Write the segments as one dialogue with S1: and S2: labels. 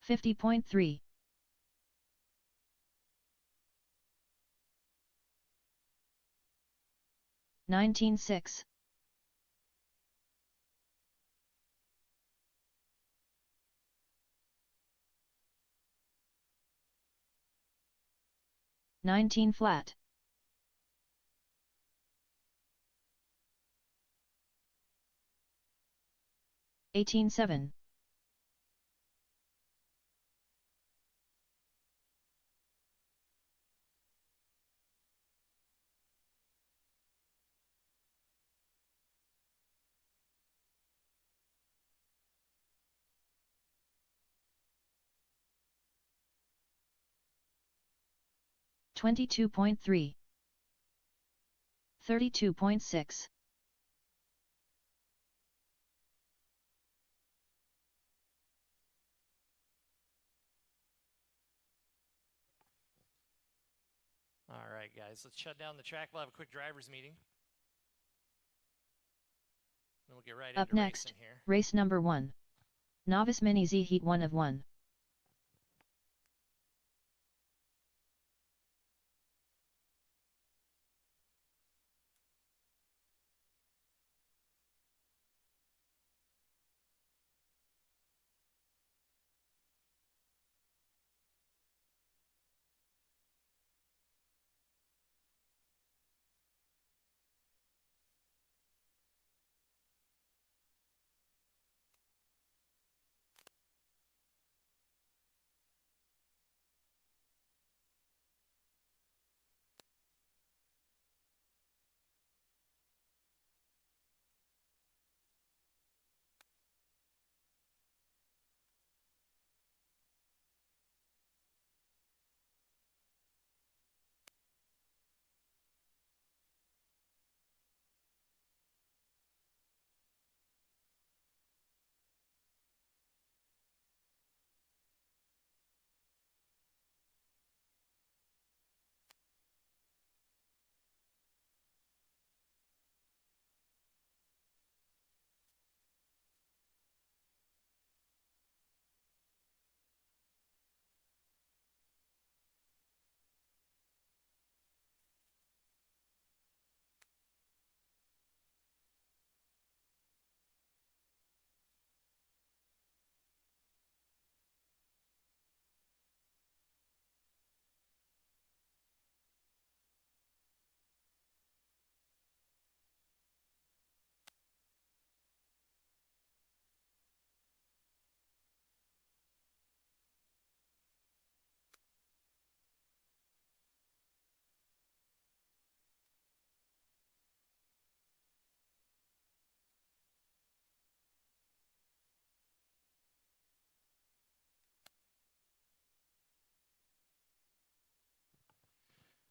S1: 50.3. 19.6. 19 flat. 18.7. 22.3. 32.6.
S2: 'Alright guys, let's shut down the track. We'll have a quick driver's meeting. Then we'll get right
S1: Up
S2: into
S1: next,
S2: racing here.
S1: race number 1. Novice Mini Z Heat 1 of 1.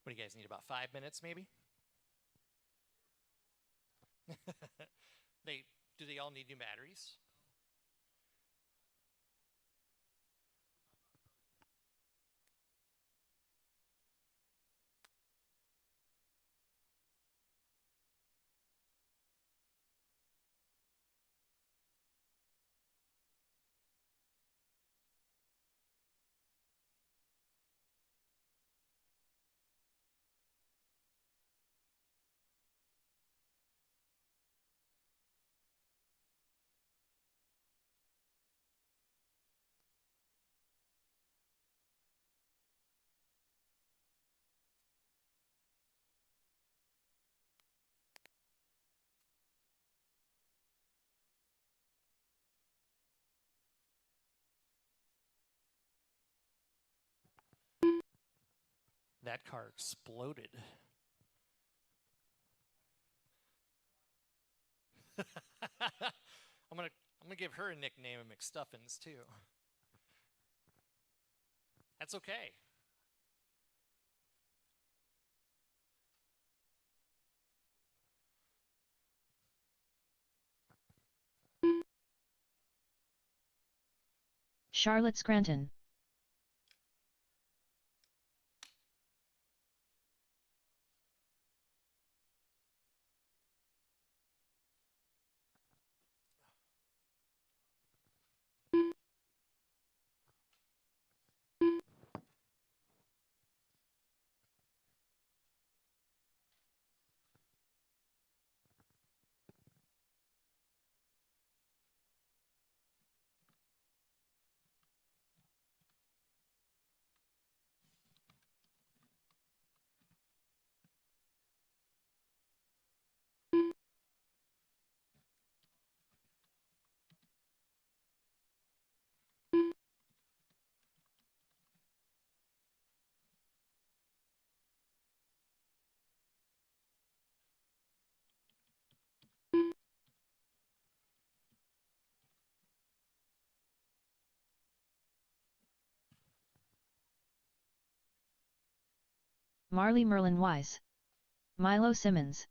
S2: What do you guys need, about 5 minutes maybe? Do they all need new batteries? That car exploded. I'm gonna give her a nickname of McStuffins too. That's okay.
S1: Charlotte Scranton. Marley Merlin Wise. Milo Simmons.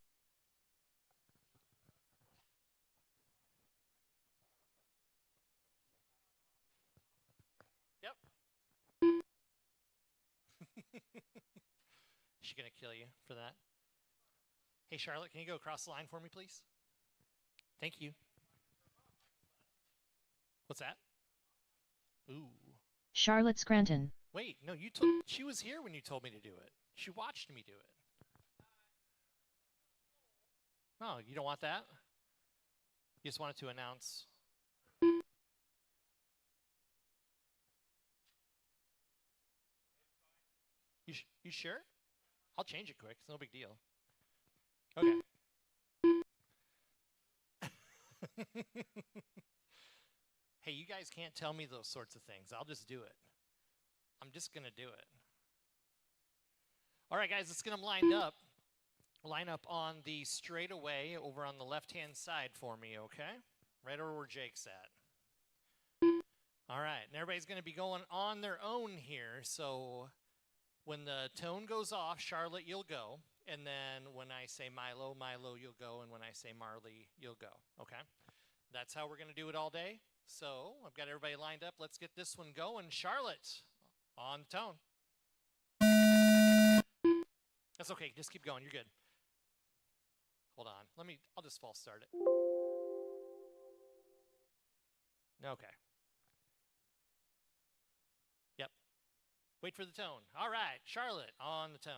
S2: Yep. She's gonna kill you for that. Hey, Charlotte, can you go across the line for me, please? Thank you. What's that? Ooh.
S1: Charlotte Scranton.
S2: Wait, no, she was here when you told me to do it. She watched me do it. No, you don't want that? You just wanted to announce. You sure? I'll change it quick. It's no big deal. Okay. Hey, you guys can't tell me those sorts of things. I'll just do it. I'm just going to do it. All right, guys, let's get them lined up. Line up on the straightaway over on the left-hand side for me, okay? Right over where Jake's at. All right, and everybody's going to be going on their own here. So when the tone goes off, Charlotte, you'll go. And then when I say Milo, Milo, you'll go. And when I say Marley, you'll go, okay? That's how we're going to do it all day. So I've got everybody lined up. Let's get this one going. Charlotte, on the tone. That's okay. Just keep going. You're good. Hold on. I'll just false start it. Okay. Yep. Wait for the tone. All right. Charlotte, on the tone.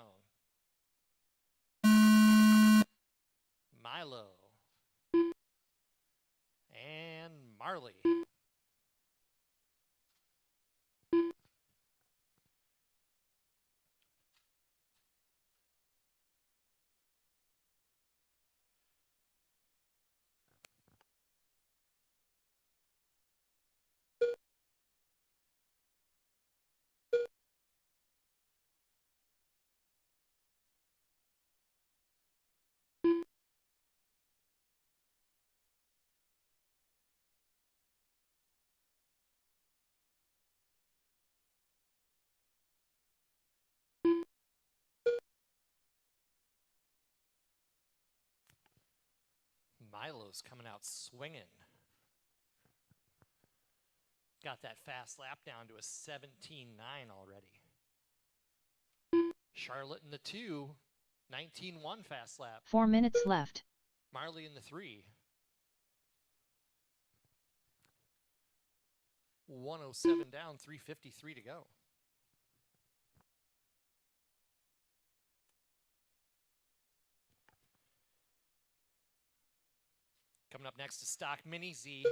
S2: Milo. And Marley. Milo's coming out swinging. Got that fast lap down to a 17.9 already. Charlotte in the 2, 19.1 fast lap.
S1: 4 minutes left.
S2: Marley in the 3. 107 down, 3:53 to go. Coming up next is Stock Mini Z.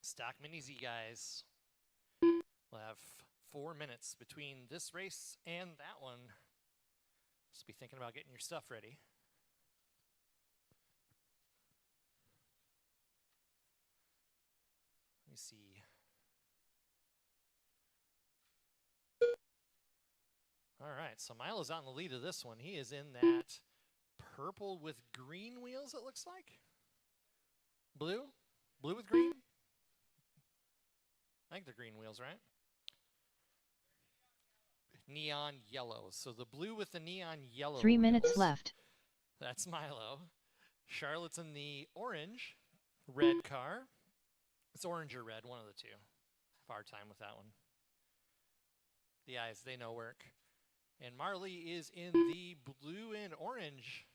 S2: Stock Mini Z, guys. We'll have 4 minutes between this race and that one. Just be thinking about getting your stuff ready. Let me see. All right, so Milo's on the lead of this one. He is in that purple with green wheels, it looks like. Blue? Blue with green? I think they're green wheels, right? Neon yellow. So the blue with the neon yellow
S1: 3 minutes
S2: wheels.
S1: left.
S2: That's Milo. Charlotte's in the orange red car. It's orange or red, one of the two. Have a hard time with that one. The eyes, they know work. And Marley is in the blue and orange.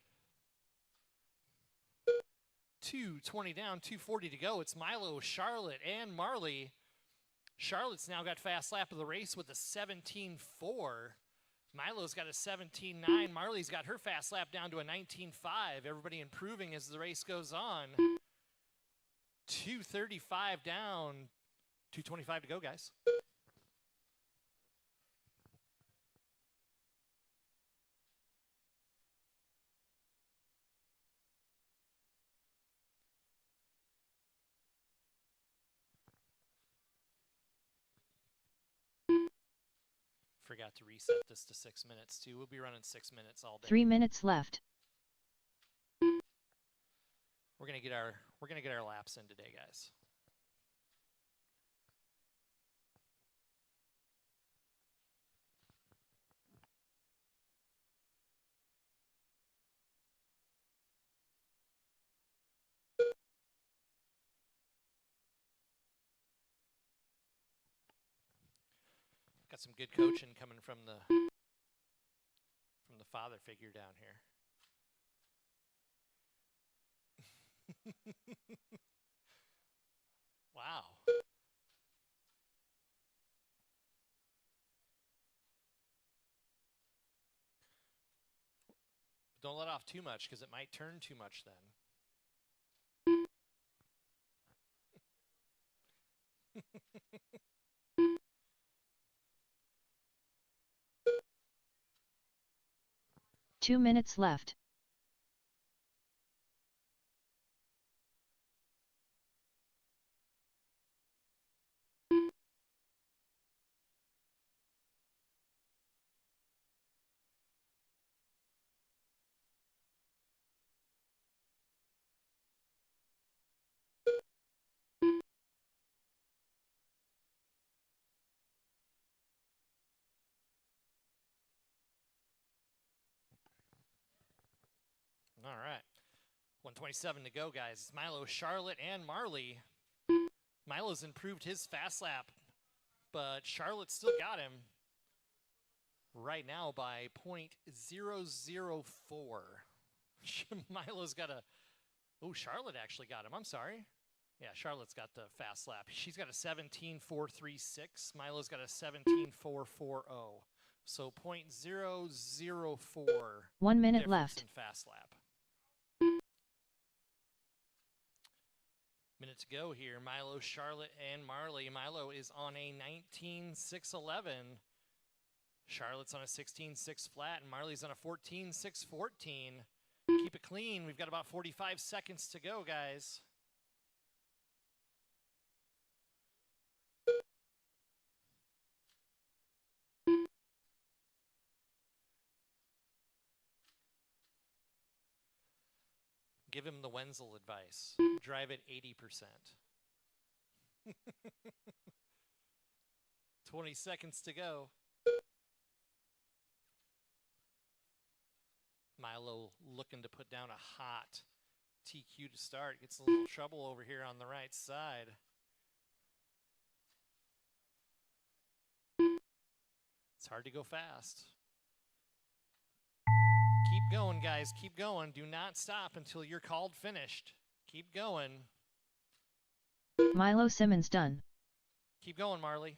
S2: 2:20 down, 2:40 to go. It's Milo, Charlotte, and Marley. Charlotte's now got fast lap of the race with a 17.4. Milo's got a 17.9. Marley's got her fast lap down to a 19.5. Everybody improving as the race goes on. 2:35 down, 2:25 to go, guys. Forgot to reset this to 6 minutes too. We'll be running 6 minutes all day.
S1: 3 minutes left.
S2: We're gonna get our laps in today, guys. Got some good coaching coming from the father figure down here. Wow. Don't let off too much because it might turn too much then.
S1: 2 minutes left.
S2: All right. 127 to go, guys. Milo, Charlotte, and Marley. Milo's improved his fast lap, but Charlotte still got him right now by .004. Milo's got a... Oh, Charlotte actually got him. I'm sorry. Yeah, Charlotte's got the fast lap. She's got a 17.436. Milo's got a 17.440. So .004.
S1: 1 minute left.
S2: In fast lap. Minute to go here. Milo, Charlotte, and Marley. Milo is on a 19.611. Charlotte's on a 16.6 flat, and Marley's on a 14.614. Keep it clean. We've got about 45 seconds to go, guys. Give him the Wenzel advice. Drive at 80%. 20 seconds to go. Milo looking to put down a hot TQ to start. Gets a little trouble over here on the right side. It's hard to go fast. Keep going, guys. Keep going. Do not stop until you're called finished. Keep going.
S1: Milo Simmons done.
S2: Keep going, Marley.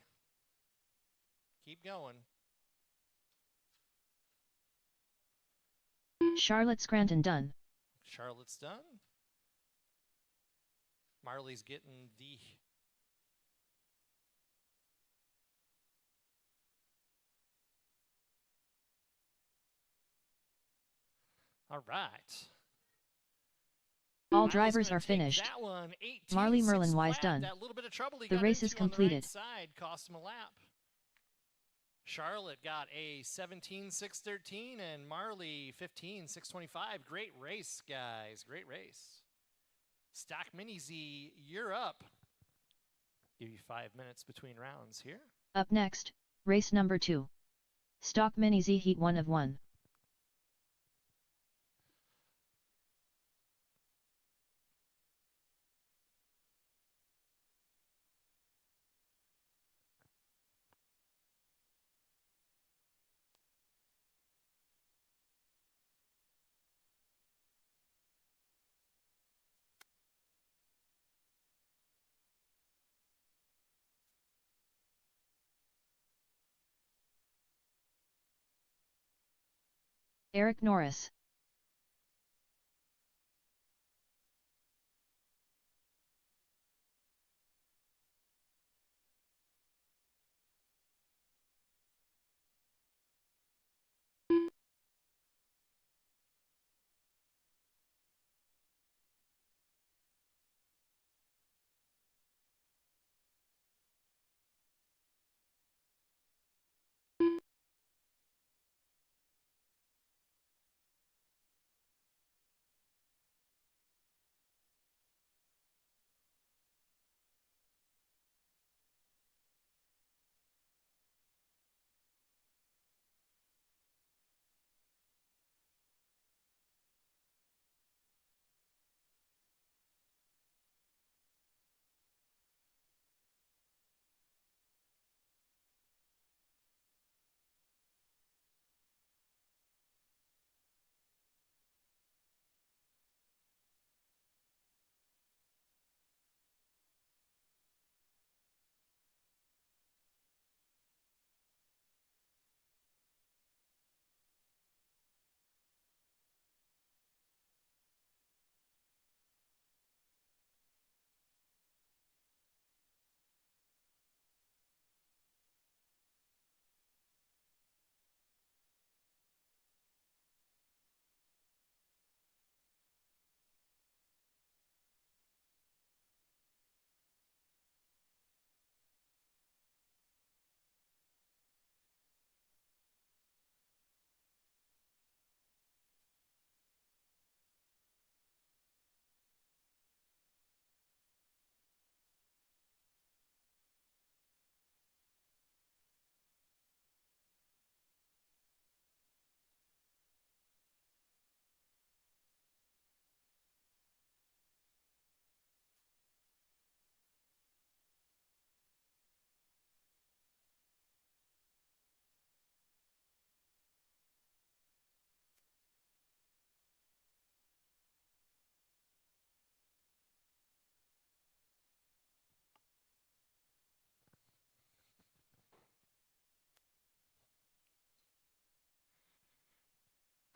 S2: Keep going.
S1: Charlotte Scranton done.
S2: Charlotte's done. Marley's getting the... All right.
S1: All drivers are finished.
S2: That one,
S1: Marley Merlin Wise done.
S2: That little bit of trouble he
S1: the
S2: got
S1: race is
S2: into
S1: completed.
S2: On the right side cost him a lap. Charlotte got a 17.613 and Marley 15.625. Great race, guys. Great race. Stock Mini Z, you're up. Give you 5 minutes between rounds here.
S1: Up next, race number 2. Stock Mini Z Heat 1 of 1. Eric Norris.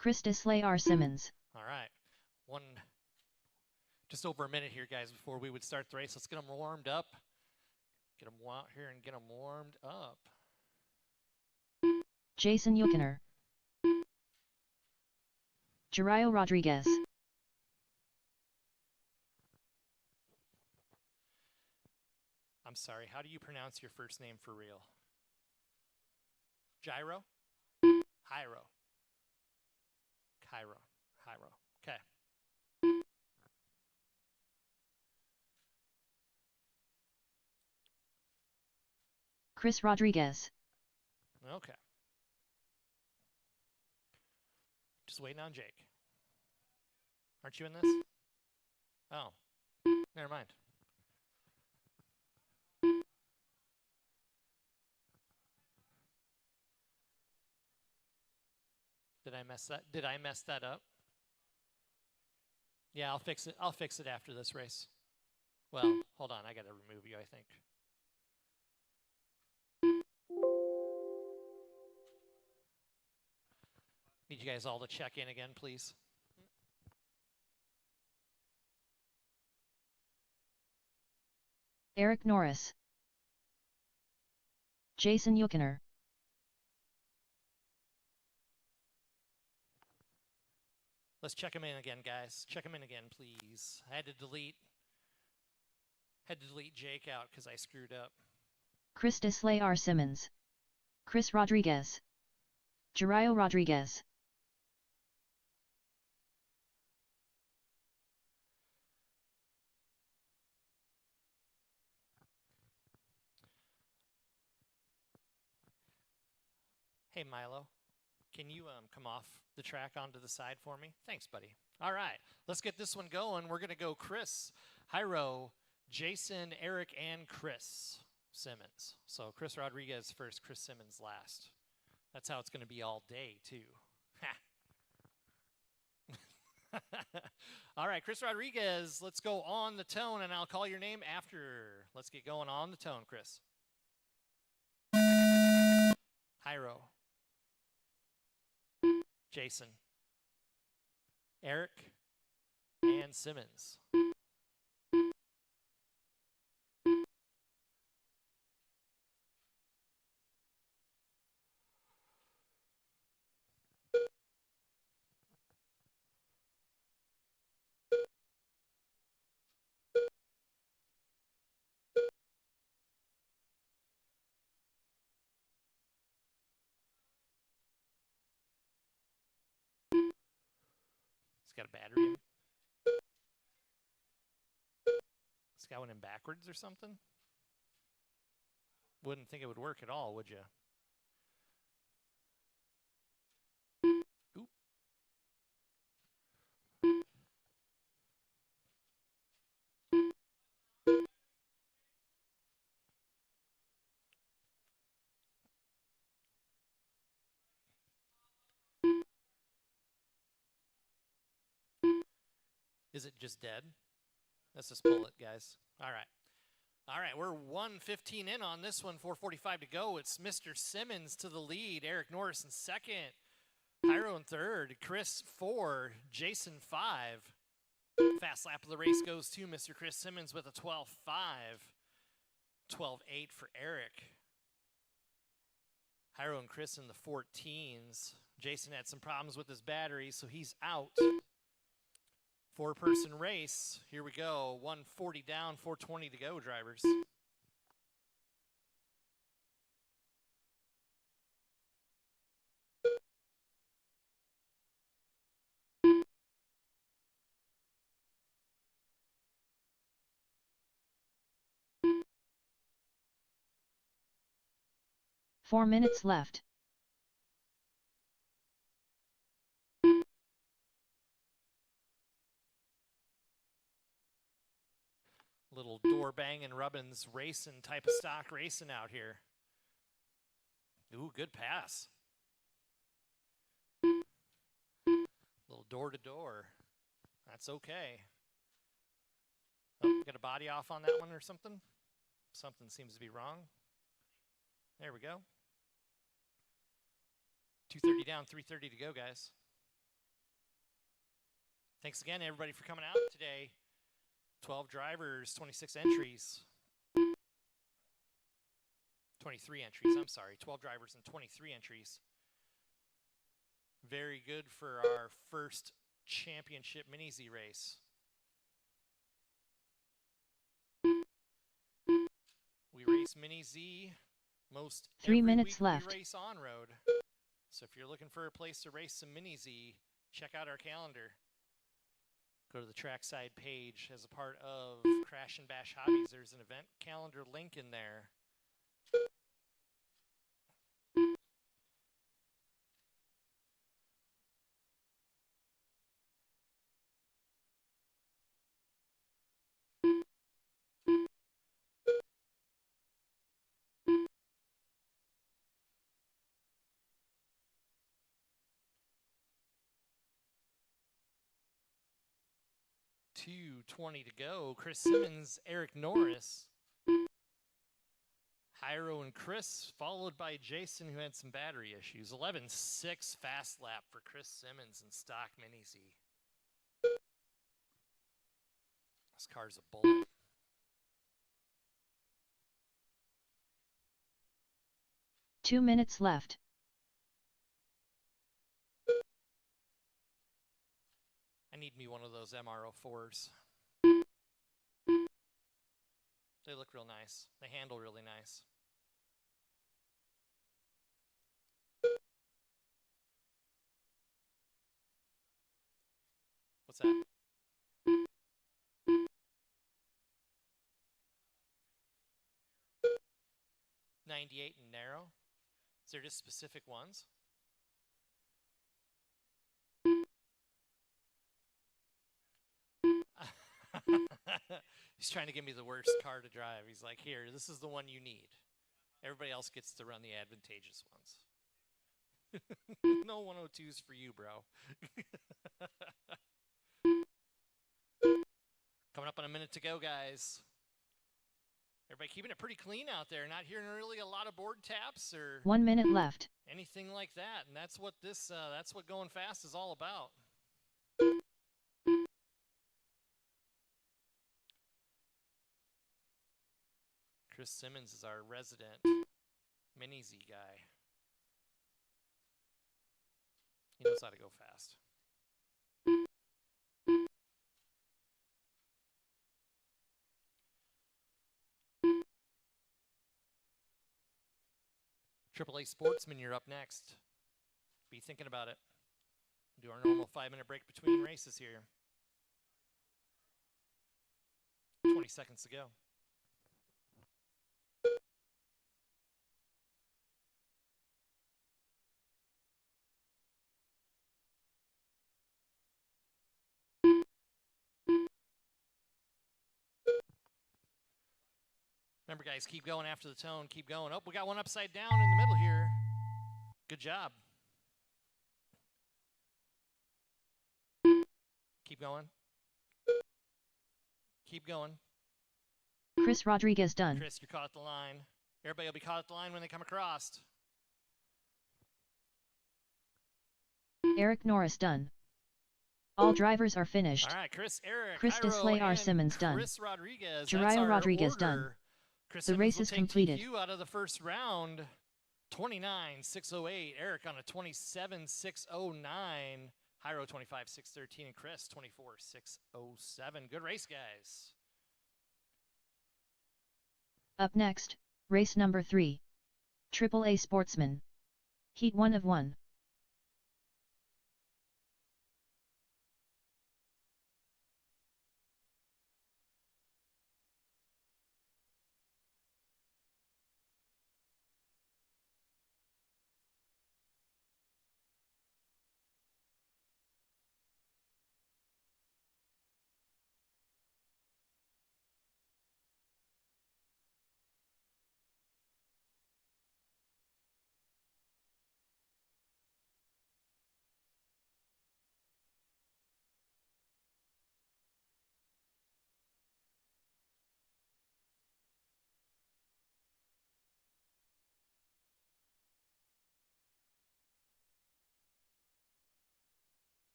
S1: Chris Disley R. Simmons.
S2: All right. Just over a minute here, guys, before we would start the race. Let's get them warmed up. Get them out here and get them warmed up.
S1: Jason Yukoner. Jarayo Rodriguez.
S2: I'm sorry, how do you pronounce your first name for real? Gyro? Hyro. Cairo. Hyro. Okay.
S1: Chris Rodriguez.
S2: Okay. Just waiting on Jake. Aren't you in this? Oh, never mind. Did I mess that up? Yeah, I'll fix it. I'll fix it after this race. Well, hold on. I got to remove you, I think. Need you guys all to check in again, please.
S1: Eric Norris. Jason Yukoner.
S2: Let's check them in again, guys. Check them in again, please. I had to delete Jake out because I screwed up.
S1: Chris Disley R. Simmons. Chris Rodriguez. Jarayo Rodriguez.
S2: Hey, Milo, can you come off the track onto the side for me? Thanks, buddy. All right, let's get this one going. We're going to go Chris, Hyro, Jason, Eric, and Chris Simmons. So Chris Rodriguez first, Chris Simmons last. That's how it's going to be all day, too. All right, Chris Rodriguez, let's go on the tone, and I'll call your name after. Let's get going on the tone, Chris. Hyro. Jason, Eric, and Simmons. It's got a battery in it. It's got one in backwards or something? Wouldn't think it would work at all, would you? Oop. Is it just dead? Let's just pull it, guys. All right. All right, we're 1:15 in on this one, 4:45 to go. It's Mr. Simmons to the lead, Eric Norris in second, Hyro in third, Chris 4, Jason 5. Fast lap of the race goes to Mr. Chris Simmons with a 12:5, 12:8 for Eric. Hyro and Chris in the 14s. Jason had some problems with his battery, so he's out. 4-person race. Here we go. 140 down, 420 to go, drivers.
S1: 4 minutes left.
S2: Little door banging, rubbins racing, type of stock racing out here. Ooh, good pass. Little door to door. That's okay. Oh, got a body off on that one or something? Something seems to be wrong. There we go. 230 down, 330 to go, guys. Thanks again, everybody, for coming out today. 12 drivers, 26 entries. 23 entries, I'm sorry. 12 drivers and 23 entries. Very good for our first championship Mini Z race. We race Mini Z most
S1: 3
S2: every
S1: minutes
S2: week
S1: left.
S2: we race on road. So if you're looking for a place to race some Mini Z, check out our calendar. Go to the trackside page as a part of Crash and Bash Hobbies. There's an event calendar link in there. .220 to go. Chris Simmons, Eric Norris. Hyro and Chris, followed by Jason, who had some battery issues. 11.6 fast lap for Chris Simmons in stock Mini Z. This car's a bullet.
S1: Two minutes left.
S2: I need me one of those MR04s. They look real nice. They handle really nice. What's that? .98 and narrow. Is there just specific ones? He's trying to give me the worst car to drive. He's like, here, this is the one you need. Everybody else gets to run the advantageous ones. No 102s for you, bro. Coming up on a minute to go, guys. Everybody keeping it pretty clean out there. Not hearing really a lot of board taps or
S1: 1 minute left.
S2: anything like that. And that's what that's what going fast is all about. Chris Simmons is our resident Mini Z guy. He knows how to go fast. AAA Sportsman, you're up next. Be thinking about it. Do our normal 5-minute break between races here. 20 seconds to go. Remember, guys, keep going after the tone. Keep going. Oh, we got one upside down in the middle here. Good job. Keep going. Keep going.
S1: Chris Rodriguez done.
S2: Chris, you're caught at the line. Everybody will be caught at the line when they come across.
S1: Eric Norris done. All drivers are finished.
S2: All right, Chris, Eric,
S1: Chris Deslay R. Simmons done.
S2: Chris Rodriguez.
S1: Jariah Rodriguez done.
S2: Chris
S1: The
S2: Simmons
S1: race
S2: will
S1: is
S2: take
S1: completed.
S2: TQ out of the first round. 29.608. Eric on a 27.609. Hyro 25.613 and Chris 24.607. Good race, guys.
S1: Up next, race number 3. AAA Sportsman. Heat 1 of 1.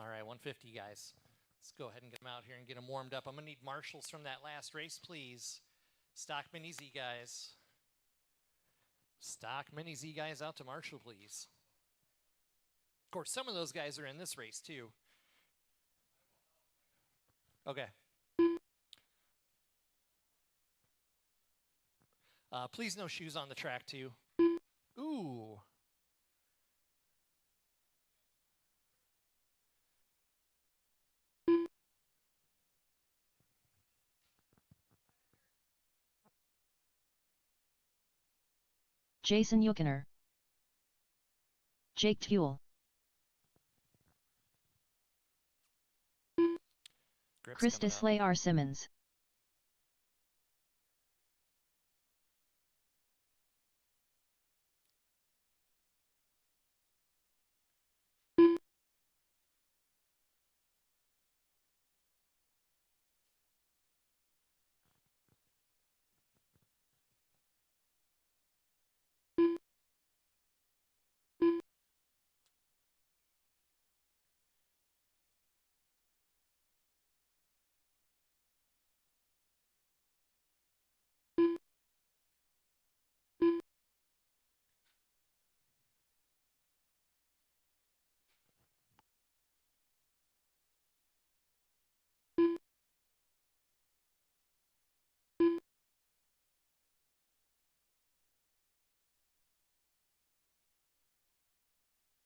S2: All right, 150, guys. Let's go ahead and get them out here and get them warmed up. I'm going to need marshals from that last race, please. Stock Mini Z guys. Stock Mini Z guys out to marshal, please. Of course, some of those guys are in this race, too. Okay. Please no shoes on the track, too. Ooh.
S1: Jason Yuckiner, Jake Tuel, Krista Slay R. Simmons,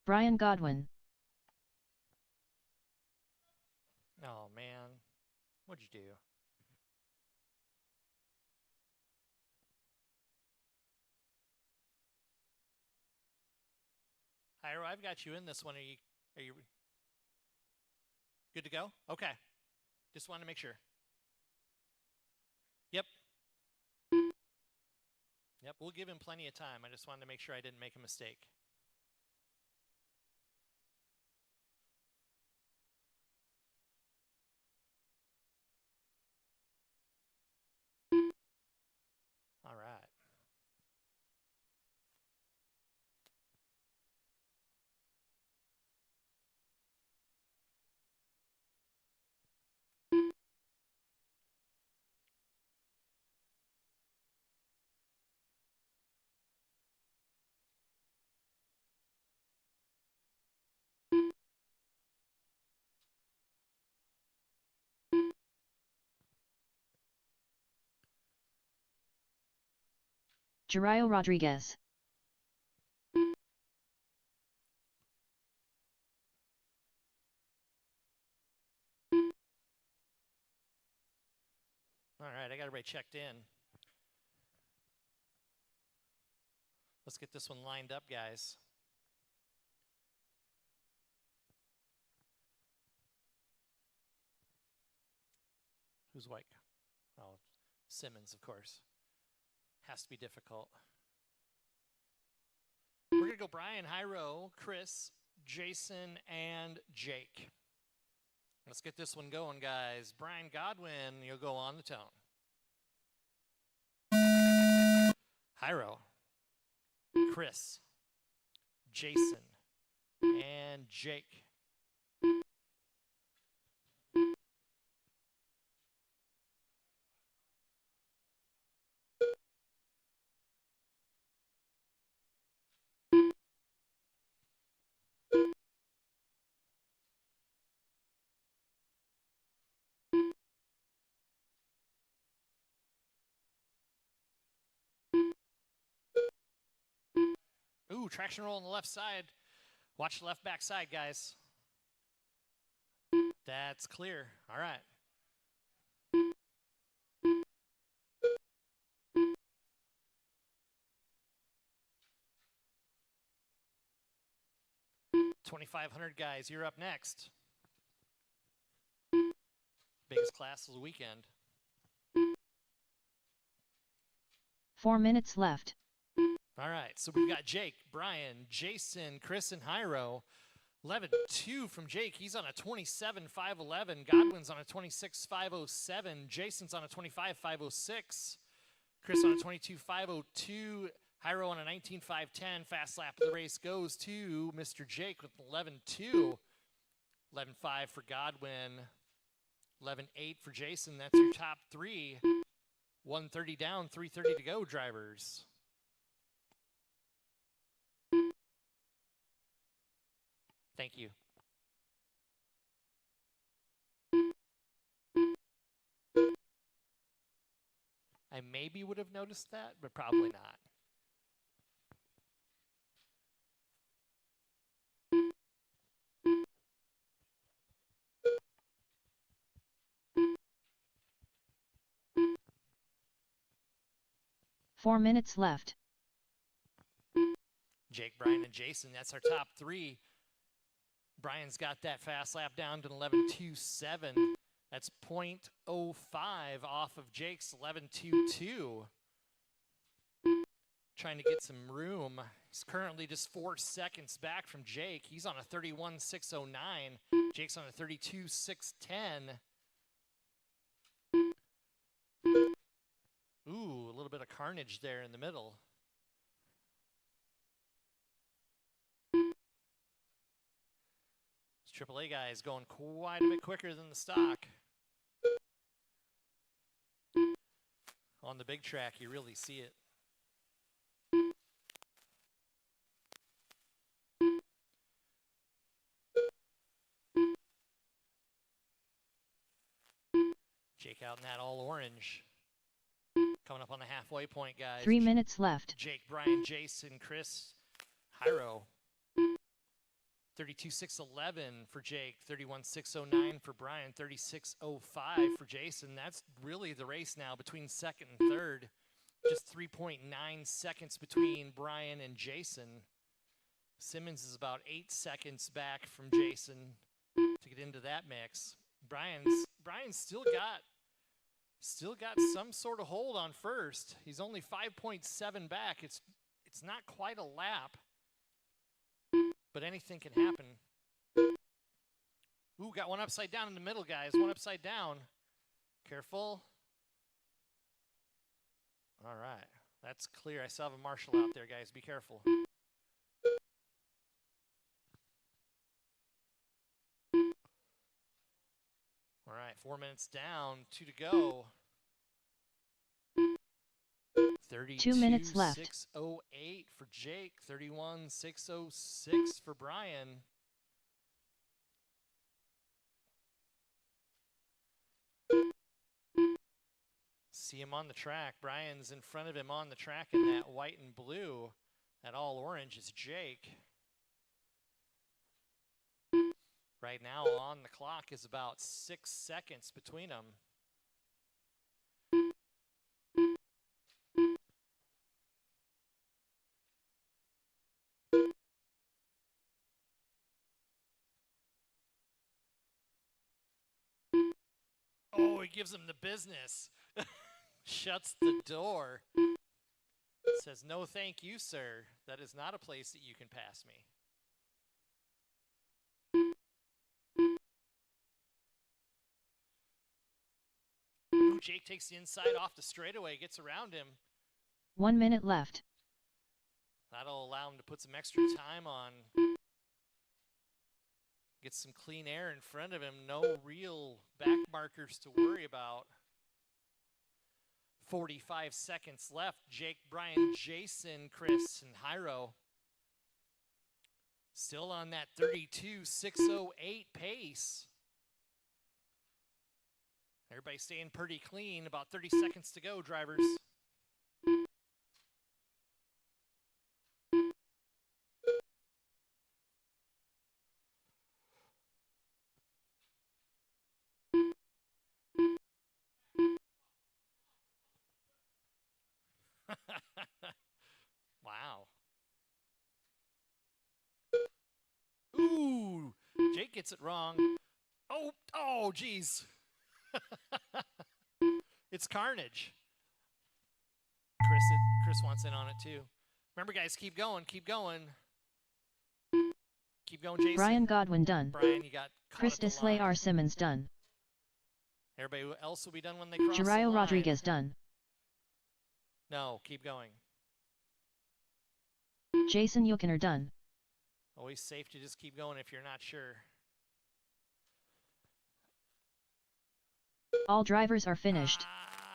S1: Brian Godwin,
S2: Oh, man. What'd you do? Hyro, I've got you in this one. Are you good to go? Okay. Just wanted to make sure. Yep. Yep, we'll give him plenty of time. I just wanted to make sure I didn't make a mistake. All right.
S1: Jeriel Rodriguez,
S2: All right, I got everybody checked in. Let's get this one lined up, guys. Who's white? Oh, Simmons, of course. Has to be difficult. We're going to go Brian, Hyro, Chris, Jason, and Jake. Let's get this one going, guys. Brian Godwin, you'll go on the tone. Hyro, Chris, Jason, and Jake. Ooh, traction roll on the left side. Watch the left back side, guys. That's clear. All right. $2,500 guys, you're up next. Biggest class of the weekend.
S1: 4 minutes left.
S2: All right, so we've got Jake, Brian, Jason, Chris, and Hyro. 11-2 from Jake. He's on a 27.511. Godwin's on a 26.507. Jason's on a 25.506. Chris on a 22.502. Hyro on a 19.510. Fast lap of the race goes to Mr. Jake with 11-2. 11-5 for Godwin. 11-8 for Jason. That's your top three. 130 down, 3:30 to go, drivers. Thank you. I maybe would have noticed that, but probably not.
S1: Four minutes left.
S2: Jake, Brian, and Jason, that's our top three. Brian's got that fast lap down to 11.27. That's 0.05 off of Jake's 11.22. Trying to get some room. He's currently just 4 seconds back from Jake. He's on a 31.609. Jake's on a 32.610. Ooh, a little bit of carnage there in the middle. This AAA guy is going quite a bit quicker than the stock. On the big track, you really see it. Jake out in that all orange. Coming up on the halfway point, guys.
S1: 3 minutes left.
S2: Jake, Brian, Jason, Chris, Hyro. 32.611 for Jake, 31.609 for Brian, 36.05 for Jason. That's really the race now between second and third. Just 3.9 seconds between Brian and Jason. Simmons is about 8 seconds back from Jason to get into that mix. Brian's still got some sort of hold on first. He's only 5.7 back. It's not quite a lap, but anything can happen. Ooh, got one upside down in the middle, guys. One upside down. Careful. All right, that's clear. I still have a marshal out there, guys. Be careful. All right, 4 minutes down, 2 to go.
S1: 2 minutes left.
S2: 32.608 for Jake, 31.606 for Brian. See him on the track. Brian's in front of him on the track in that white and blue. That all orange is Jake. Right now on the clock is about 6 seconds between them. Oh, he gives him the business. Shuts the door. Says, no thank you, sir. That is not a place that you can pass me. Ooh, Jake takes the inside off the straightaway, gets around him.
S1: 1 minute left.
S2: That'll allow him to put some extra time on. Get some clean air in front of him. No real back markers to worry about. 45 seconds left. Jake, Brian, Jason, Chris, and Hyro. Still on that 32.608 pace. Everybody staying pretty clean. About 30 seconds to go, drivers. Wow. Ooh, Jake gets it wrong. Oh, geez. It's carnage. Chris wants in on it too. Remember, guys, keep going, keep going. Keep going, Jason.
S1: Brian Godwin done.
S2: Brian, you got
S1: Chris Deslay R. Simmons done.
S2: Everybody else will be done when they cross
S1: Jeriel
S2: the line.
S1: Rodriguez done.
S2: No, keep going.
S1: Jason Yukoner done.
S2: Always safe to just keep going if you're not sure.
S1: All drivers are finished.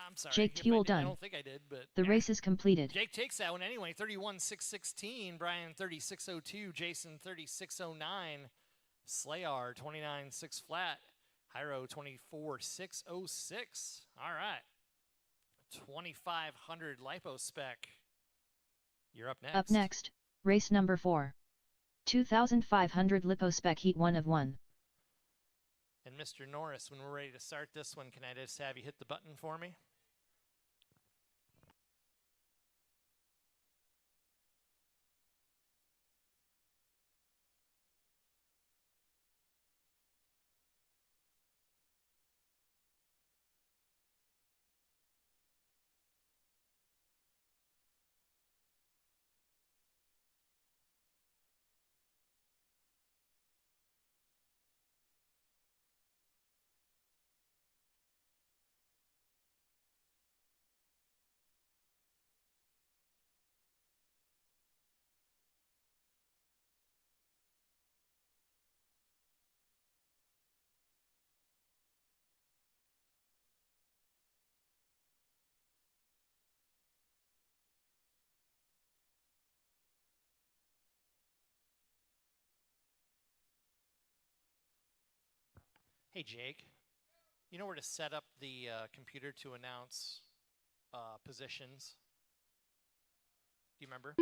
S2: I'm sorry.
S1: Jake
S2: If
S1: Tuel
S2: I
S1: done.
S2: don't think I did, but
S1: The race is completed.
S2: Jake takes that one anyway. 31.616. Brian 36.02. Jason 36.09. Slayar 29.6 flat. Hyro 24.606. All right. 2500 lipo spec. You're up next.
S1: Up next, race number 4. 2500 lipospec heat 1 of 1.
S2: And Mr. Norris, when we're ready to start this one, can I just have you hit the button for me? Hey, Jake. You know where to set up the computer to announce positions? Do you remember?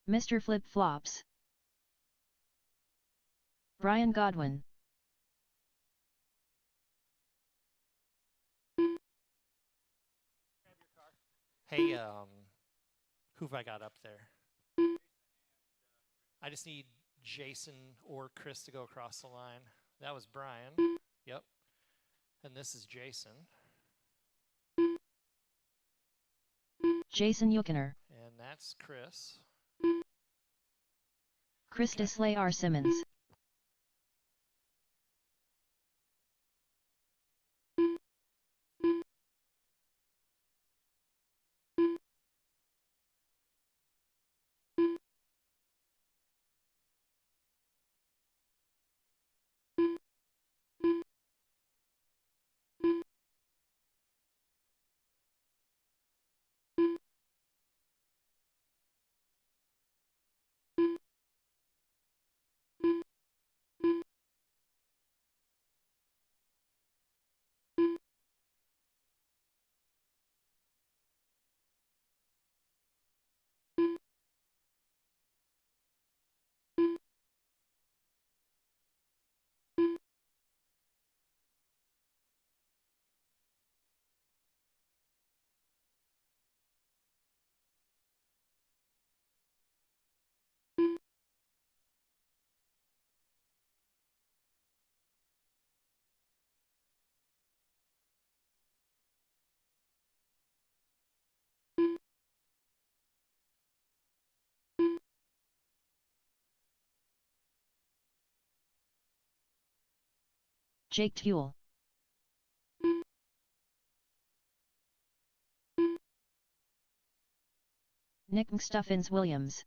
S1: Mr. Flip Flops. Brian Godwin.
S2: Hey, who've I got up there? I just need Jason or Chris to go across the line. That was Brian. Yep. And this is Jason.
S1: Jason Yukiner.
S2: And that's Chris.
S1: Christus Layar Simmons. Jake Tuel. Nick Stuffins Williams.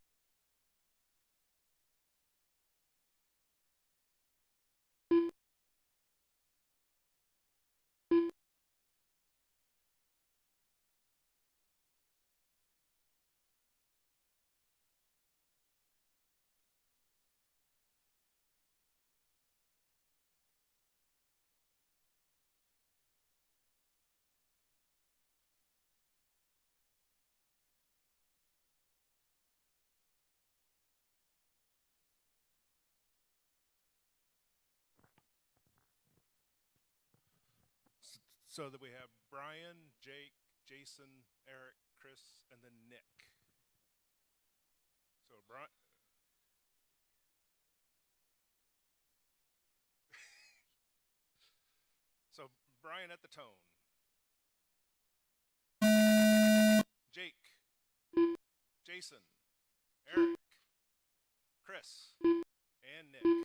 S3: So that we have Brian, Jake, Jason, Eric, Chris, and then Nick. So Brian. So Brian at the tone. Jake, Jason, Eric, Chris, and Nick.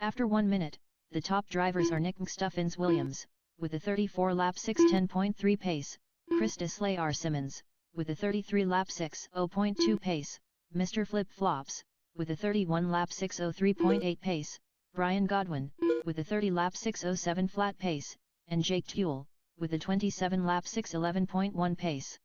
S1: After 1 minute, the top drivers are Nick Stuffins Williams, with a 34-lap 6:10.3 pace, Christus Layar Simmons, with a 33-lap 6:0.2 pace, Mr. Flip Flops, with a 31-lap 6:03.8 pace, Brian Godwin, with a 30-lap 6:07 flat pace, and Jake Tuel, with a 27-lap 6:11.1 pace.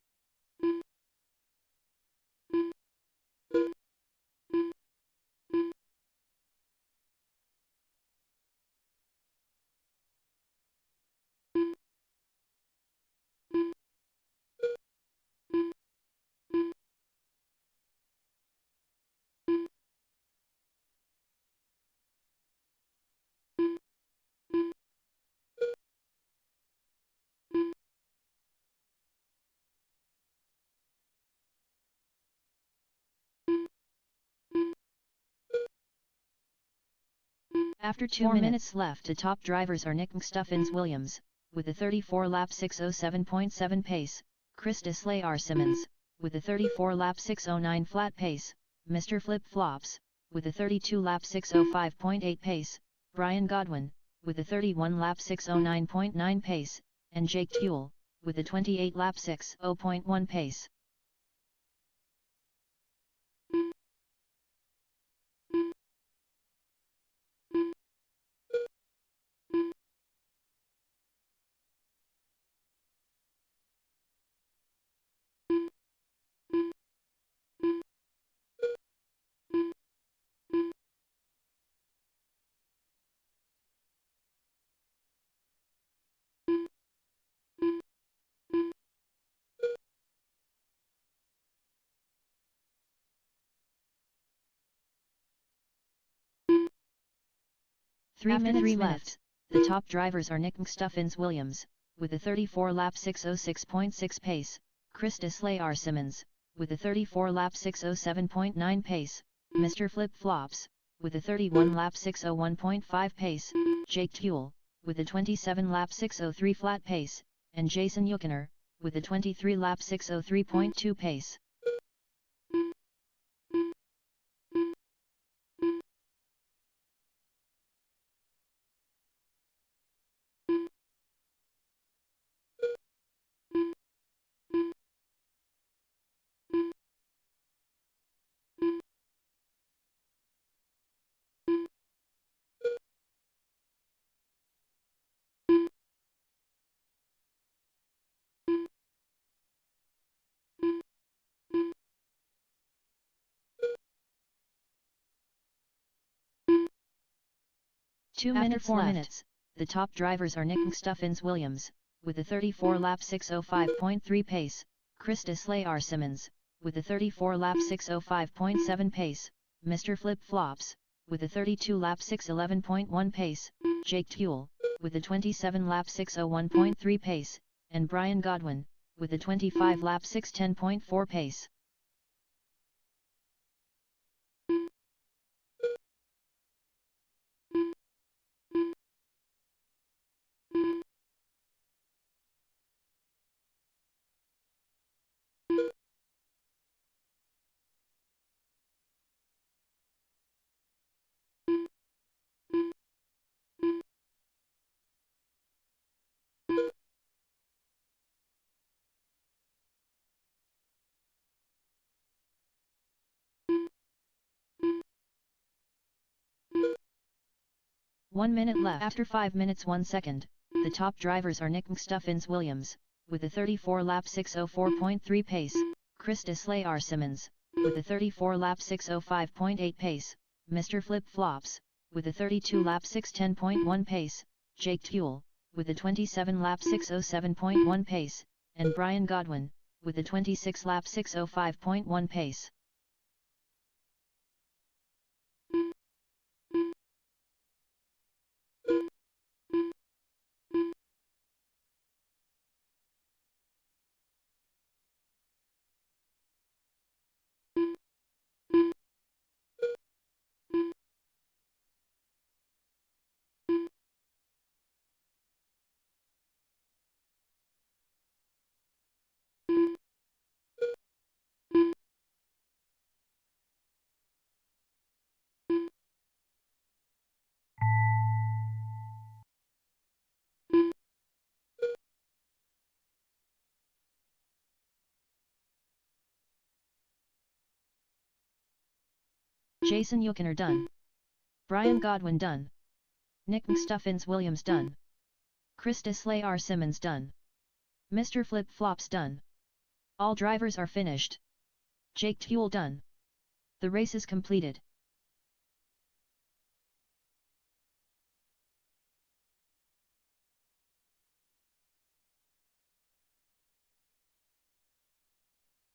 S1: After 2 minutes left, the top drivers are Nick Stuffins Williams, with a 34 lap 607.7 pace, Christus Layar Simmons, with a 34 lap 609 flat pace, Mr. Flip Flops, with a 32 lap 605.8 pace, Brian Godwin, with a 31 lap 609.9 pace, and Jake Tuel, with a 28 lap 6.0.1 pace. After 3 minutes, the top drivers are Nick Stuffins Williams, with a 34 lap 606.6 pace, Christus Layar Simmons, with a 34 lap 607.9 pace, Mr. Flip Flops, with a 31 lap 601.5 pace, Jake Tuel, with a 27 lap 603 flat pace, and Jason Yuckiner, with a 23 lap 603.2 pace. After 4 minutes, the top drivers are Nick Stuffins Williams, with a 34 lap 605.3 pace, Christus Layar Simmons, with a 34 lap 605.7 pace, Mr. Flip Flops, with a 32 lap 611.1 pace, Jake Tuel, with a 27 lap 601.3 pace, and Brian Godwin, with a 25 lap 610.4 pace. One minute left. After 5 minutes 1 second, the top drivers are Nick Stuffins Williams, with a 34 lap 604.3 pace, Christus Layar Simmons, with a 34 lap 605.8 pace, Mr. Flip Flops, with a 32 lap 610.1 pace, Jake Tuel, with a 27 lap 607.1 pace, and Brian Godwin, with a 26 lap 605.1 pace. Jason Yuckiner done. Brian Godwin done. Nick Stuffins Williams done. Christus Layar Simmons done. Mr. Flip Flops done. All drivers are finished. Jake Tuel done. The race is completed.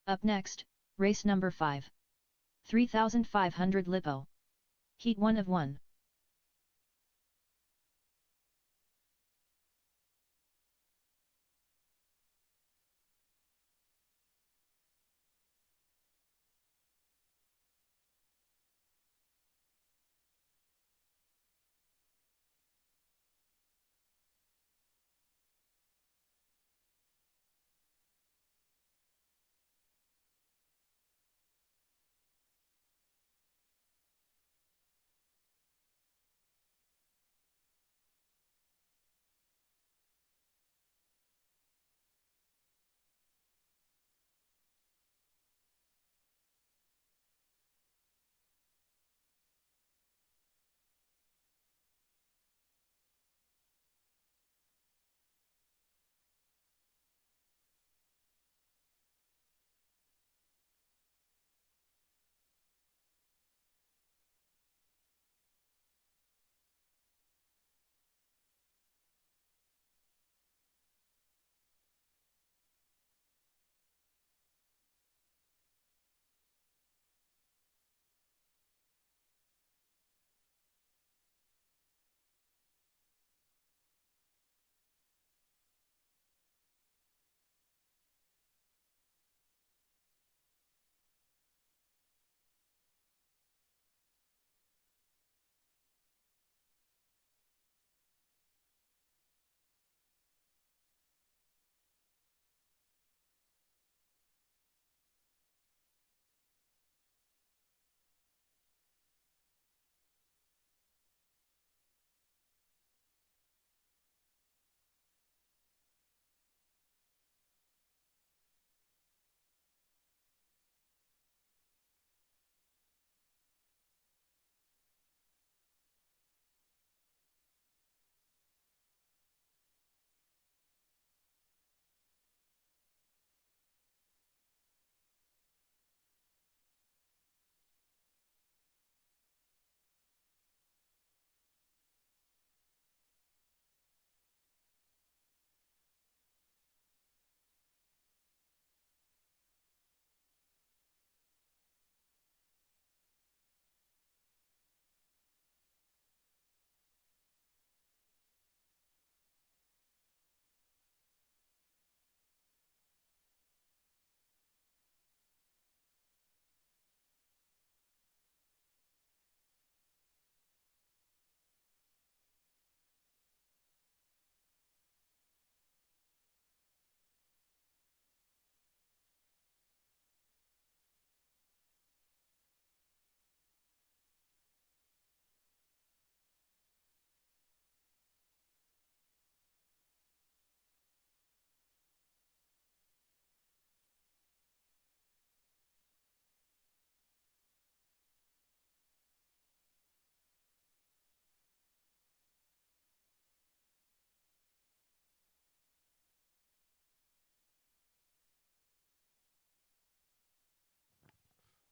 S1: Up next, race number 5. 3500 Lipo. Heat 1 of 1.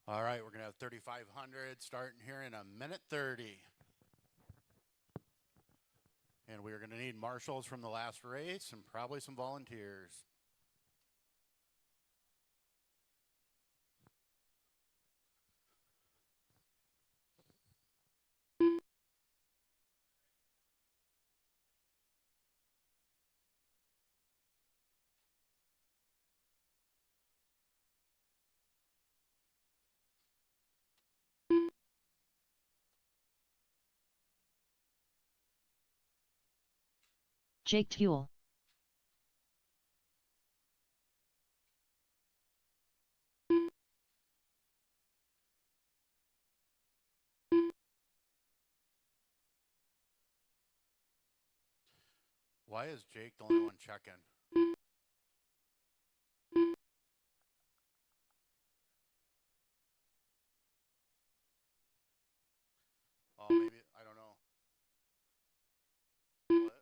S4: All right, we're going to have 3,500 starting here in a minute 30. And we're going to need marshals from the last race and probably some volunteers.
S1: Jake Tuel.
S4: Why is Jake the only one checking? Oh, maybe, I don't know. What?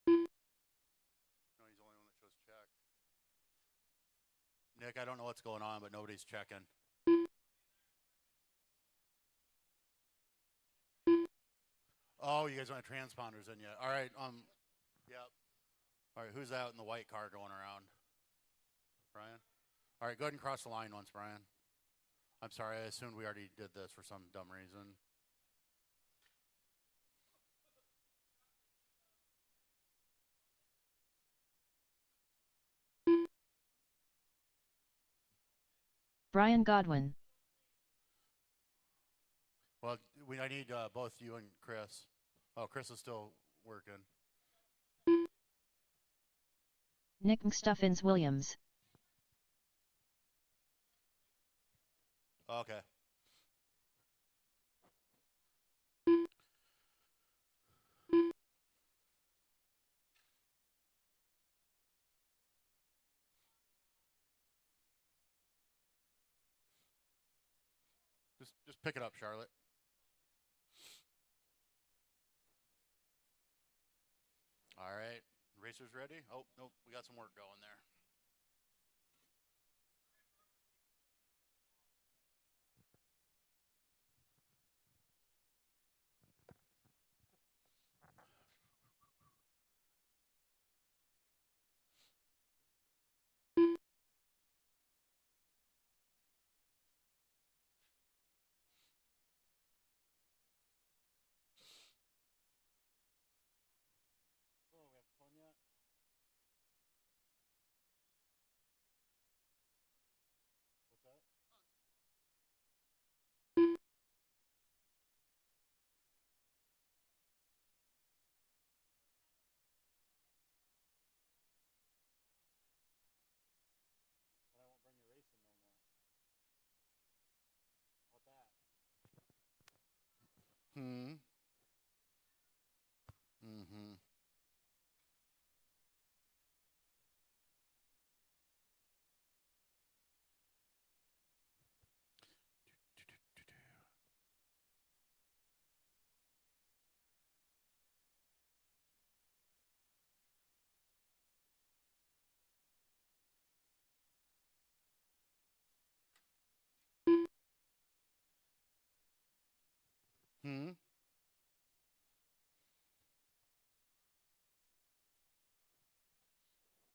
S4: No, he's the only one that chose check. Nick, I don't know what's going on, but nobody's checking. Oh, you guys don't have transponders in yet. All right, yep. All right, who's out in the white car going around? Brian? All right, go ahead and cross the line once, Brian. I'm sorry, I assumed we already did this for some dumb reason.
S1: Brian Godwin.
S4: Well, I need both you and Chris. Oh, Chris is still working.
S1: Nick Stuffins Williams.
S4: Okay. Just pick it up, Charlotte. All right. Racers ready? Oh, nope. We got some work going there. Oh, we have fun yet? What's that? But I won't bring you racing no more. What that? Mm-hmm.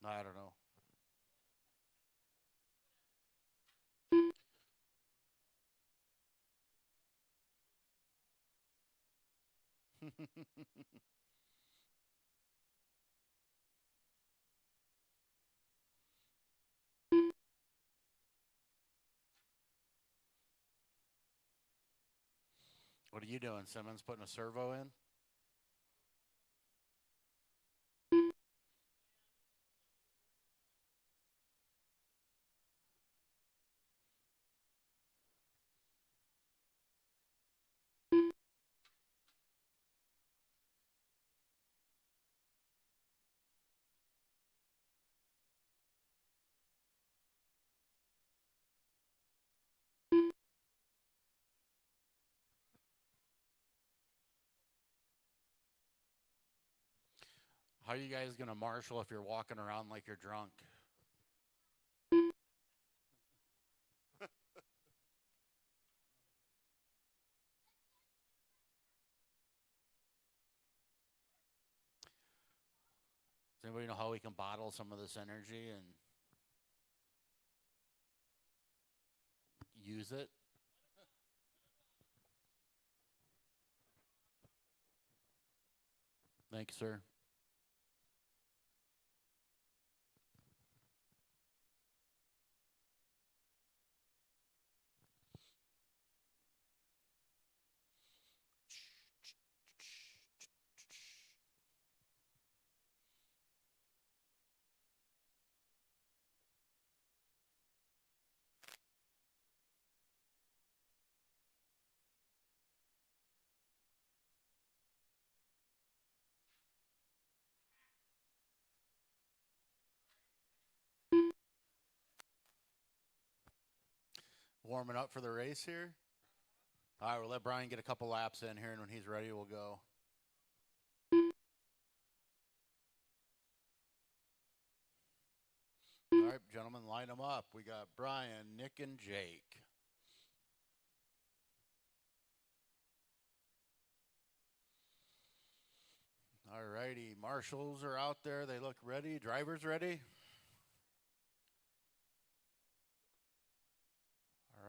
S4: I don't know. What are you doing, Simmons? Putting a servo in? How are you guys going to marshal if you're walking around like you're drunk? anybody know how we can bottle some of this energy and use it? Thank you, sir. Warming up for the race here. All right, we'll let Brian get a couple laps in here, and when he's ready, we'll go. All right, gentlemen, line them up. We got Brian, Nick, and Jake. All righty, marshals are out there. They look ready. Drivers ready?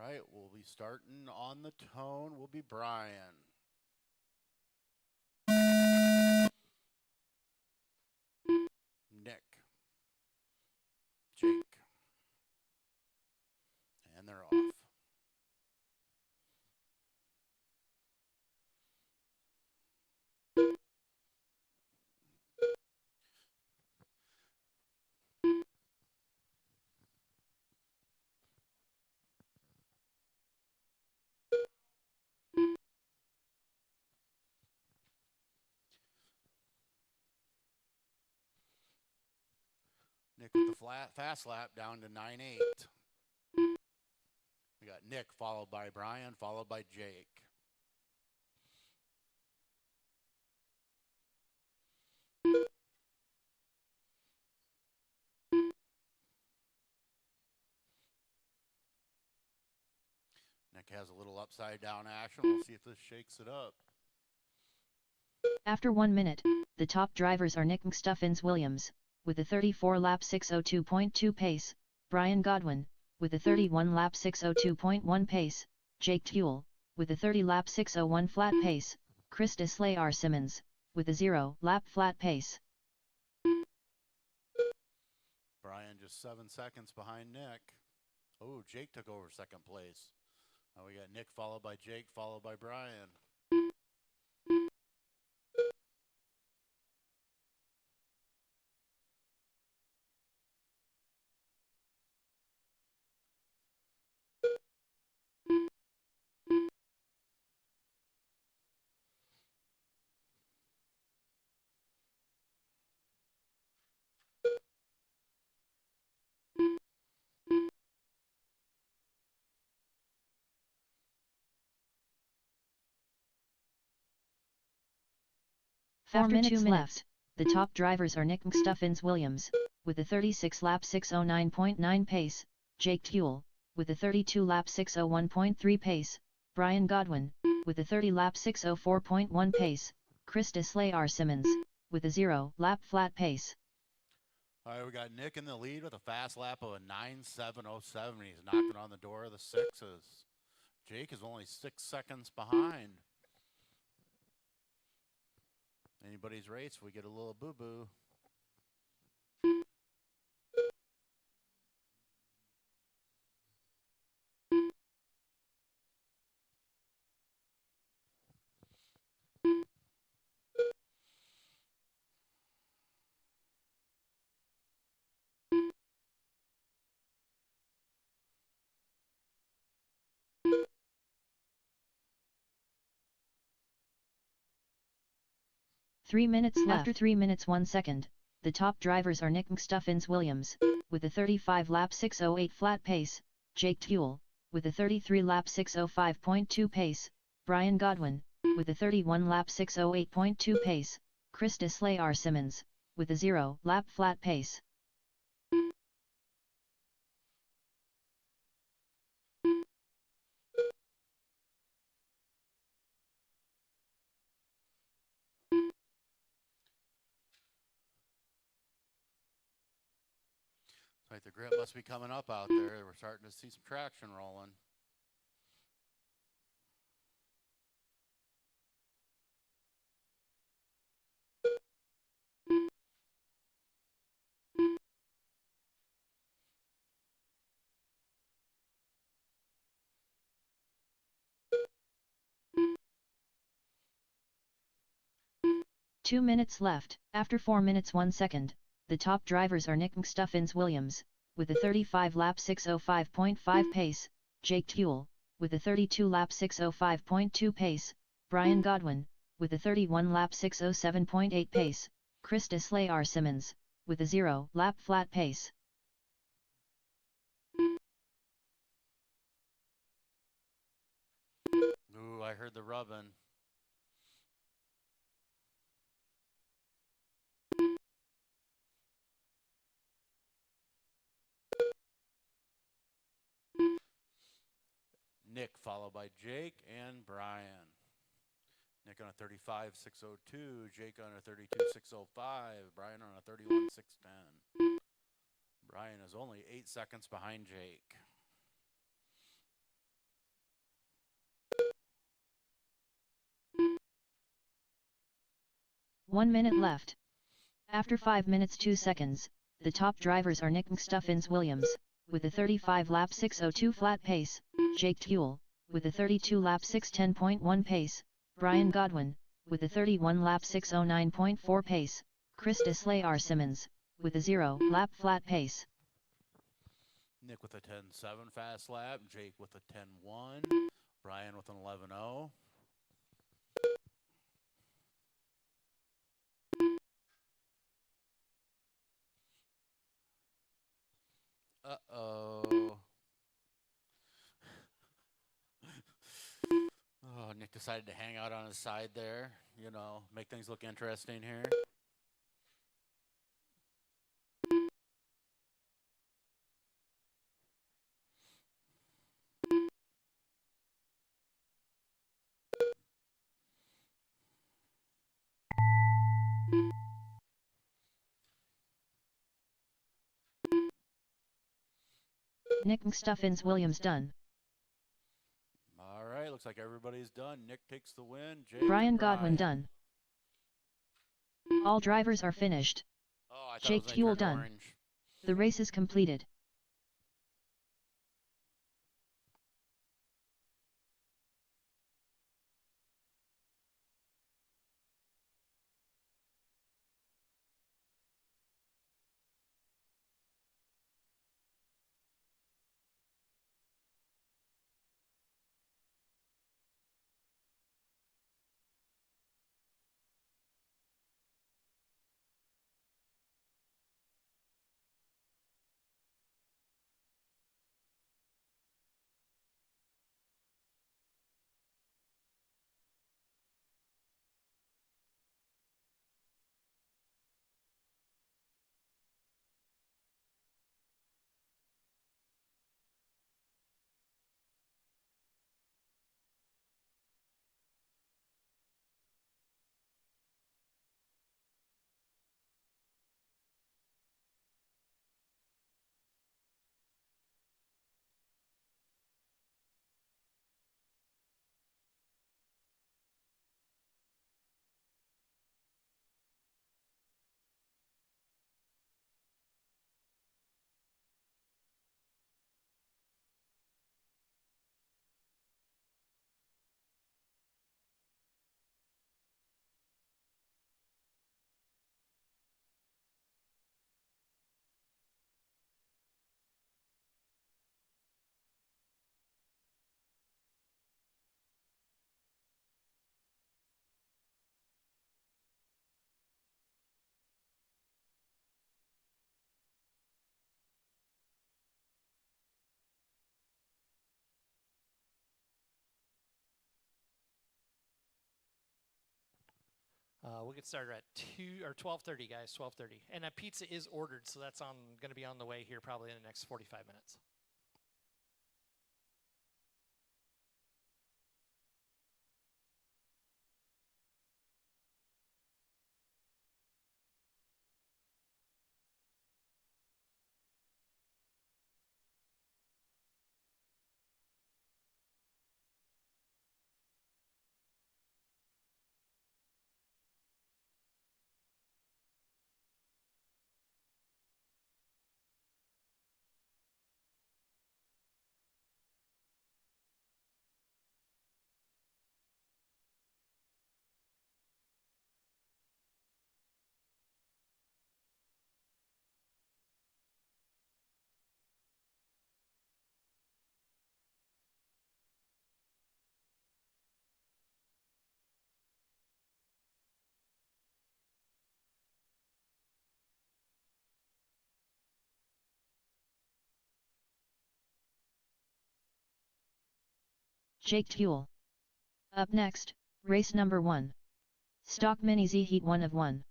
S4: All right, we'll be starting on the tone. Will be Brian. Nick. Jake. And they're off. Nick with the fast lap down to 9.8. We got Nick followed by Brian, followed by Jake. Nick has a little upside down action. We'll see if this shakes it up.
S1: After 1 minute, the top drivers are Nick Stuffins Williams, with a 34-lap 6:02.2 pace, Brian Godwin, with a 31-lap 6:02.1 pace, Jake Tuel, with a 30-lap 6:01 flat pace, Chris Deslayer Simmons, with a 0-lap flat pace.
S4: Brian just 7 seconds behind Nick. Oh, Jake took over second place. Now we got Nick followed by Jake, followed by Brian.
S1: After 2 minutes, the top drivers are Nick Stuffins Williams, with a 36-lap 6:09.9 pace, Jake Tuel, with a 32-lap 6:01.3 pace, Brian Godwin, with a 30-lap 6:04.1 pace, Chris Deslayer Simmons, with a 0-lap flat pace.
S4: All right, we got Nick in the lead with a fast lap of a 9.707. He's knocking on the door of the sixes. Jake is only 6 seconds behind. Anybody's race, we get a little boo-boo.
S1: After 3 minutes 1 second, the top drivers are Nick Stuffins Williams, with a 35-lap 6:08 flat pace, Jake Tuel, with a 33-lap 6:05.2 pace, Brian Godwin, with a 31-lap 6:08.2 pace, Chris Deslayer Simmons, with a 0-lap flat pace.
S4: Right, the grip must be coming up out there. We're starting to see some traction rolling.
S1: Two minutes left. After 4 minutes 1 second, the top drivers are Nick Stuffins Williams, with a 35 lap 6:05.5 pace, Jake Tuel, with a 32 lap 6:05.2 pace, Brian Godwin, with a 31 lap 6:07.8 pace, Christus Layar Simmons, with a 0 lap flat pace.
S4: Ooh, I heard the rubbing. Nick followed by Jake and Brian. Nick on a 35 6:02, Jake on a 32 6:05, Brian on a 31 6:10. Brian is only 8 seconds behind Jake.
S1: One minute left. After 5 minutes 2 seconds, the top drivers are Nick Stuffins Williams, with a 35 lap 6:02 flat pace, Jake Tuel, with a 32 lap 6:10.1 pace, Brian Godwin, with a 31 lap 6:09.4 pace, Christus Layar Simmons, with a 0 lap flat pace.
S4: Nick with a 10.7 fast lap, Jake with a 10.1, Brian with an 11.0. Uh-oh. Oh, Nick decided to hang out on his side there, you know, make things look interesting here.
S1: Nick Stuffins Williams done.
S4: All right, looks like everybody's done. Nick takes the win. Jake
S1: Brian Godwin done. All drivers are finished.
S4: Oh, I thought
S1: Jake
S4: it was
S1: Tuel done.
S4: orange.
S1: The race is completed.
S2: We'll get started at 12:30, guys. 12:30, and a pizza is ordered, so that's going to be on the way here probably in the next 45 minutes.
S1: Jake Tuel. Up next, race number 1. Stock Mini Z Heat 1 of 1.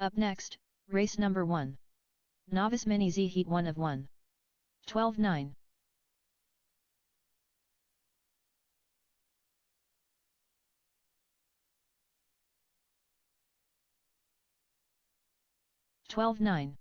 S1: Up next, race number 1. Novice Mini Z Heat 1 of 1. 12-9. Twelve nine.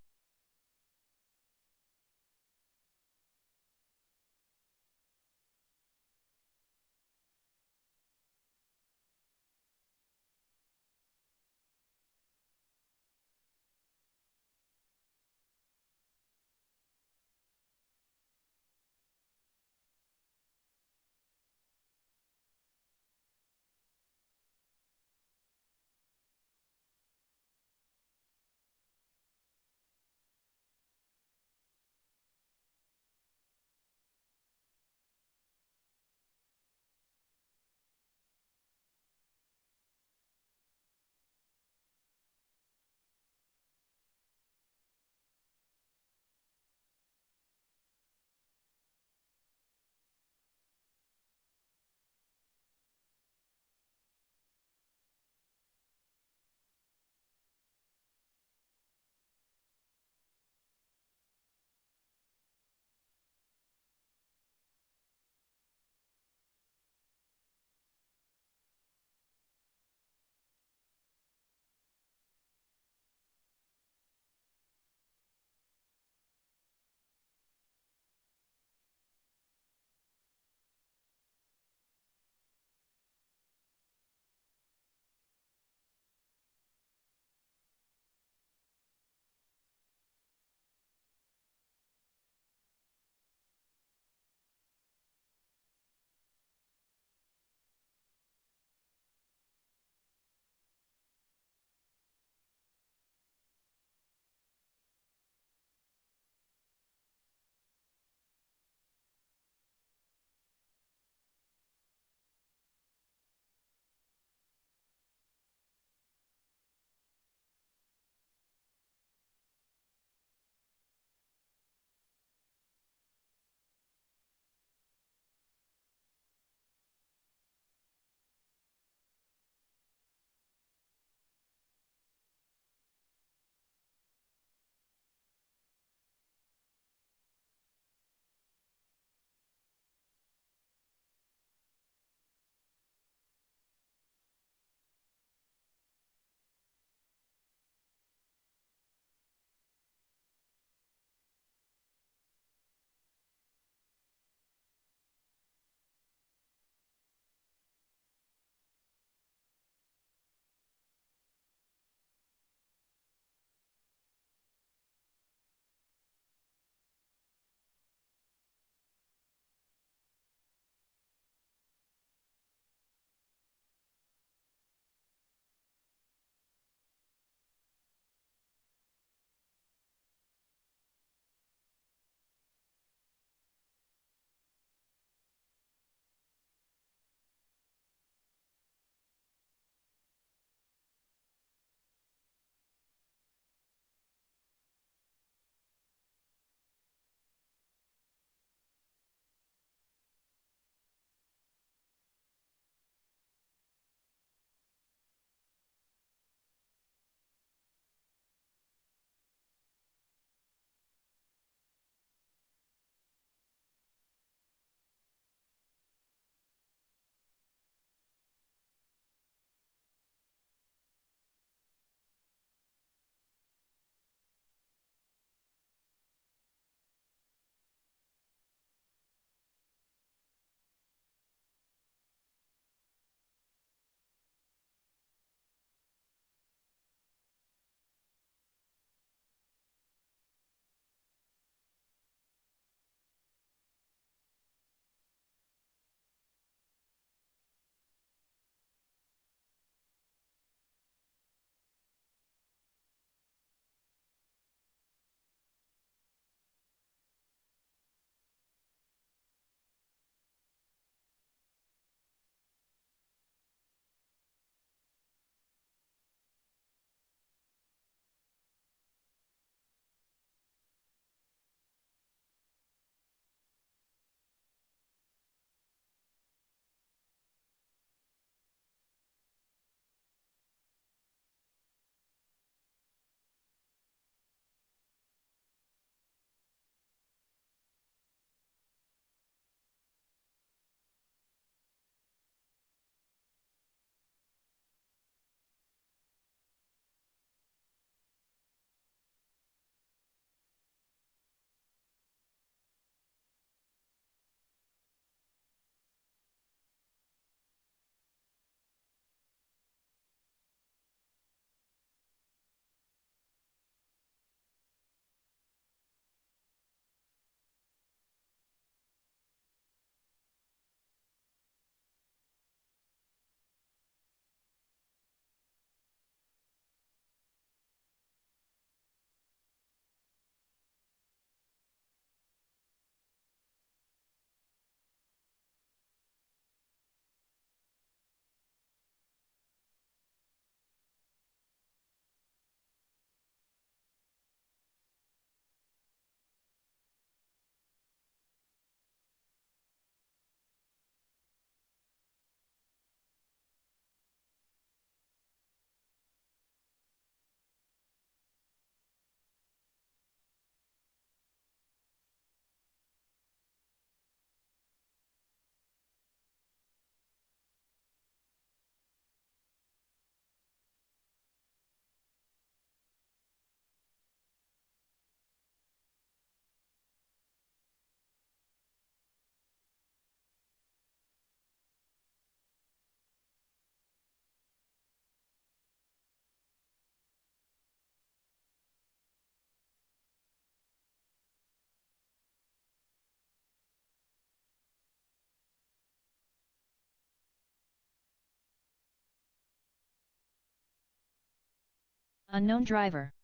S1: Unknown driver.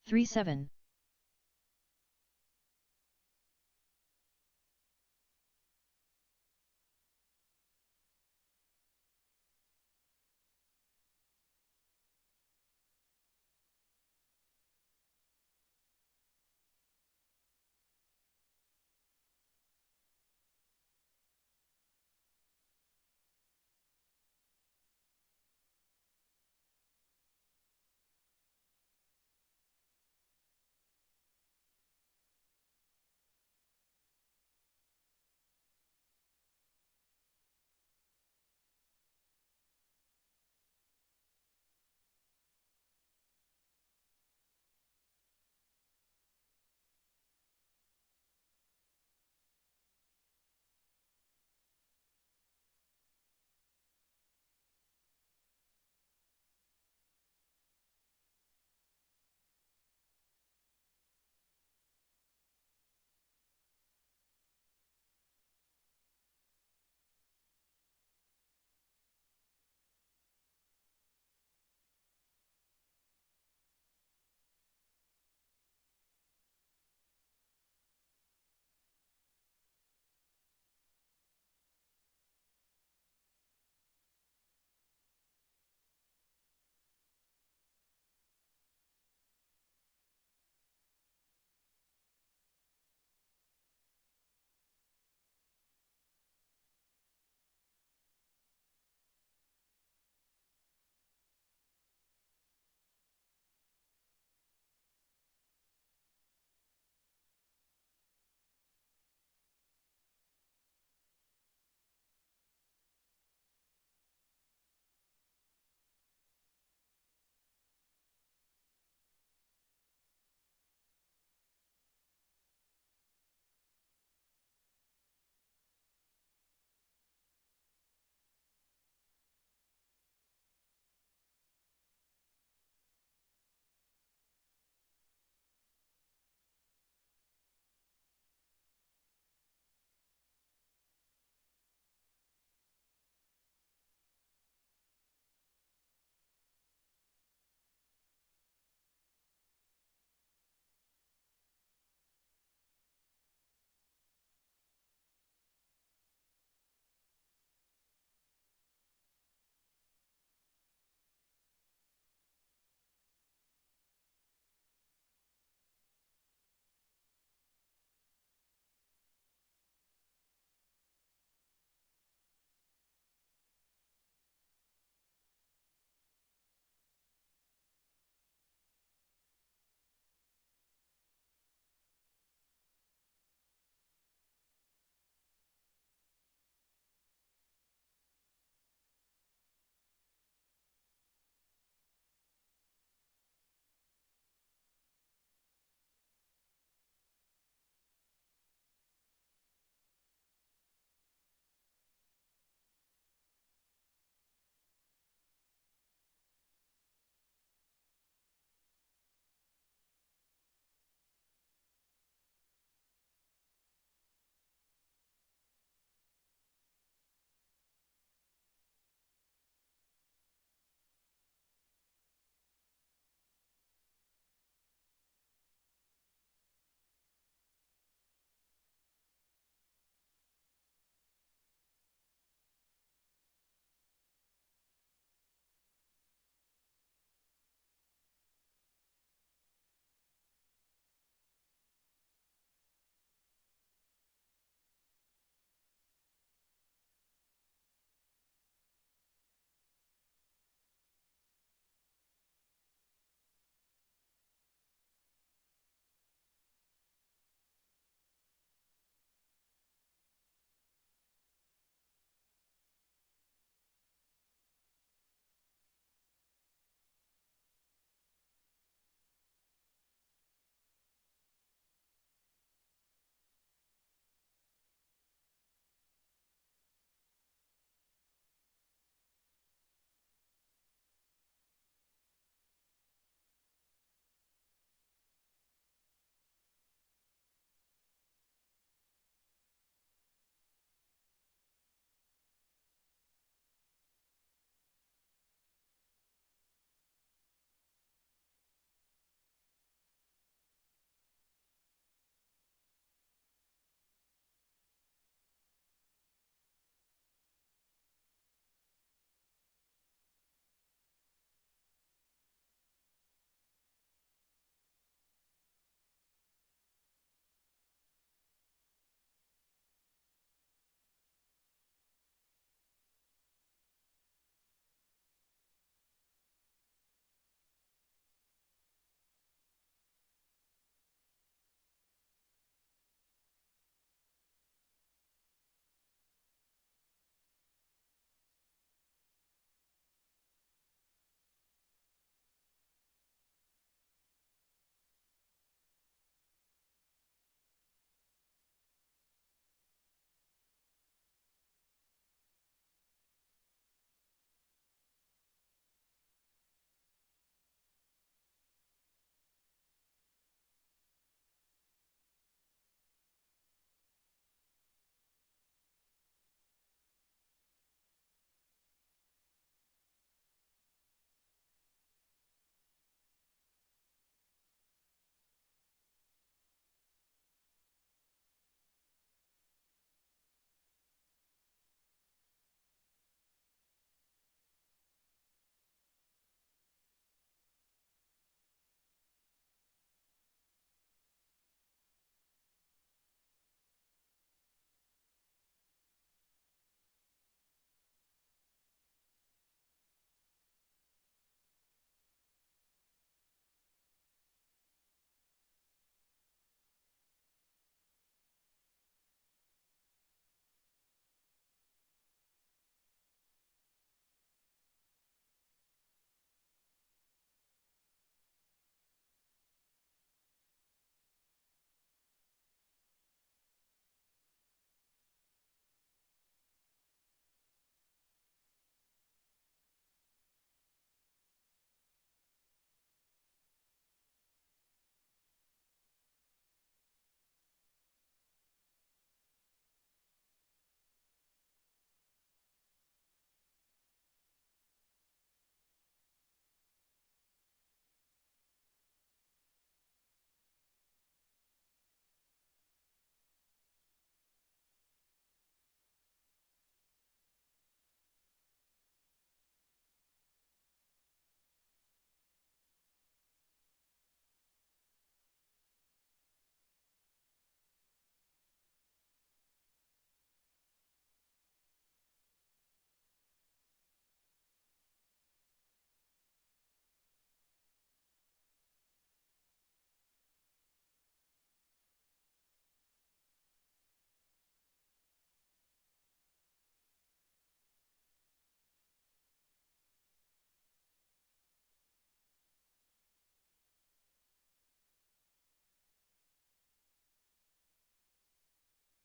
S1: 37.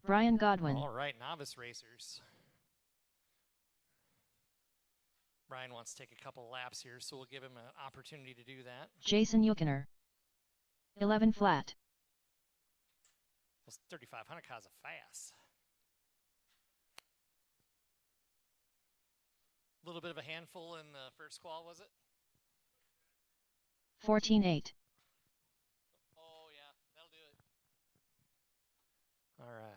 S1: Brian Godwin.
S2: All right, novice racers. Brian wants to take a couple laps here, so we'll give him an opportunity to do that.
S1: Jason Yukener. 11 flat.
S2: Those 3,500 cars are fast. A little bit of a handful in the first qual, was it?
S1: 14.8.
S2: Oh, yeah, that'll do it. All right.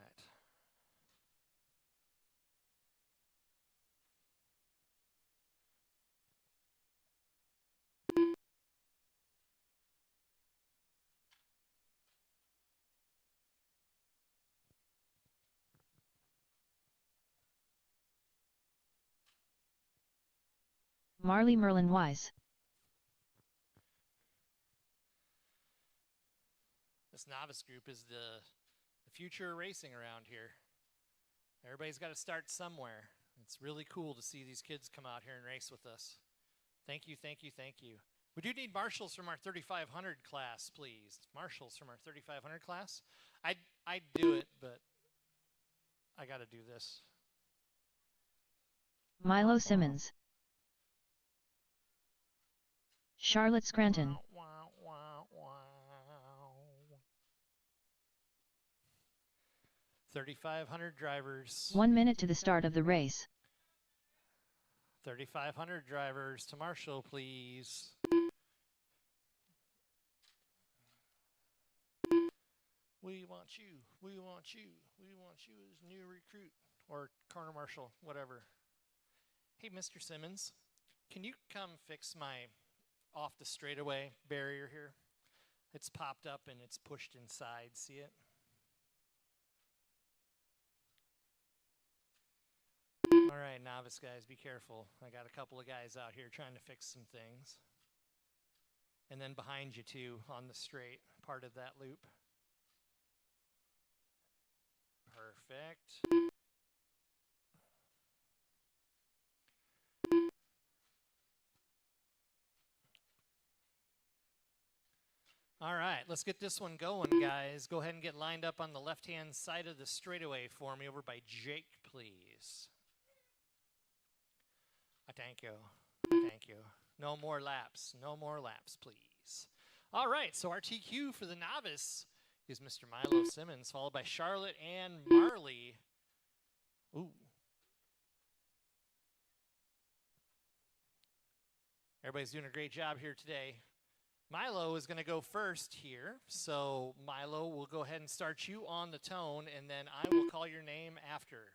S1: Marley Merlin Wise.
S2: This novice group is the future of racing around here. Everybody's got to start somewhere. It's really cool to see these kids come out here and race with us. Thank you, thank you, thank you. We do need marshals from our 3,500 class, please. Marshals from our 3,500 class. I'd do it, but I got to do this.
S1: Milo Simmons. Charlotte Scranton.
S2: Wow, wow, wow, wow. 3,500 drivers.
S1: 1 minute to the start of the race.
S2: 3,500 drivers to Marshall, please. We want you. We want you. We want you as new recruit or corner marshal, whatever. Hey, Mr. Simmons, can you come fix my off the straightaway barrier here? It's popped up and it's pushed inside. See it? All right, novice guys, be careful. I got a couple of guys out here trying to fix some things. And then behind you too, on the straight part of that loop. Perfect. All right, let's get this one going, guys. Go ahead and get lined up on the left-hand side of the straightaway for me over by Jake, please. Thank you. Thank you. No more laps. No more laps, please. All right, so our TQ for the novice is Mr. Milo Simmons, followed by Charlotte and Marley. Ooh. Everybody's doing a great job here today. Milo is going to go first here. So Milo, we'll go ahead and start you on the tone, and then I will call your name after.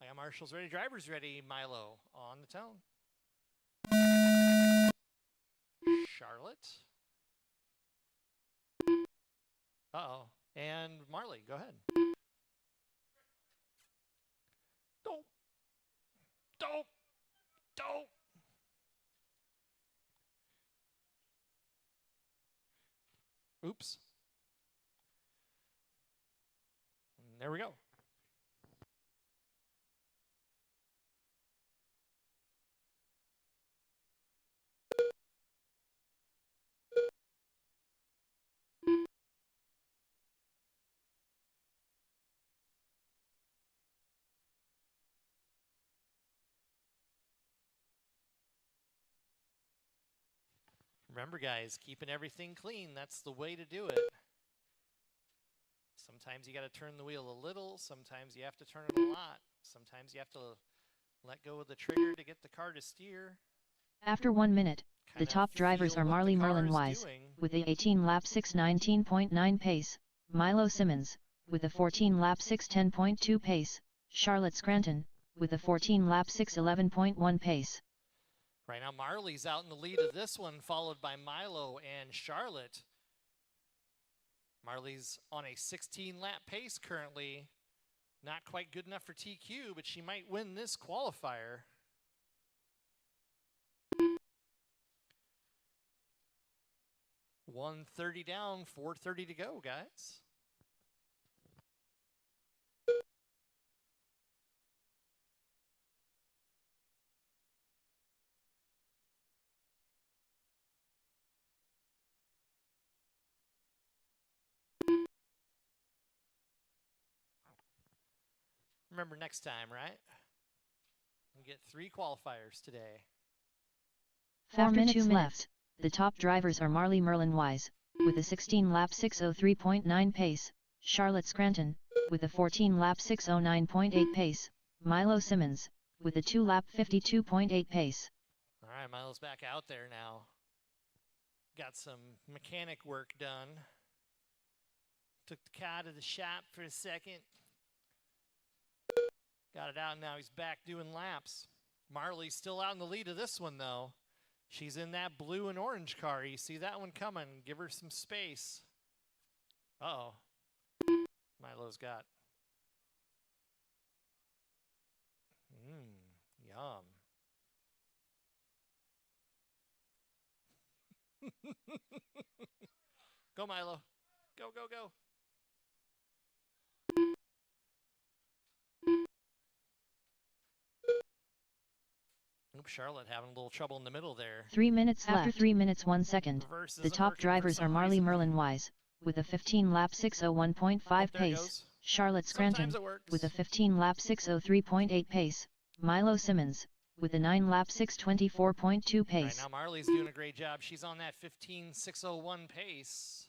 S2: I got marshals ready, drivers ready. Milo, on the tone. Charlotte. Uh-oh. And Marley, go ahead. Dope. Dope. Dope. Oops. And there we go. Remember, guys, keeping everything clean, that's the way to do it. Sometimes you got to turn the wheel a little. Sometimes you have to turn it a lot. Sometimes you have to let go of the trigger to get the car to steer.
S1: After 1 minute, the top drivers are Marley Merlin Wise, with a 18-lap 6:19.9 pace, Milo Simmons, with a 14-lap 6:10.2 pace, Charlotte Scranton, with a 14-lap 6:11.1 pace.
S2: Right now, Marley's out in the lead of this one, followed by Milo and Charlotte. Marley's on a 16-lap pace currently. Not quite good enough for TQ, but she might win this qualifier. $130 down, $430 to go, guys. Remember next time, right? We get 3 qualifiers today.
S1: 4 minutes left. The top drivers are Marley Merlin Wise, with a 16-lap 6:03.9 pace, Charlotte Scranton, with a 14-lap 6:09.8 pace, Milo Simmons, with a 2-lap 52.8 pace.
S2: All right, Milo's back out there now. Got some mechanic work done. Took the car to the shop for a second. Got it out, now he's back doing laps. Marley's still out in the lead of this one, though. She's in that blue and orange car. You see that one coming. Give her some space. Uh-oh. Milo's got. Yum. Go, Milo. Go, go, go. Oops, Charlotte having a little trouble in the middle there.
S1: 3 minutes left. After 3 minutes 1 second, the top drivers are Marley Merlin Wise, with a 15-lap 6:01.5 pace, Charlotte Scranton, with a 15-lap 6:03.8 pace, Milo Simmons, with a 9-lap 6:24.2 pace.
S2: Right, now Marley's doing a great job. She's on that 15.601 pace.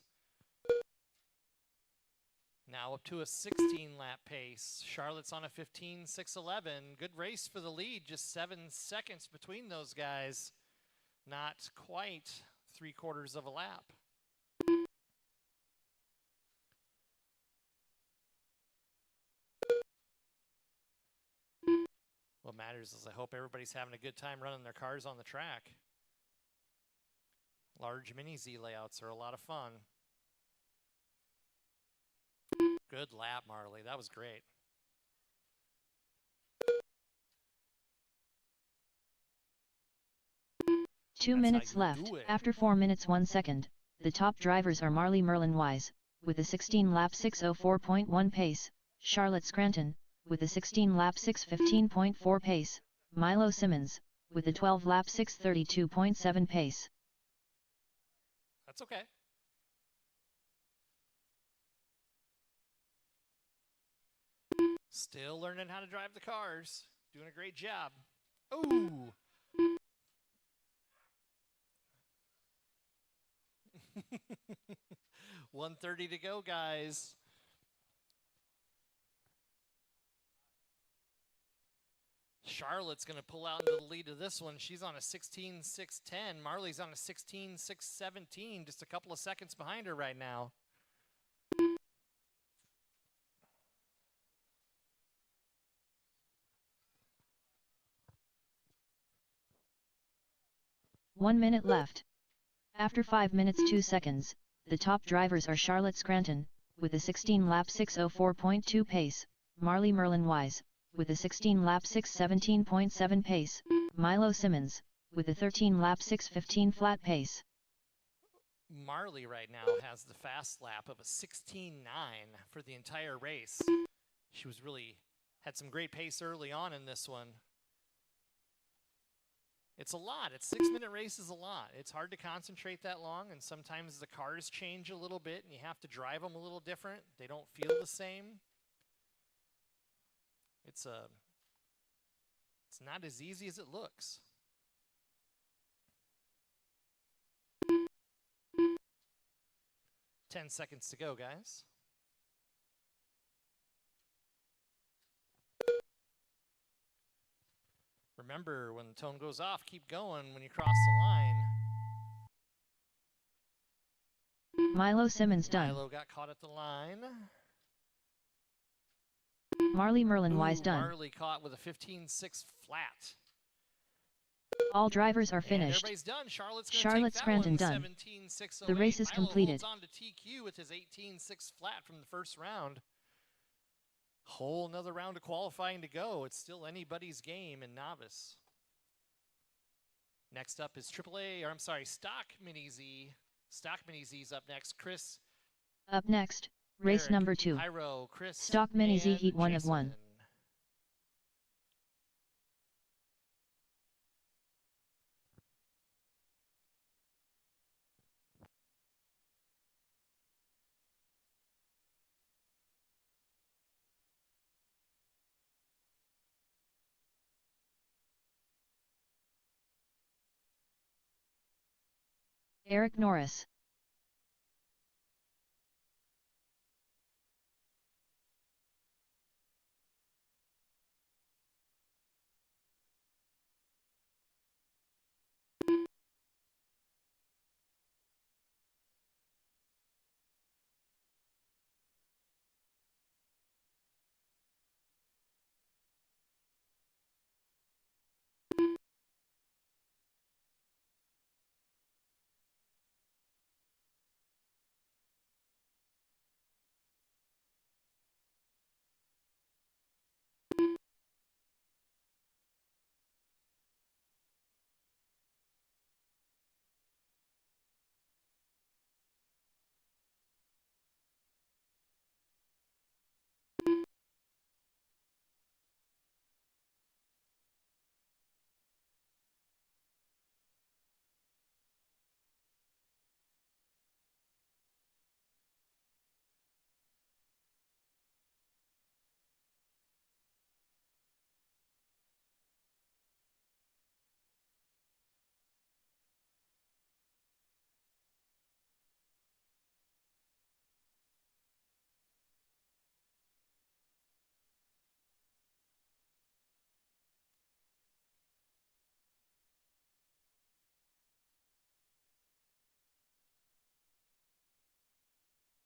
S2: Now up to a 16-lap pace. Charlotte's on a 15.611. Good race for the lead. Just 7 seconds between those guys. Not quite 3/4 of a lap. What matters is I hope everybody's having a good time running their cars on the track. Large mini Z layouts are a lot of fun. Good lap, Marley. That was great.
S1: Two minutes left. After 4 minutes 1 second, the top drivers are Marley Merlin Wise, with a 16-lap 6:04.1 pace, Charlotte Scranton, with a 16-lap 6:15.4 pace, Milo Simmons, with a 12-lap 6:32.7 pace.
S2: That's okay. Still learning how to drive the cars. Doing a great job. Ooh. $1:30 to go, guys. Charlotte's going to pull out into the lead of this one. She's on a 16.610. Marley's on a 16.617, just a couple of seconds behind her right now.
S1: One minute left. After 5 minutes 2 seconds, the top drivers are Charlotte Scranton, with a 16-lap 6:04.2 pace, Marley Merlin Wise, with a 16-lap 6:17.7 pace, Milo Simmons, with a 13-lap 6:15 flat pace.
S2: Marley right now has the fast lap of a 16.9 for the entire race. She was had some great pace early on in this one. It's a lot. It's 6-minute race is a lot. It's hard to concentrate that long, and sometimes the cars change a little bit, and you have to drive them a little different. They don't feel the same. It's not as easy as it looks. Ten seconds to go, guys. Remember, when the tone goes off, keep going when you cross the line.
S1: Milo Simmons done.
S2: Milo got caught at the line.
S1: Marley Merlin Wise done.
S2: Marley caught with a 15.6 flat.
S1: All drivers are finished.
S2: And everybody's done.
S1: Charlotte Scranton done. The race is completed.
S2: Milo holds on to TQ with his 18.6 flat from the first round. Whole another round of qualifying to go. It's still anybody's game in novice. Next up is Stock Mini Z. Stock Mini Z's up next. Chris.
S1: Up next, race
S2: Eric,
S1: number 2.
S2: Hyro, Chris,
S1: Stock Mini Z Heat 1 of
S2: Jason.
S1: 1. Eric Norris.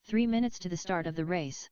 S1: Three minutes to the start of the race.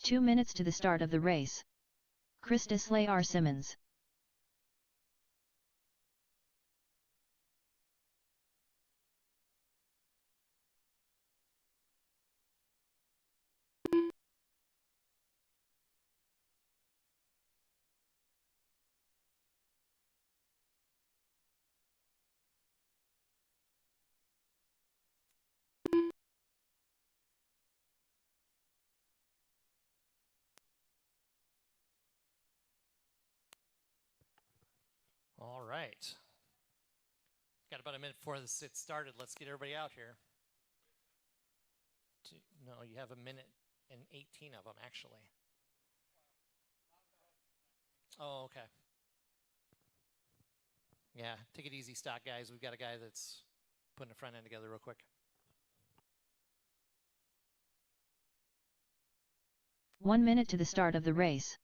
S1: Two minutes to the start of the race. Christis Layar Simmons.
S2: All right. Got about a minute before this it started. Let's get everybody out here. No, you have a minute and 18 of them, actually. Oh, okay. Yeah, take it easy, stock guys. We've got a guy that's putting the front end together real quick.
S1: 1 minute to the start of the race.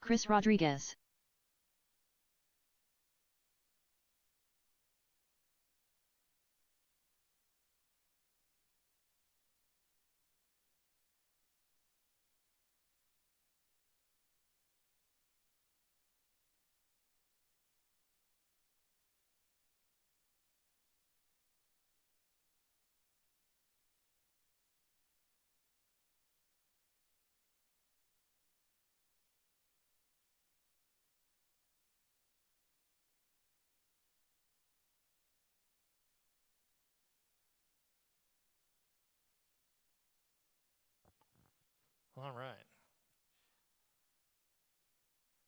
S1: Chris Rodriguez.
S2: All right.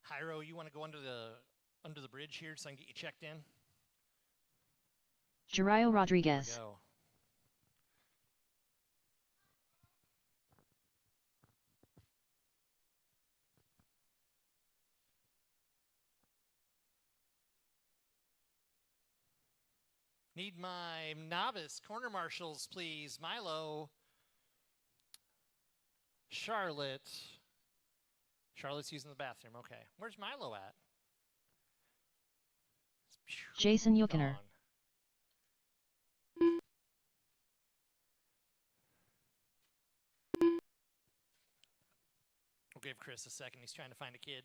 S2: Jairo, you want to go under the bridge here so I can get you checked in?
S1: Jarayo Rodriguez.
S2: There we go. Need my novice corner marshals, please. Milo. Charlotte. Charlotte's using the bathroom. Okay. Where's Milo at?
S1: Jason Yuckner.
S2: Gone. We'll give Chris a second. He's trying to find a kid.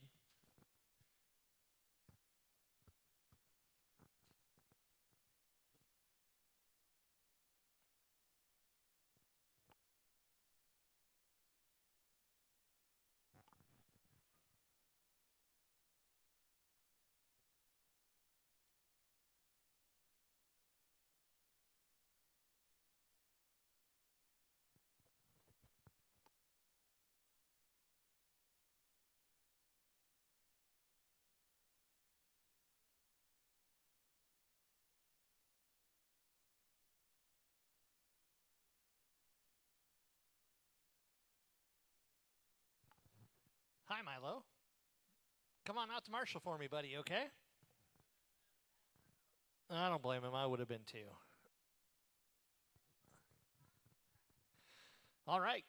S2: Hi, Milo. Come on out to Marshall for me, buddy, okay? I don't blame him. I would have been too. All right.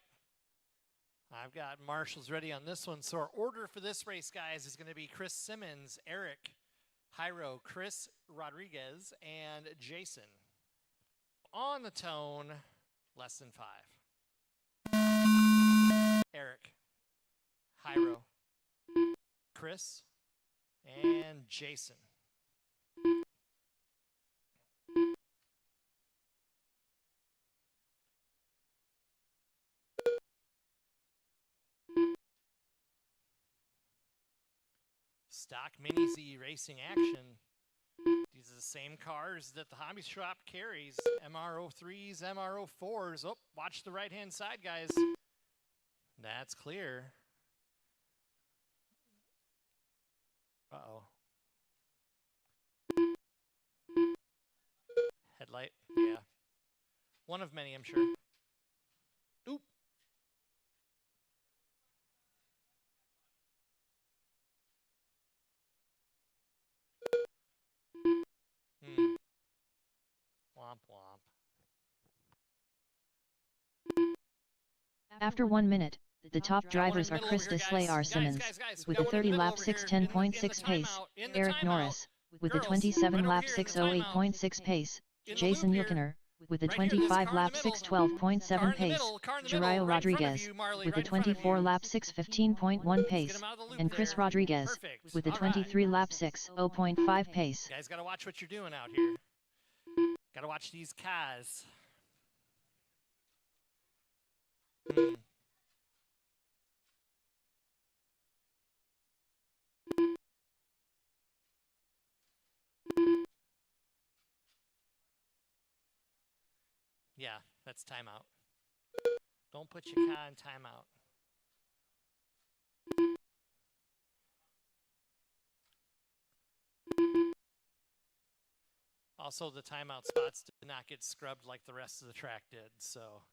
S2: I've got marshals ready on this one. So our order for this race, guys, is going to be Chris Simmons, Eric, Jairo, Chris Rodriguez, and Jason. On the tone, less than 5. Eric, Jairo, Chris, and Jason. Stock Mini Z racing action. These are the same cars that the hobby shop carries. MR03s, MR04s. Oh, watch the right-hand side, guys. That's clear. Uh-oh. Headlight, yeah. One of many, I'm sure. Oop. Womp womp.
S1: After 1 minute, the top drivers are Chris Deslay R. Simmons, with a 30-lap 6:10.6 pace, Eric Norris, with a 27-lap 6:08.6 pace, Jason Yuckner, with a 25-lap 6:12.7 pace, Jairo Rodriguez, with a 24-lap 6:15.1 pace, and Chris Rodriguez, with a 23-lap 6:0.5 pace.
S2: You guys got to watch what you're doing out here. Got to watch these cars. Yeah, that's timeout. Don't put your car in timeout. Also, the timeout spots did not get scrubbed like the rest of the track did, so.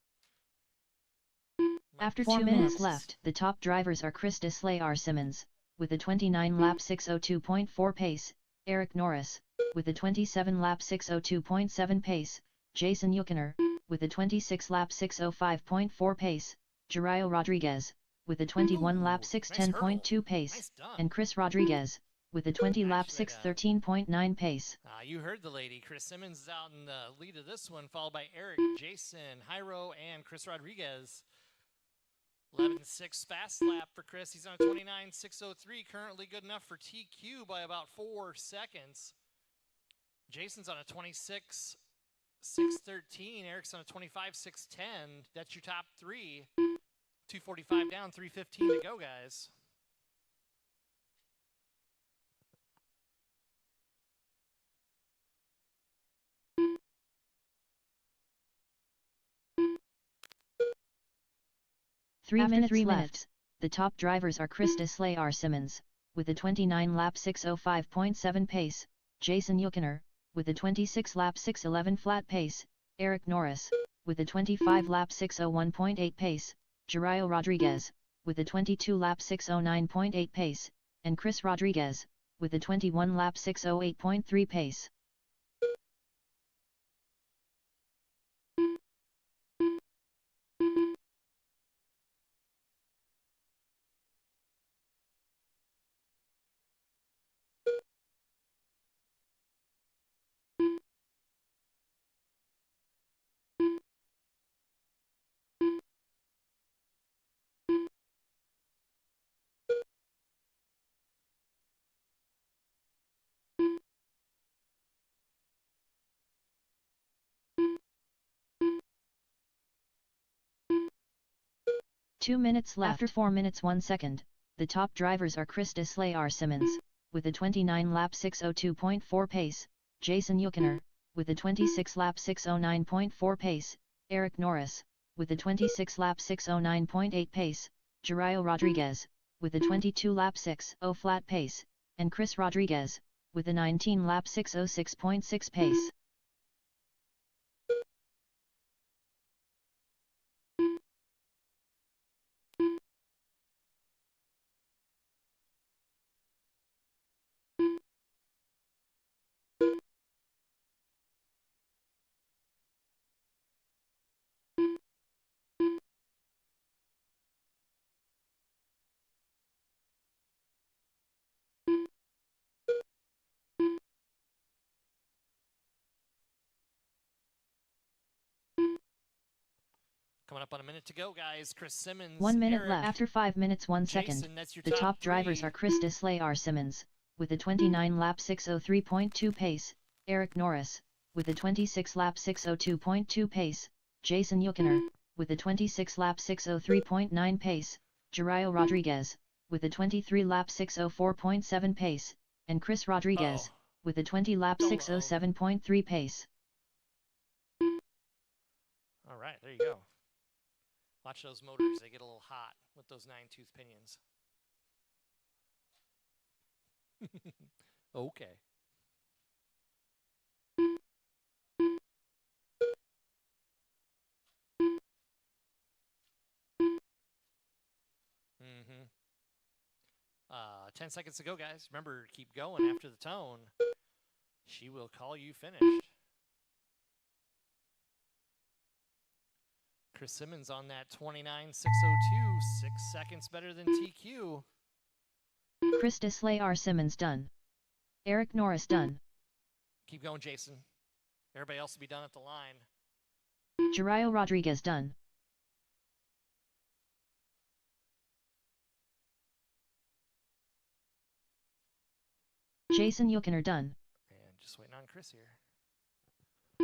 S1: After 2 minutes left, the top drivers are Chris Deslay R. Simmons, with a 29-lap 6:02.4 pace, Eric Norris, with a 27-lap 6:02.7 pace, Jason Yuckner, with a 26-lap 6:05.4 pace, Jairo Rodriguez, with a 21-lap 6:10.2 pace, and Chris Rodriguez, with a 20-lap 6:13.9 pace.
S2: You heard the lady. Chris Simmons is out in the lead of this one, followed by Eric, Jason, Jairo, and Chris Rodriguez. 11.6 fast lap for Chris. He's on a 29.603, currently good enough for TQ by about 4 seconds. Jason's on a 26.613. Eric's on a 25.610. That's your top three. 2:45 down, 3:15 to go, guys.
S1: After 3 minutes, the top drivers are Chris Deslay R. Simmons, with a 29-lap 6:05.7 pace, Jason Yuckner, with a 26-lap 6:11 flat pace, Eric Norris, with a 25-lap 6:01.8 pace, Jairo Rodriguez, with a 22-lap 6:09.8 pace, and Chris Rodriguez, with a 21-lap 6:08.3 pace. 2 minutes left. After 4 minutes 1 second, the top drivers are Chris Deslayar Simmons, with a 29 lap 6:02.4 pace, Jason Yukoner, with a 26 lap 6:09.4 pace, Eric Norris, with a 26 lap 6:09.8 pace, Juraio Rodriguez, with a 22 lap 6:0 flat pace, and Chris Rodriguez, with a 19 lap 6:06.6 pace.
S2: Coming up on a minute to go, guys. Chris Simmons,
S1: 1 minute
S2: Eric,
S1: left. After 5 minutes 1 second,
S2: Jason, that's your
S1: the top
S2: three.
S1: drivers are Chris Deslayar Simmons, with a 29 lap 6:03.2 pace, Eric Norris, with a 26 lap 6:02.2 pace, Jason Yukoner, with a 26 lap 6:03.9 pace, Juraio Rodriguez, with a 23 lap 6:04.7 pace, and Chris Rodriguez, with a 20 lap 6:07.3 pace.
S2: All right, there you go. Watch those motors. They get a little hot with those 9-tooth pinions. Okay. Mm-hmm. 10 seconds to go, guys. Remember, keep going after the tone. She will call you finished. Chris Simmons on that 29.602, 6 seconds better than TQ.
S1: Chris Deslayar Simmons done. Eric Norris done.
S2: Keep going, Jason. Everybody else will be done at the line.
S1: Juraio Rodriguez done. Jason Yukoner done.
S2: And just waiting on Chris here.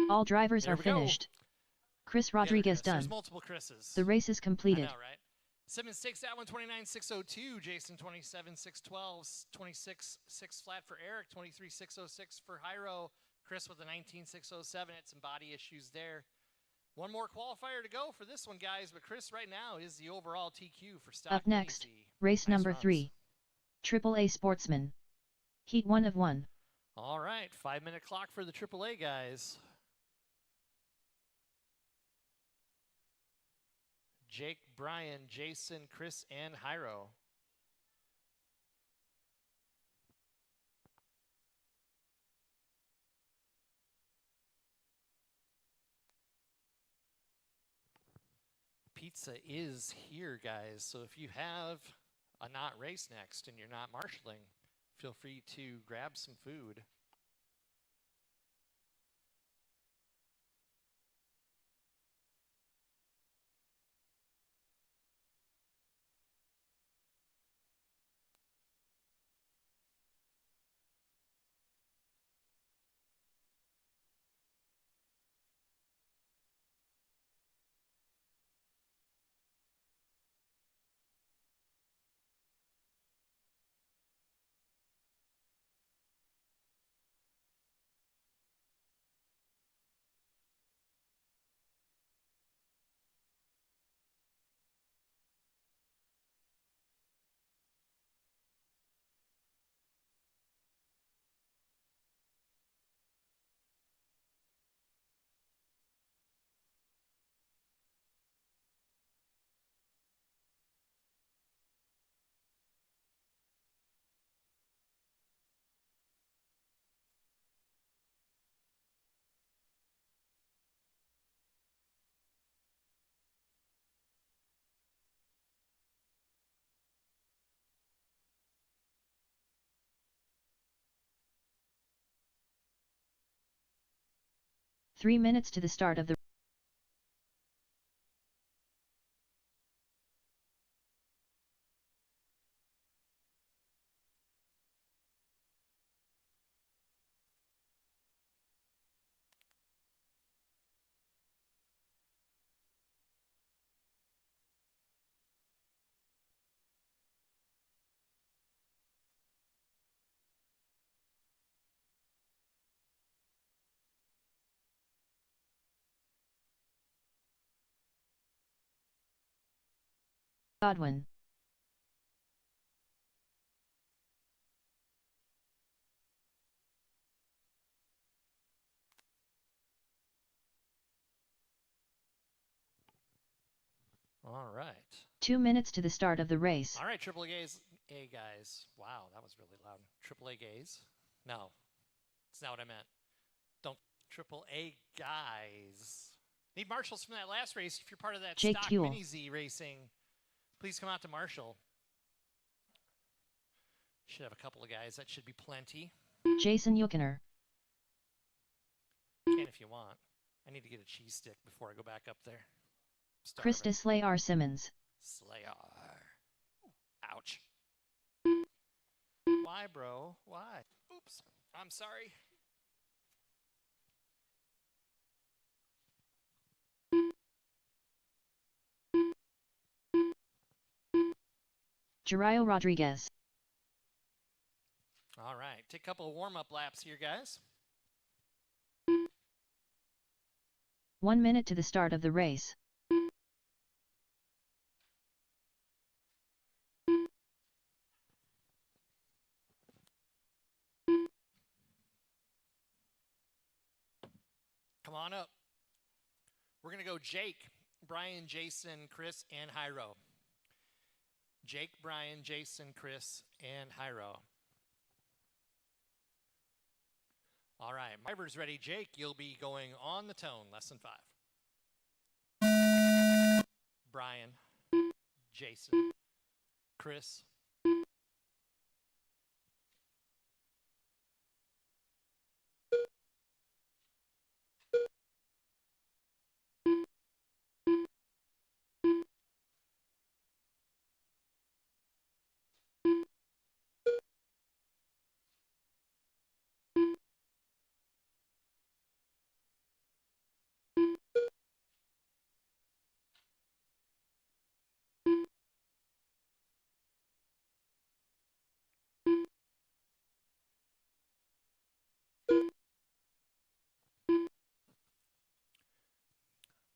S1: All drivers
S2: There
S1: are
S2: we go.
S1: finished. Chris Rodriguez done.
S2: There's multiple Chris's.
S1: The race is completed.
S2: I know, right? Simmons takes that one, 29.602. Jason, 27.612. 26.6 flat for Eric. 23.606 for Jairo. Chris with a 19.607. Had some body issues there. One more qualifier to go for this one, guys. But Chris right now is the overall TQ for stock.
S1: Up next,
S2: Easy.
S1: race
S2: Nice
S1: number
S2: runs.
S1: 3. AAA Sportsman. Heat 1 of 1.
S2: All right, 5-minute clock for the AAA guys. Jake, Brian, Jason, Chris, and Jairo. Pizza is here, guys. So if you have a not race next and you're not marshaling, feel free to grab some food.
S1: Three minutes to the start of the Godwin.
S2: All right.
S1: 2 minutes to the start of the race.
S2: All right, Triple A guys. Wow, that was really loud. Triple A gays? No, that's not what I meant. Don't Triple A guys. Need marshals from that last race. If you're part of that
S1: Jake
S2: stock
S1: Tuel.
S2: Mini Z racing, please come out to Marshall. Should have a couple of guys. That should be plenty.
S1: Jason Yuckiner.
S2: Can if you want. I need to get a cheese stick before I go back up there.
S1: Krista Slayar Simmons.
S2: Slayar. Ouch. Why, bro? Why? Oops. I'm sorry.
S1: Jeriel Rodriguez.
S2: All right. Take a couple of warm-up laps here, guys.
S1: 1 minute to the start of the race.
S2: Come on up. We're going to go Jake, Brian, Jason, Chris, and Hyro. Jake, Brian, Jason, Chris, and Hyro. All right, driver's ready. Jake, you'll be going on the tone, lesson 5. Brian, Jason, Chris.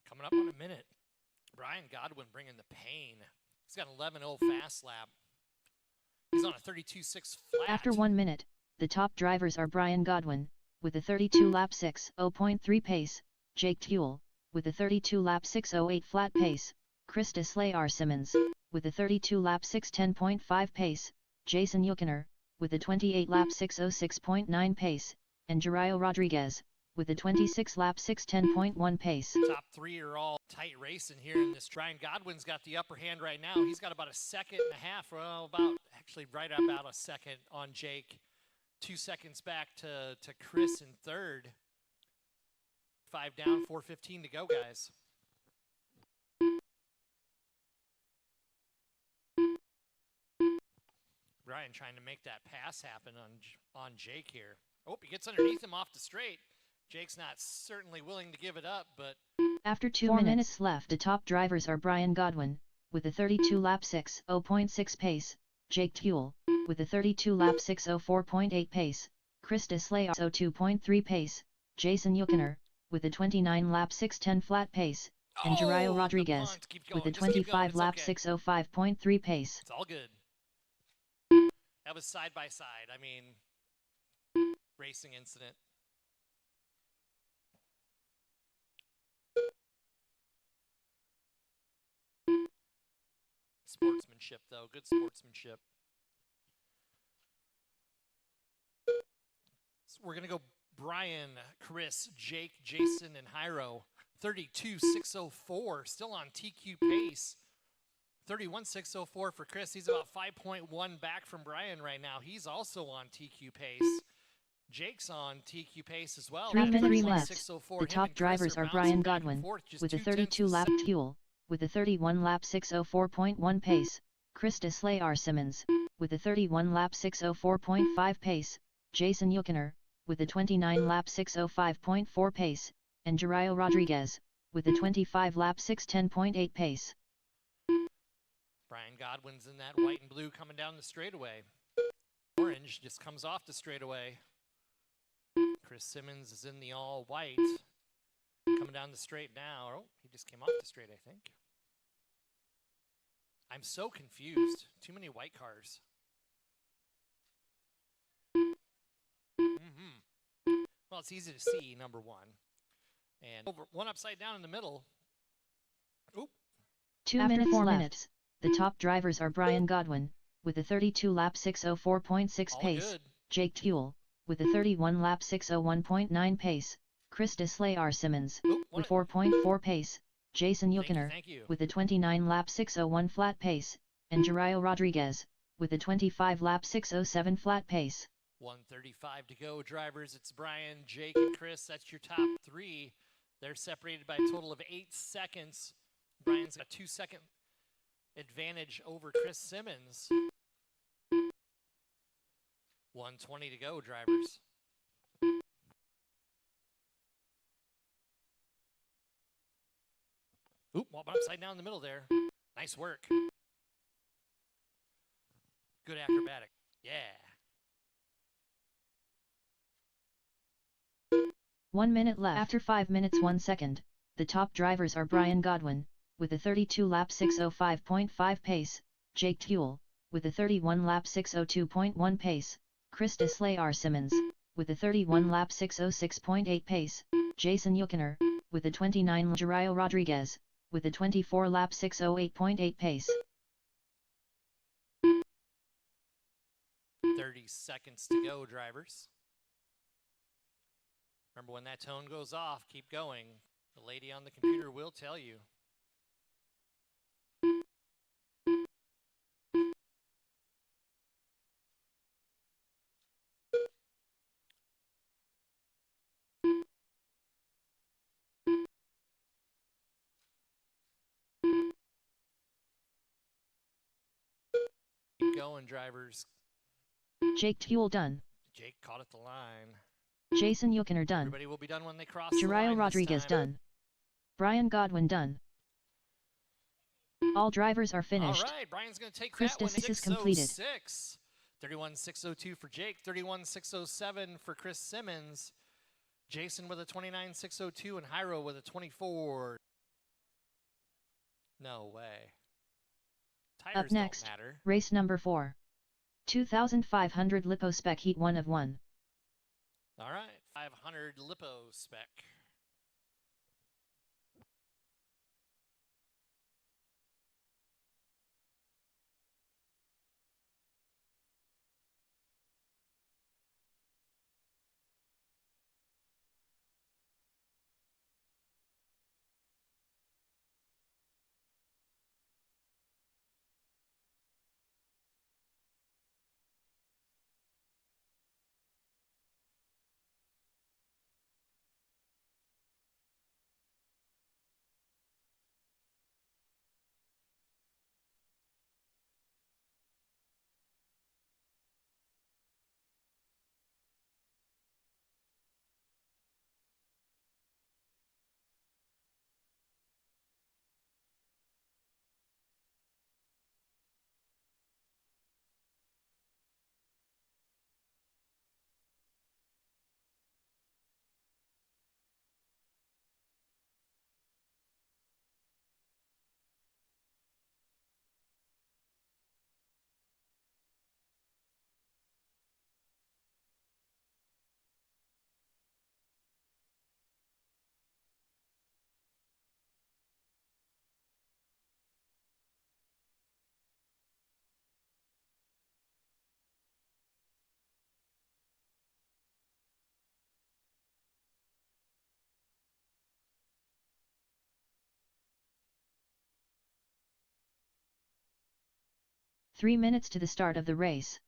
S2: Coming up on a minute. Brian Godwin bringing the pain. He's got an 11.0 fast lap. He's on a 32.6 flat.
S1: After 1 minute, the top drivers are Brian Godwin, with a 32 lap 6.0.3 pace, Jake Tuel, with a 32 lap 6.08 flat pace, Krista Slayar Simmons, with a 32 lap 6.10.5 pace, Jason Yuckiner, with a 28 lap 6.06.9 pace, and Jeriel Rodriguez, with a 26 lap 6.10.1 pace.
S2: Top 3 are all tight racing here in this. Brian Godwin's got the upper hand right now. He's got about a second and a half, well, actually right about a second on Jake. 2 seconds back to Chris in third. 5 down, 4:15 to go, guys. Brian trying to make that pass happen on Jake here. Oh, he gets underneath him off the straight. Jake's not certainly willing to give it up, but...
S1: After 2 minutes left, the top drivers are Brian Godwin, with a 32 lap 6.0.6 pace, Jake Tuel, with a 32 lap 6.04.8 pace, Krista Slayar 2.3 pace, Jason Yuckiner, with a 29 lap 6.10 flat pace, and Jeriel Rodriguez, with a 25 lap 6.05.3 pace.
S2: It's all good. That was side by side. I mean, racing incident. Sportsmanship, though. Good sportsmanship. So we're going to go Brian, Chris, Jake, Jason, and Hyro. 32.604, still on TQ pace. 31.604 for Chris. He's about 5.1 back from Brian right now. He's also on TQ pace. Jake's on TQ pace as well.
S1: 3 minutes left. The top drivers are Brian Godwin, with a 32 lap Tuel, with a 31 lap 6.04.1 pace, Krista Slayar Simmons, with a 31 lap 6.04.5 pace, Jason Yuckiner, with a 29 lap 6.05.4 pace, and Jeriel Rodriguez, with a 25 lap 6.10.8 pace.
S2: Brian Godwin's in that white and blue coming down the straightaway. Orange just comes off the straightaway. Chris Simmons is in the all white. Coming down the straight now. Oh, he just came off the straight, I think. I'm so confused. Too many white cars. Well, it's easy to see, number one. And one upside down in the middle. Oop.
S1: 2
S2: After
S1: minutes
S2: 4
S1: left.
S2: minutes.
S1: The top drivers are Brian Godwin, with a 32-lap 6:04.6
S2: All
S1: pace,
S2: good.
S1: Jake Tuel, with a 31-lap 6:01.9 pace, Chris Deslayar Simmons, with 4.4 pace, Jason Yukiner,
S2: Thank you.
S1: with a 29-lap 6:01 flat pace, and Jeriel Rodriguez, with a 25-lap 6:07 flat pace.
S2: 1:35 to go, drivers. It's Brian, Jake, and Chris. That's your top three. They're separated by a total of 8 seconds. Brian's got a 2-second advantage over Chris Simmons. 1:20 to go, drivers. Oop, went upside down in the middle there. Nice work. Good acrobatic. Yeah.
S1: 1 minute left. After 5 minutes 1 second, the top drivers are Brian Godwin, with a 32-lap 6:05.5 pace, Jake Tuel, with a 31-lap 6:02.1 pace, Chris Deslayar Simmons, with a 31-lap 6:06.8 pace, Jason Yukiner, with a 29 Jeriel Rodriguez, with a 24-lap 6:08.8 pace.
S2: 30 seconds to go, drivers. Remember, when that tone goes off, keep going. The lady on the computer will tell you. Keep going, drivers.
S1: Jake Tuel done.
S2: Jake caught at the line.
S1: Jason Yukiner done.
S2: Everybody will be done when they cross the
S1: Jeriel
S2: line
S1: Rodriguez
S2: this time.
S1: done. Brian Godwin done. All drivers are finished.
S2: All right, Brian's going to take
S1: Chris
S2: that one.
S1: Deslayar is completed.
S2: 6:06. 31.602 for Jake. 31.607 for Chris Simmons. Jason with a 29.602 and Hyro with a 24. No way. Tires
S1: Up next,
S2: don't matter.
S1: race number 4. 2,500 Lipospec Heat 1 of 1.
S2: All right, 500 lipo spec.
S1: Three minutes to the start of the race.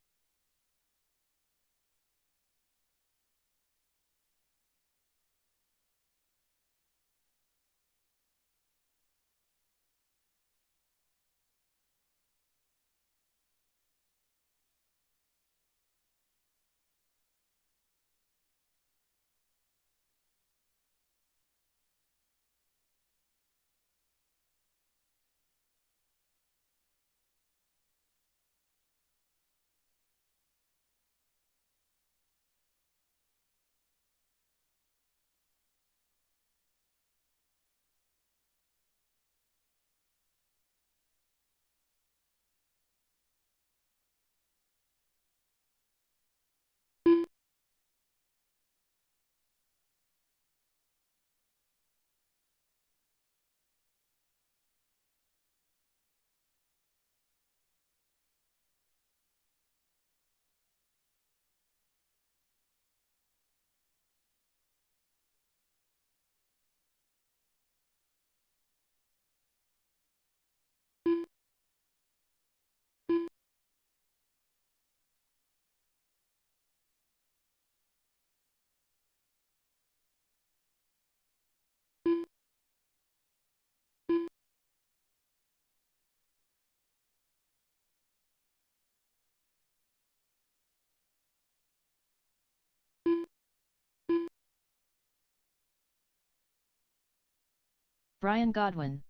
S1: Brian Godwin.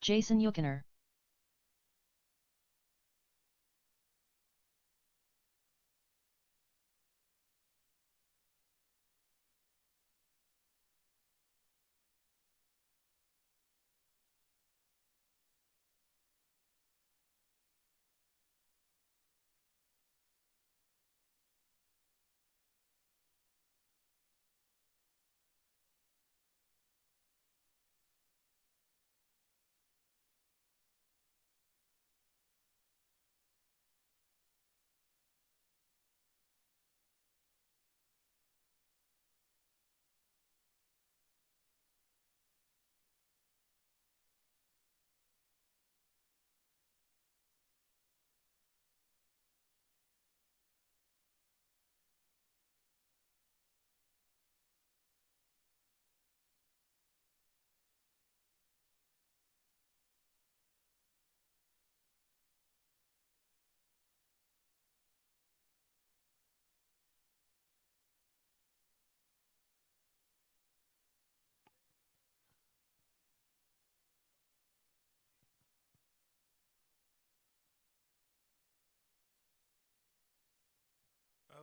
S1: Jason Yuckiner.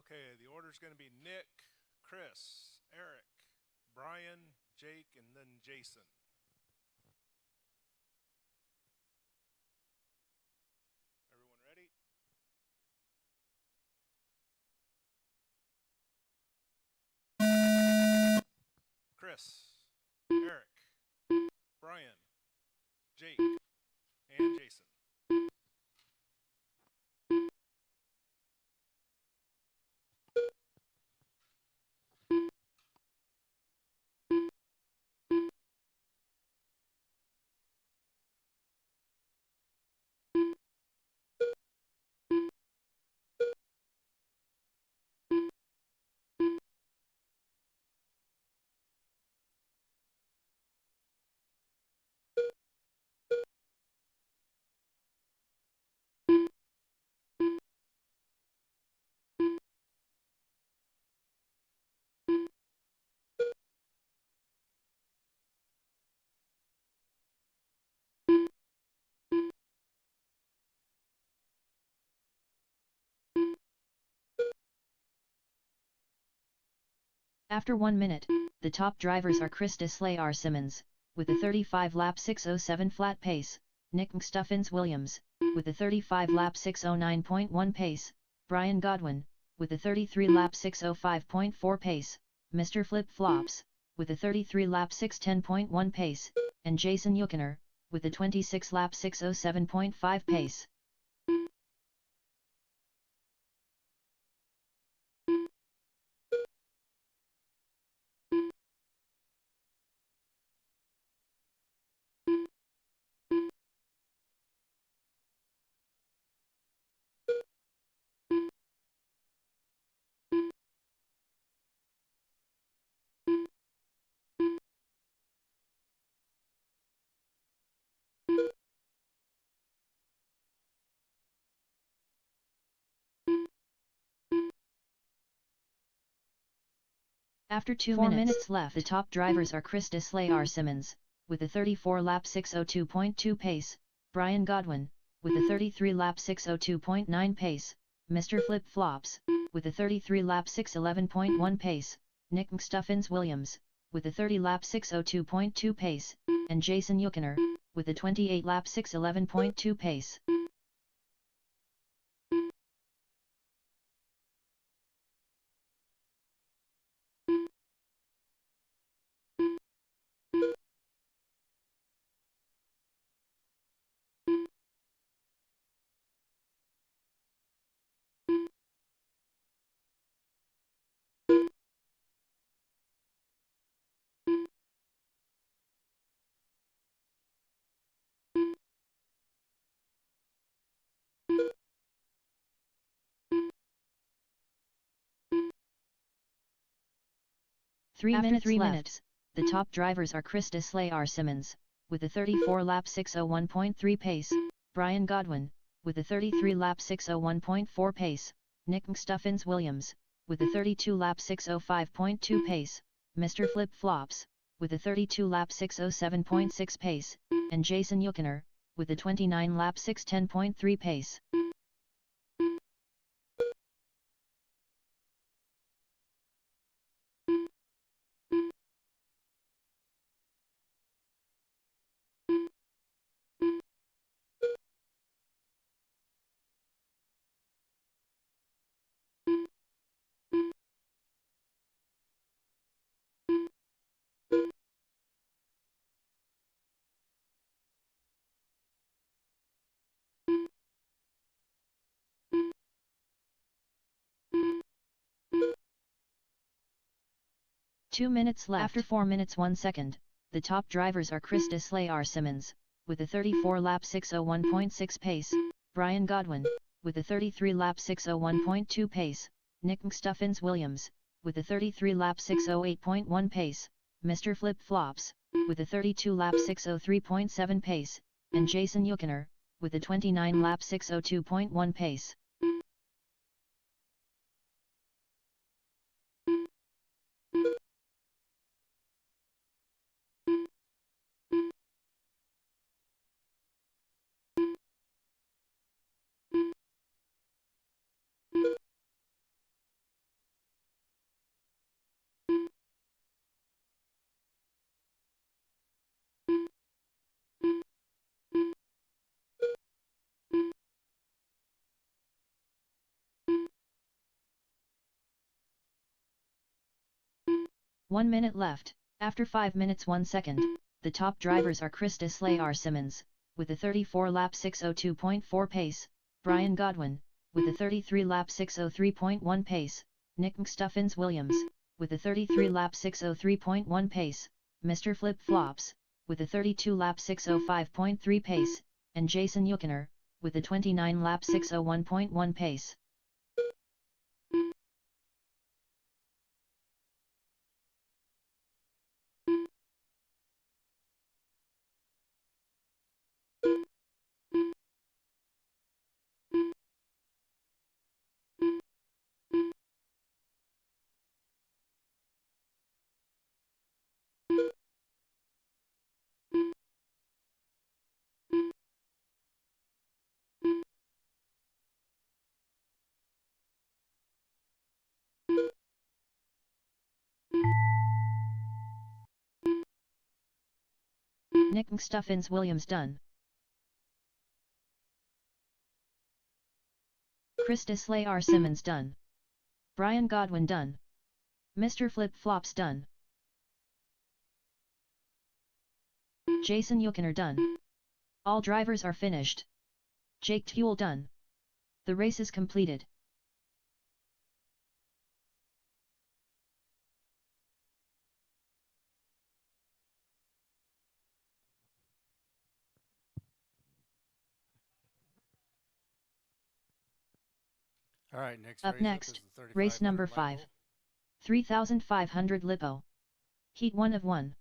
S3: Okay, the order's going to be Nick, Chris, Eric, Brian, Jake, and then Jason. Everyone ready? Chris, Eric, Brian, Jake, and Jason.
S1: After 1 minute, the top drivers are Chris Deslayer Simmons, with a 35-lap 6:07 flat pace, Nick Stuffins Williams, with a 35-lap 6:09.1 pace, Brian Godwin, with a 33-lap 6:05.4 pace, Mr. Flip Flops, with a 33-lap 6:10.1 pace, and Jason Yuckiner, with a 26-lap 6:07.5 pace. After 2 minutes left, the top drivers are Chris Deslayer Simmons, with a 34-lap 6:02.2 pace, Brian Godwin, with a 33-lap 6:02.9 pace, Mr. Flip Flops, with a 33-lap 6:11.1 pace, Nick Stuffins Williams, with a 30-lap 6:02.2 pace, and Jason Yuckiner, with a 28-lap 6:11.2 pace. After 3 minutes, the top drivers are Chris Deslay R. Simmons, with a 34-lap 6:01.3 pace, Brian Godwin, with a 33-lap 6:01.4 pace, Nick Stuffins Williams, with a 32-lap 6:05.2 pace, Mr. Flip Flops, with a 32-lap 6:07.6 pace, and Jason Yuckiner, with a 29-lap 6:10.3 pace. Two minutes left. After 4 minutes 1 second, the top drivers are Chris Deslay R. Simmons, with a 34-lap 6:01.6 pace, Brian Godwin, with a 33-lap 6:01.2 pace, Nick Stuffins Williams, with a 33-lap 6:08.1 pace, Mr. Flip Flops, with a 32-lap 6:03.7 pace, and Jason Yuckiner, with a 29-lap 6:02.1 pace. One minute left. After 5 minutes 1 second, the top drivers are Chris Deslay R. Simmons, with a 34-lap 6:02.4 pace, Brian Godwin, with a 33-lap 6:03.1 pace, Nick Stuffins Williams, with a 33-lap 6:03.1 pace, Mr. Flip Flops, with a 32-lap 6:05.3 pace, and Jason Yuckiner, with a 29-lap 6:01.1 pace. Nick Stuffins Williams done. Chris Deslay R. Simmons done. Brian Godwin done. Mr. Flip Flops done. Jason Yuckiner done. All drivers are finished. Jake Tuel done. The race is completed.
S4: All right, next
S1: Up
S4: race
S1: next,
S4: up is the
S1: race number
S4: 3500
S1: 5. 3500 Lipo. Heat 1 of 1.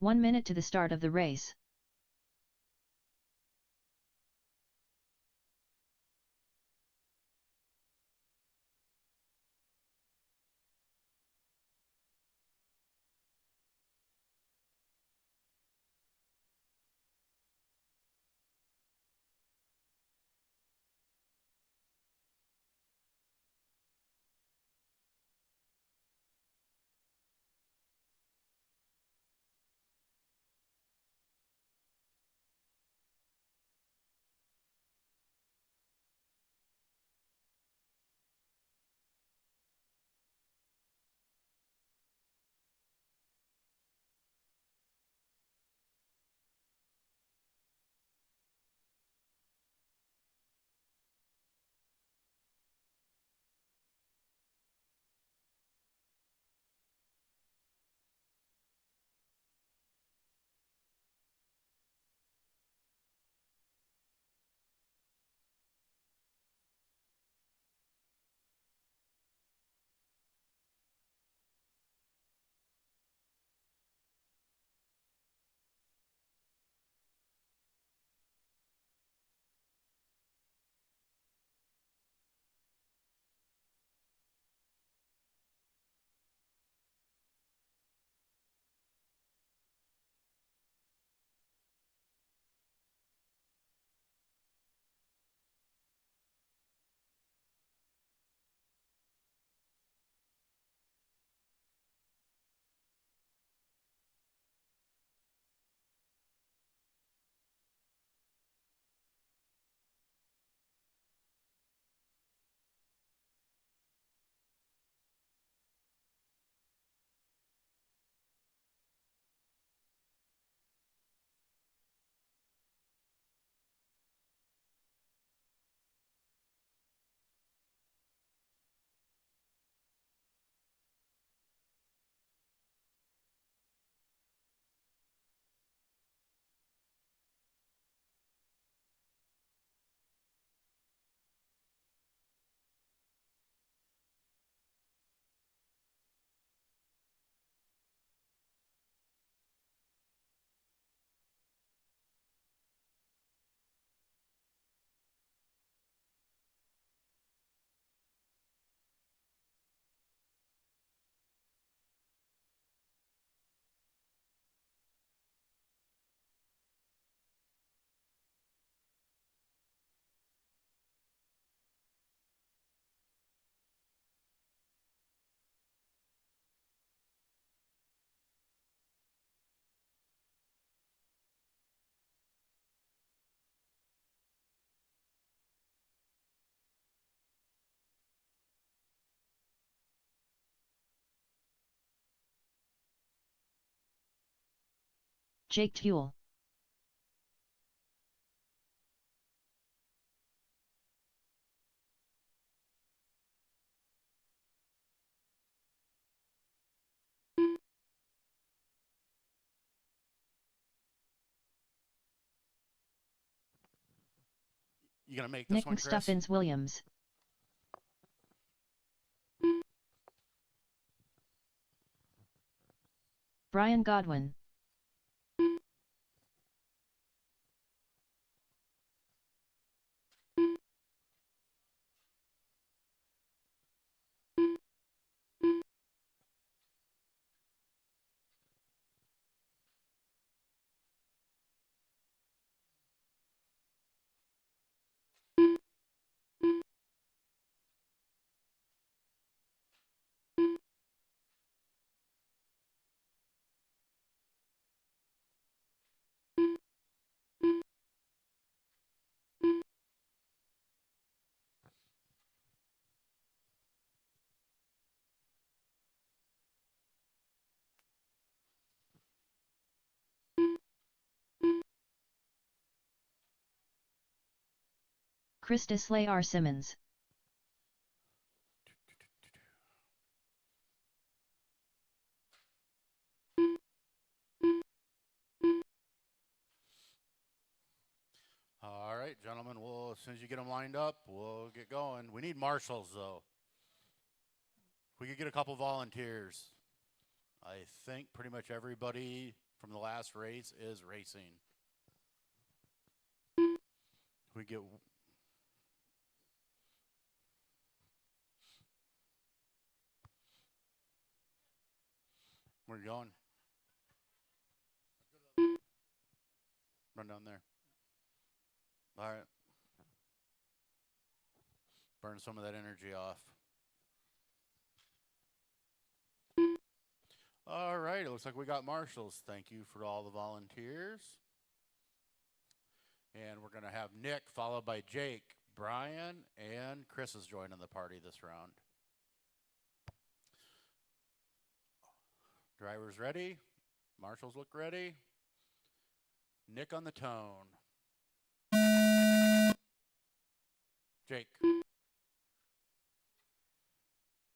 S1: One minute to the start of the race. Jake Tuel.
S4: You gonna make this
S1: Nick
S4: one, Chris?
S1: Stuffins Williams. Brian Godwin. Christus Layar Simmons.
S4: All right, gentlemen. Well, as soon as you get them lined up, we'll get going. We need marshals, though. If we could get a couple volunteers. I think pretty much everybody from the last race is racing. If we get... Where are you going? Run down there. All right. Burn some of that energy off. All right, it looks like we got marshals. Thank you for all the volunteers. And we're going to have Nick followed by Jake, Brian, and Chris is joining the party this round. Drivers ready? Marshals look ready? Nick on the tone. Jake.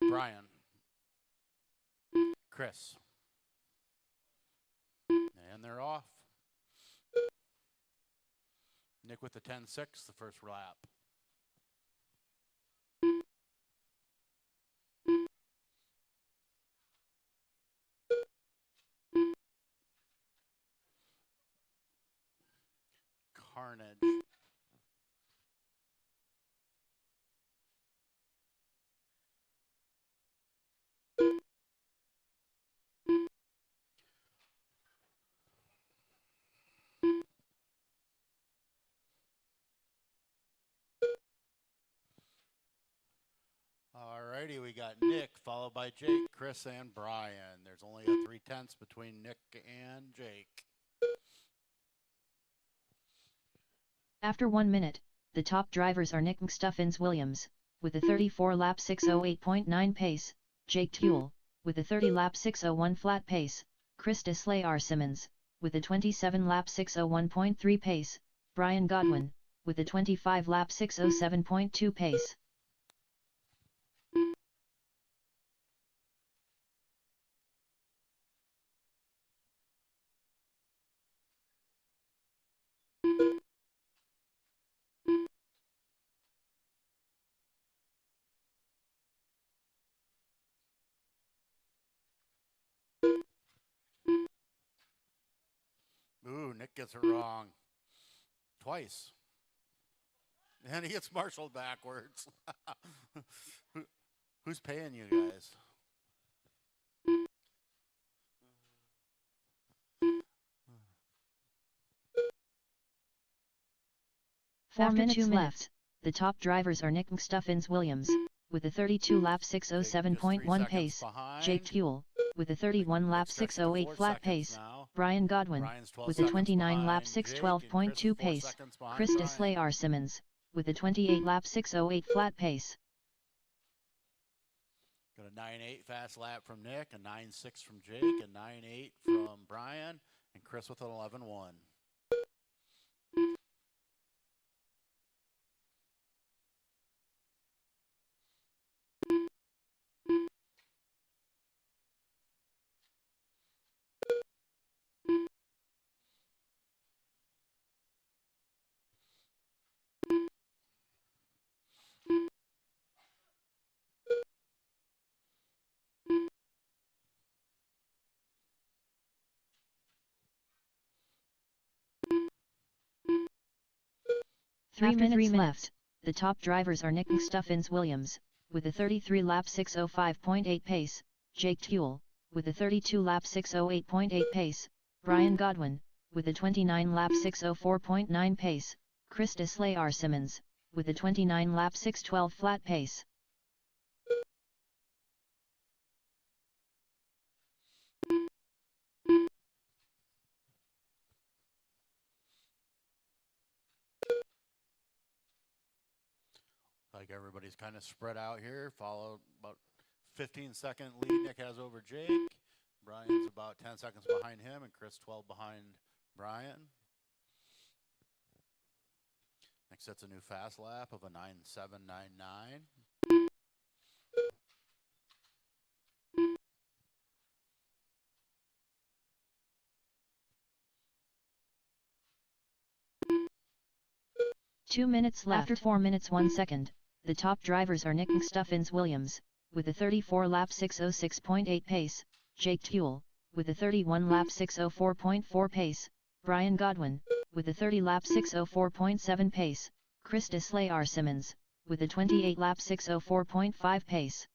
S4: Brian. Chris. And they're off. Nick with the 10-6, the first lap. Carnage. Alrighty, we got Nick, followed by Jake, Chris, and Brian. There's only a 3/10 between Nick and Jake.
S1: After 1 minute, the top drivers are Nick Stuffins Williams, with a 34-lap 6:08.9 pace, Jake Tuel, with a 30-lap 6:01 flat pace, Christus Layar Simmons, with a 27-lap 6:01.3 pace, Brian Godwin, with a 25-lap 6:07.2 pace.
S4: Ooh, Nick gets it wrong. Twice. And he gets marshaled backwards. Who's paying you guys?
S1: After 2 minutes, the top drivers are Nick Stuffins Williams, with a 32-lap 6:07.1 pace, Jake Tuel, with a 31-lap 6:08 flat pace, Brian Godwin, with a 29-lap 6:12.2 pace, Christus Layar Simmons, with a 28-lap 6:08 flat pace.
S4: Got a 9.8 fast lap from Nick, a 9.6 from Jake, a 9.8 from Brian, And Chris with an 11-1.
S1: Three minutes left. The top drivers are Nick Stuffins Williams, with a 33-lap 6:05.8 pace, Jake Tuel, with a 32-lap 6:08.8 pace, Brian Godwin, with a 29-lap 6:04.9 pace, Chris Simmons, with a 29-lap 6:12 flat pace.
S4: Like everybody's kind of spread out here. Followed about 15-second lead Nick has over Jake. Brian's about 10 seconds behind him, and Chris 12 behind Brian. Nick sets a new fast lap of a 9.799.
S1: Two minutes left. After 4 minutes 1 second, the top drivers are Nick Stuffins Williams, with a 34-lap 6:06.8 pace, Jake Tuel, with a 31-lap 6:04.4 pace, Brian Godwin, with a 30-lap 6:04.7 pace, Chris Simmons, with a 28-lap 6:04.5 pace.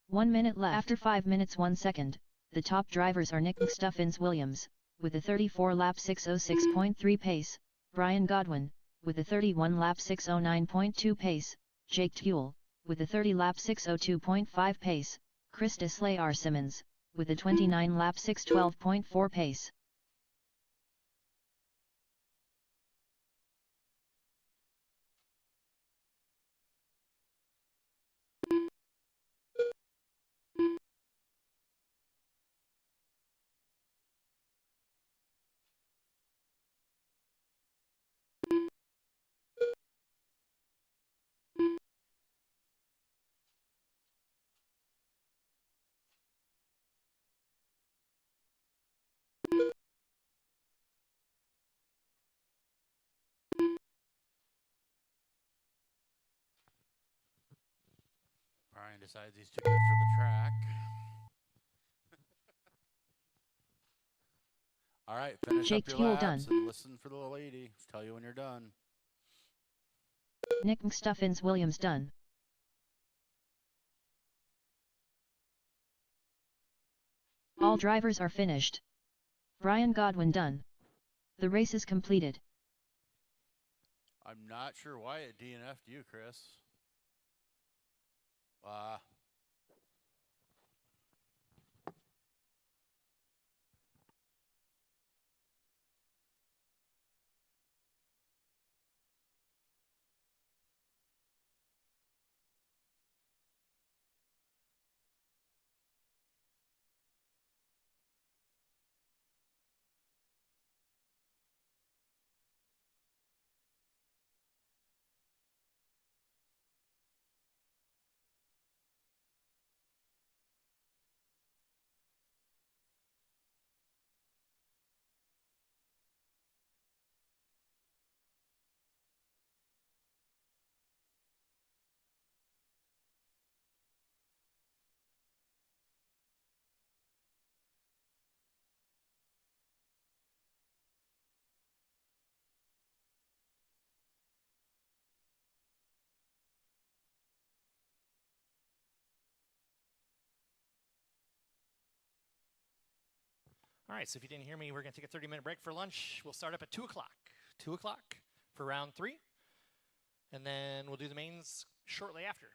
S1: One minute left. After 5 minutes 1 second, the top drivers are Nick Stuffins Williams, with a 34-lap 6:06.3 pace, Brian Godwin, with a 31-lap 6:09.2 pace, Jake Tuel, with a 30-lap 6:02.5 pace, Chris Simmons, with a 29-lap 6:12.4 pace.
S4: Brian decides he's too good for the track. All right, finish
S1: Jake
S4: up your
S1: Tuel
S4: laps
S1: done.
S4: and listen for the lady. Tell you when you're done.
S1: Nick Stuffins Williams done. All drivers are finished. Brian Godwin done. The race is completed.
S4: I'm not sure why it DNF'd you, Chris.
S2: All right, so if you didn't hear me, we're going to take a 30-minute break for lunch. We'll start up at 2 o'clock. 2 o'clock for round 3. And then we'll do the mains shortly after.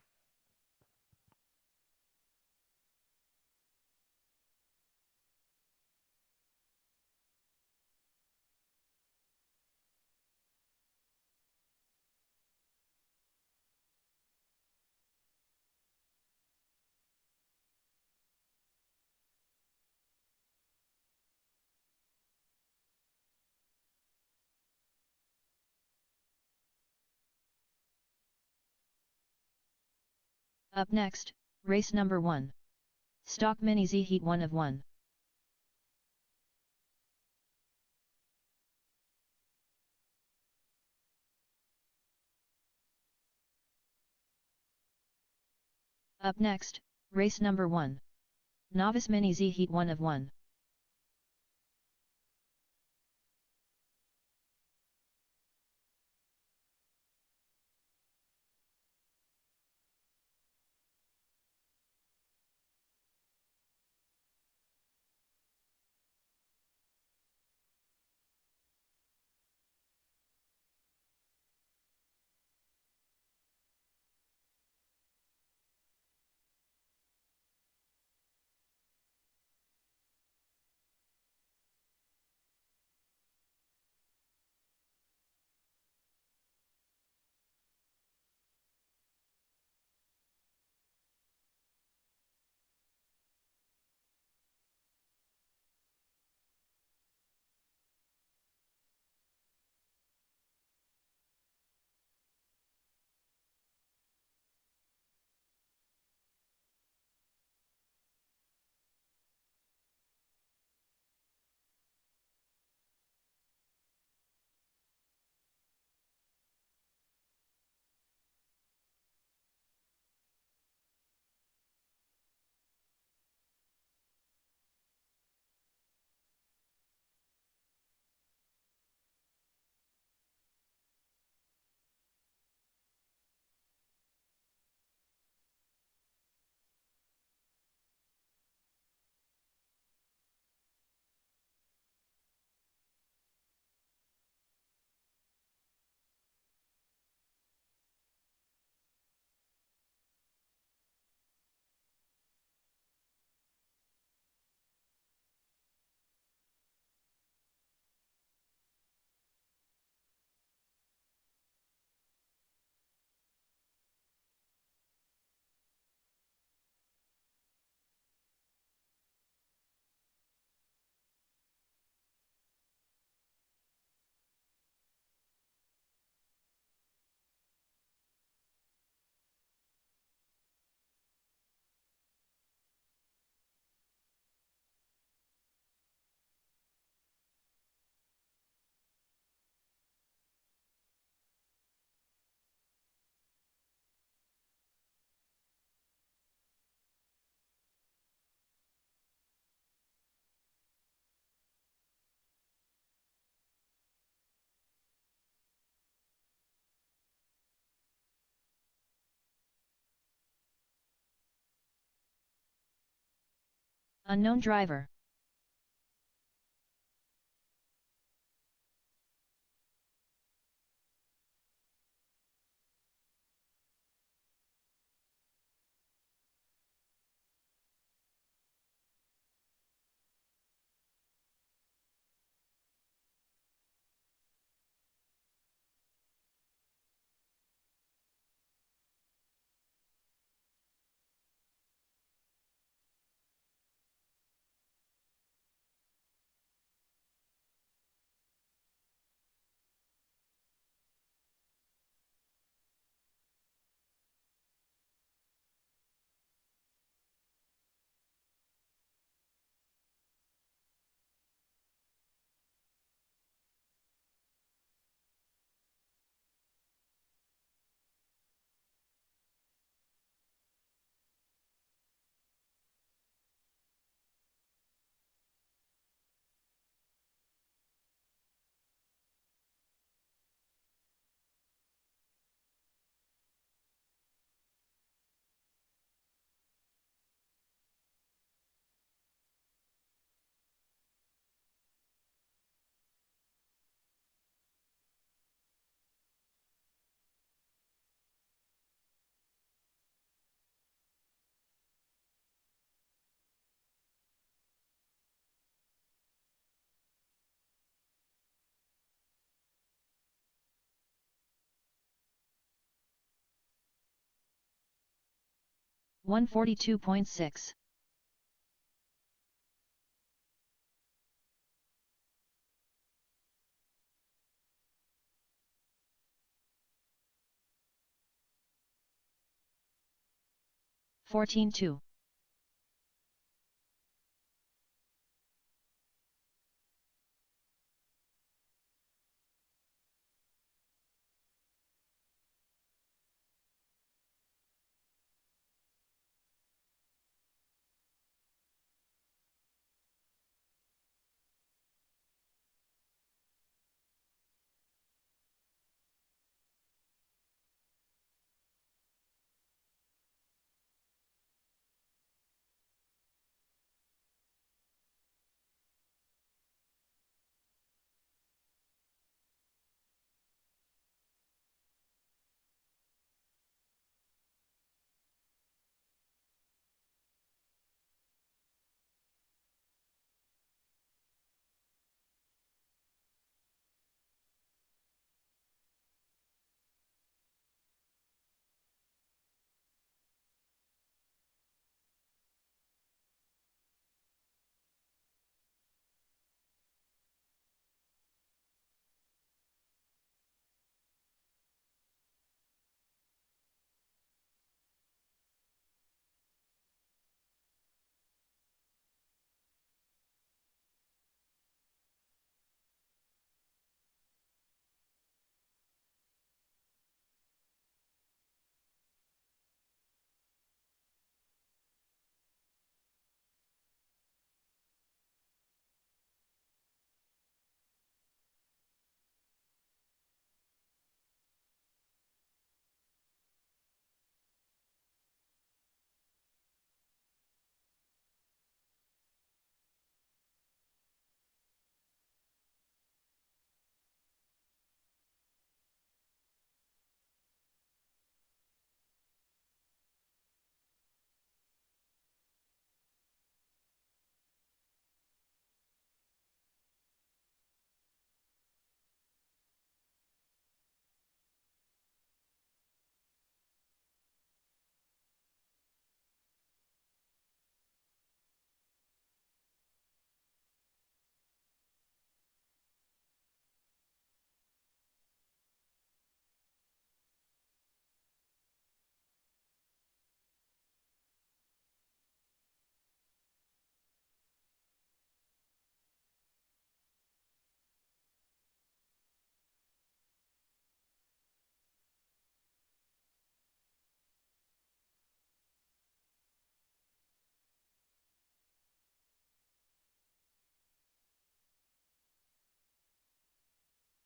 S1: Up next, race number 1. Stock Mini Z Heat 1 of 1. Up next, race number 1. Novice Mini Z Heat 1 of 1. Unknown driver. 142.6. 14.2.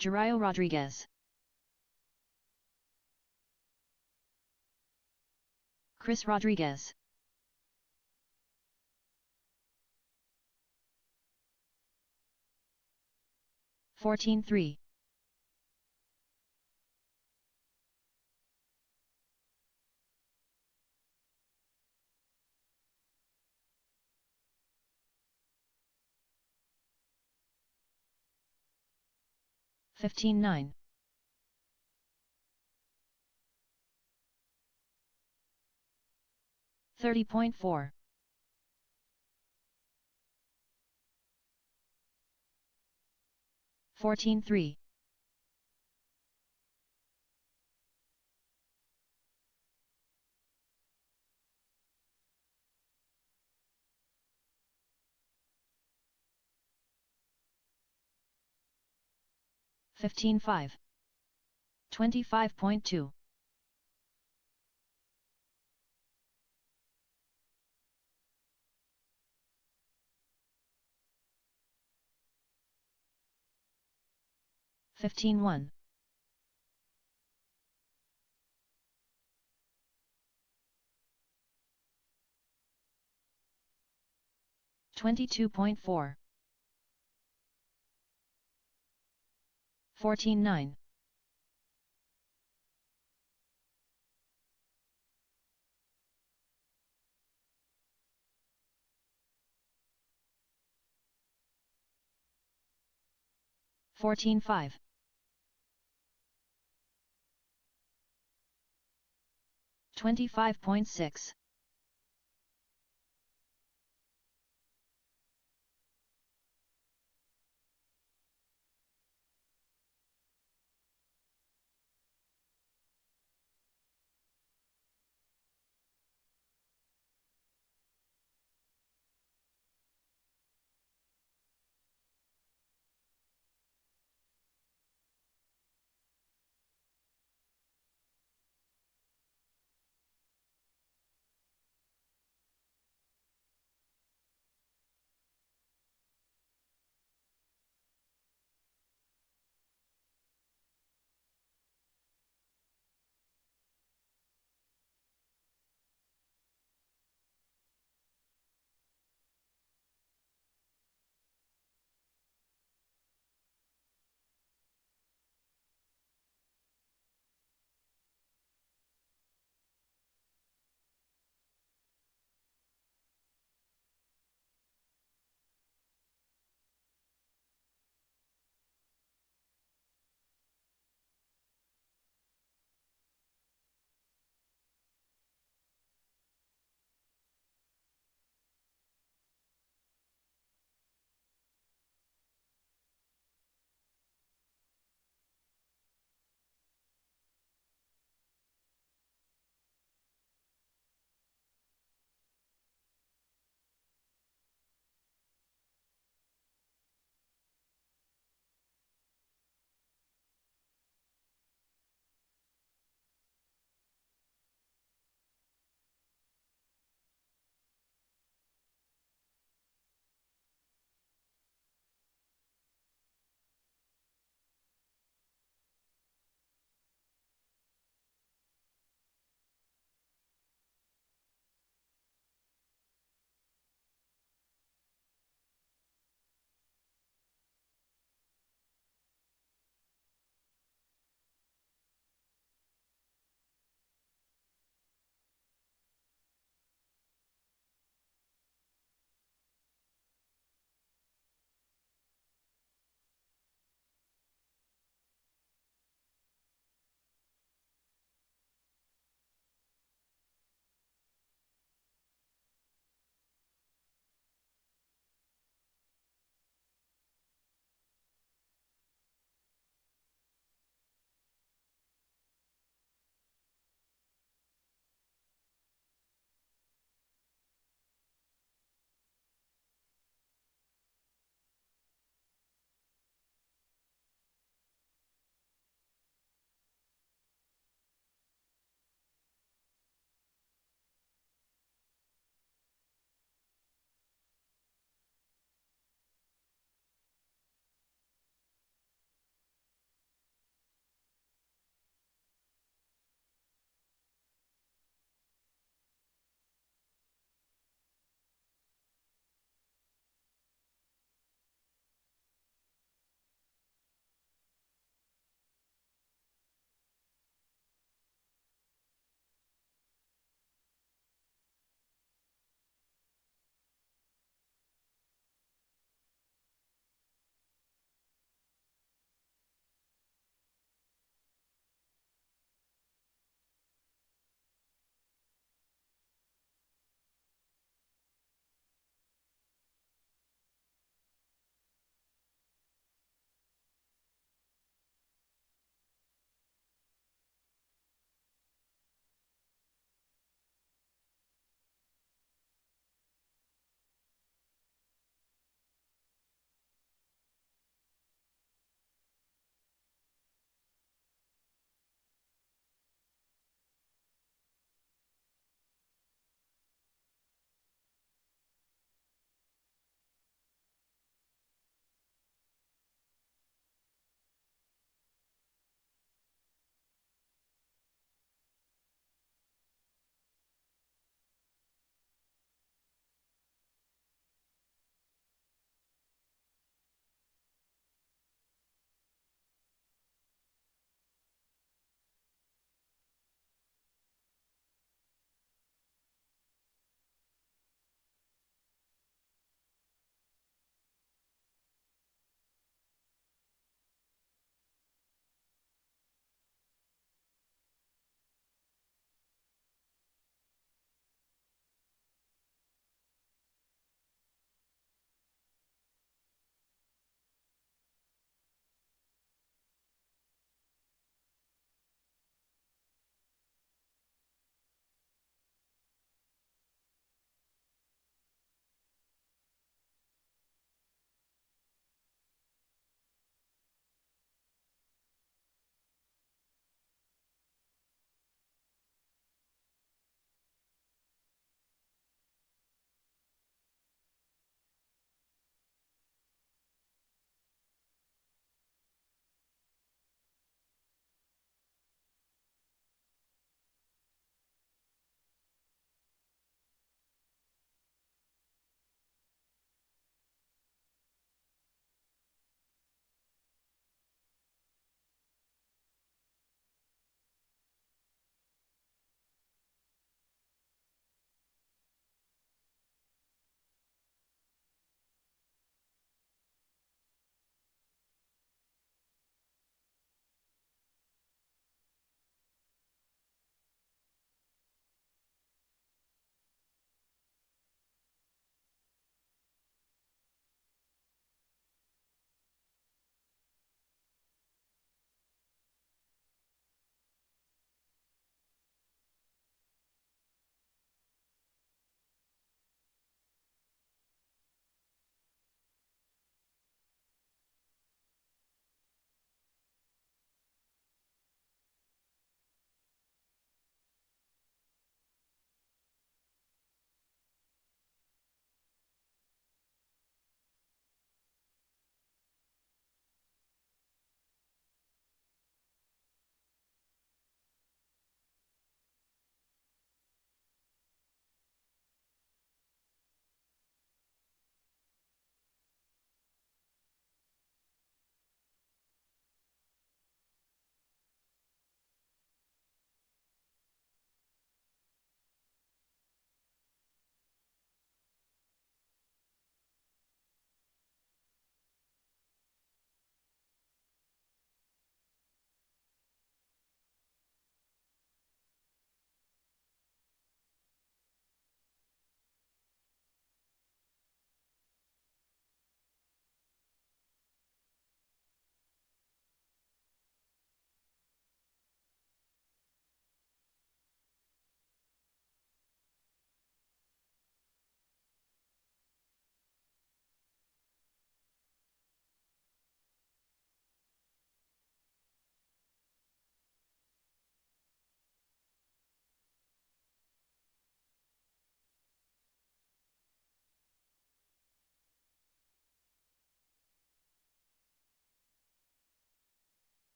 S1: 'Jeriel Rodriguez. Chris Rodriguez. 14.3. 15.9. 30.4. 14.3. 15.5. 25.2. 15.1. 22.4. 14.9. 14.5. 25.6.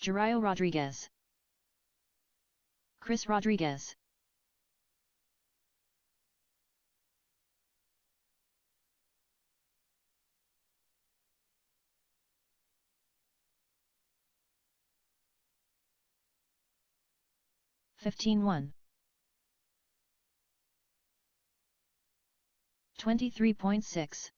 S1: Jeriel Rodriguez. Chris Rodriguez. $15.1. 23.6.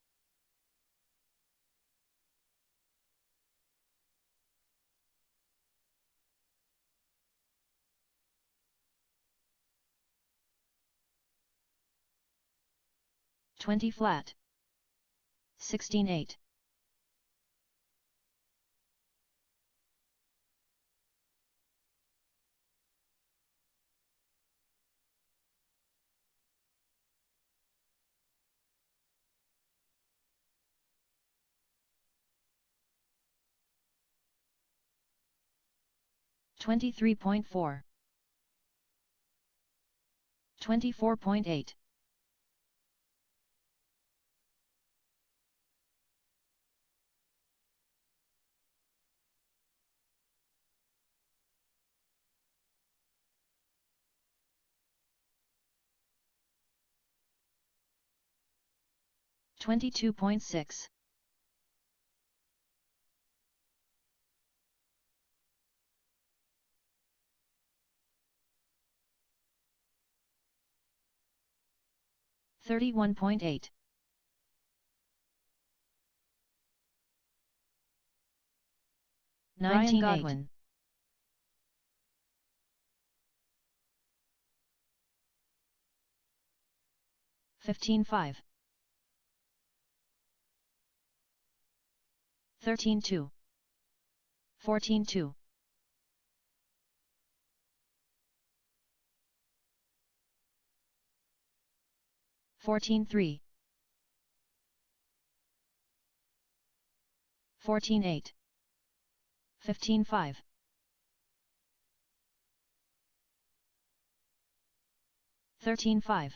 S1: 20 flat. 16.8. 23.4. 24.8. 22.6. 31.8. 19.8. Godwin. 15.5. 13.2. 14.2. 14.3. 14.8. 15.5. 13.5.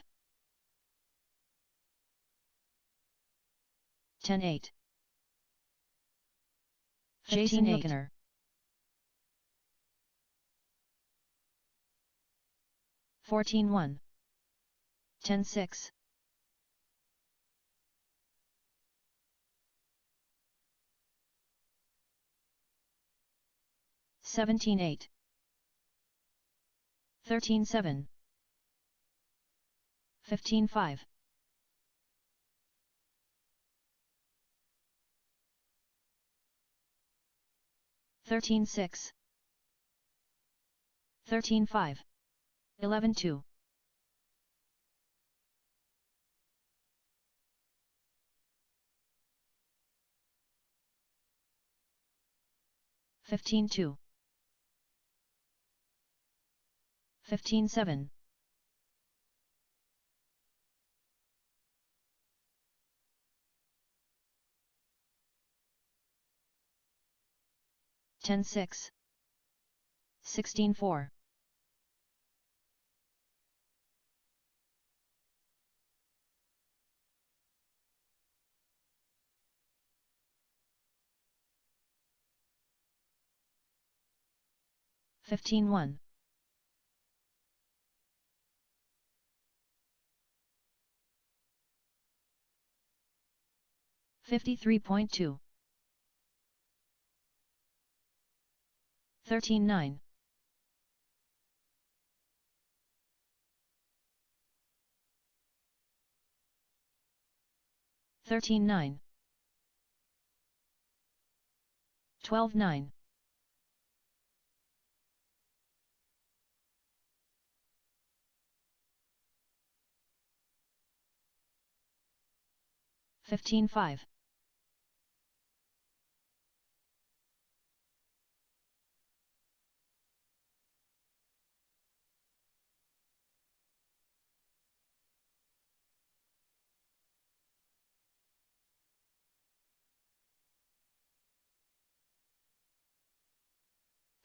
S1: 10.8. Jason Aikner. 14.1. 10.6. 17.8. 13.7. 15.5. 13.6. 13.5. 11.2. 15.2. 15.7. 10.6. 16.4. 15.1. 53.2. 13.9. 13.9. 12.9. 15.5.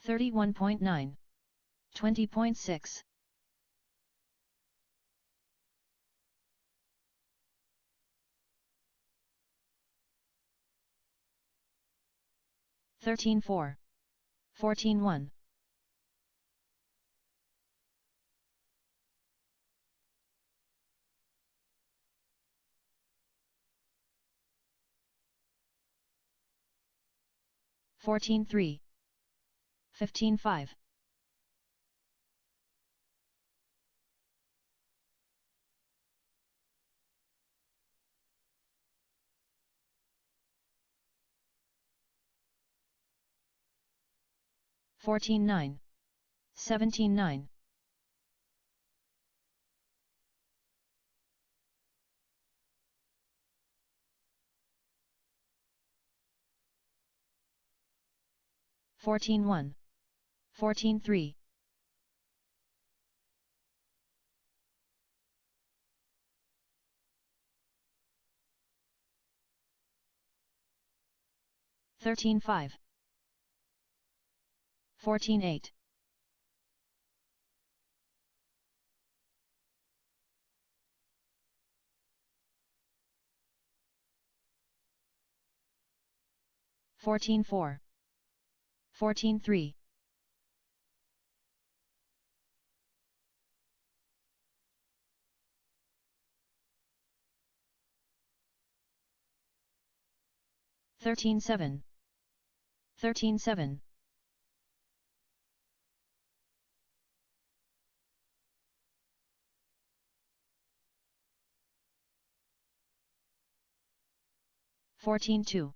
S1: 31.9. 20.6. 13.4. 14-1. 14-3. 15-5. 14-9. 17-9. 14-1. 14-3. 13-5. 14-8. 14-4. 14-3. 13-7. 13-7. 14-2.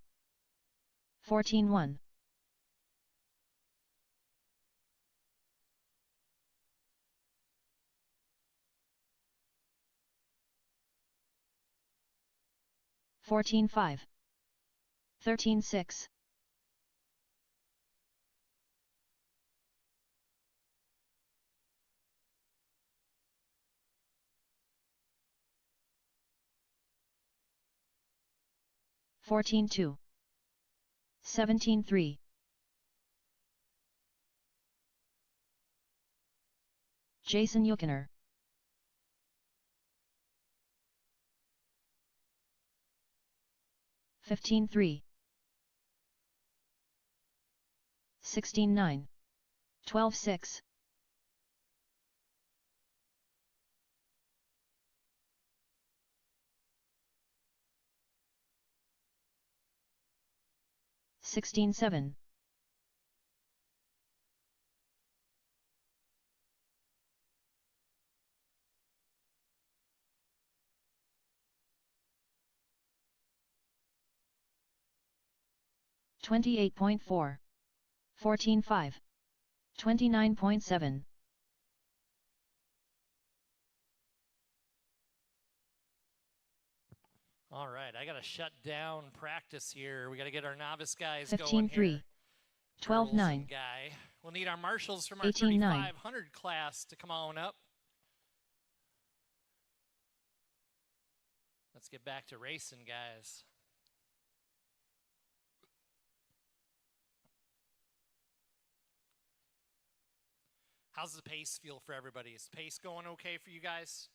S1: 14-1. 14-5. 13-6. 14-2. 17-3. Jason Yukoner. 15-3. 16-9. 12-6. 16-7. 28.4. 14-5. 29.7.
S2: All right, I got to shut down practice here. We got to get our novice guys
S1: 15-3.
S2: going here.
S1: 12-9.
S2: Girls and guy. We'll need our marshals from our
S1: 18-9.
S2: 3500 class to come on up. Let's get back to racing, guys. How's the pace feel for everybody? Is the pace going okay for you guys?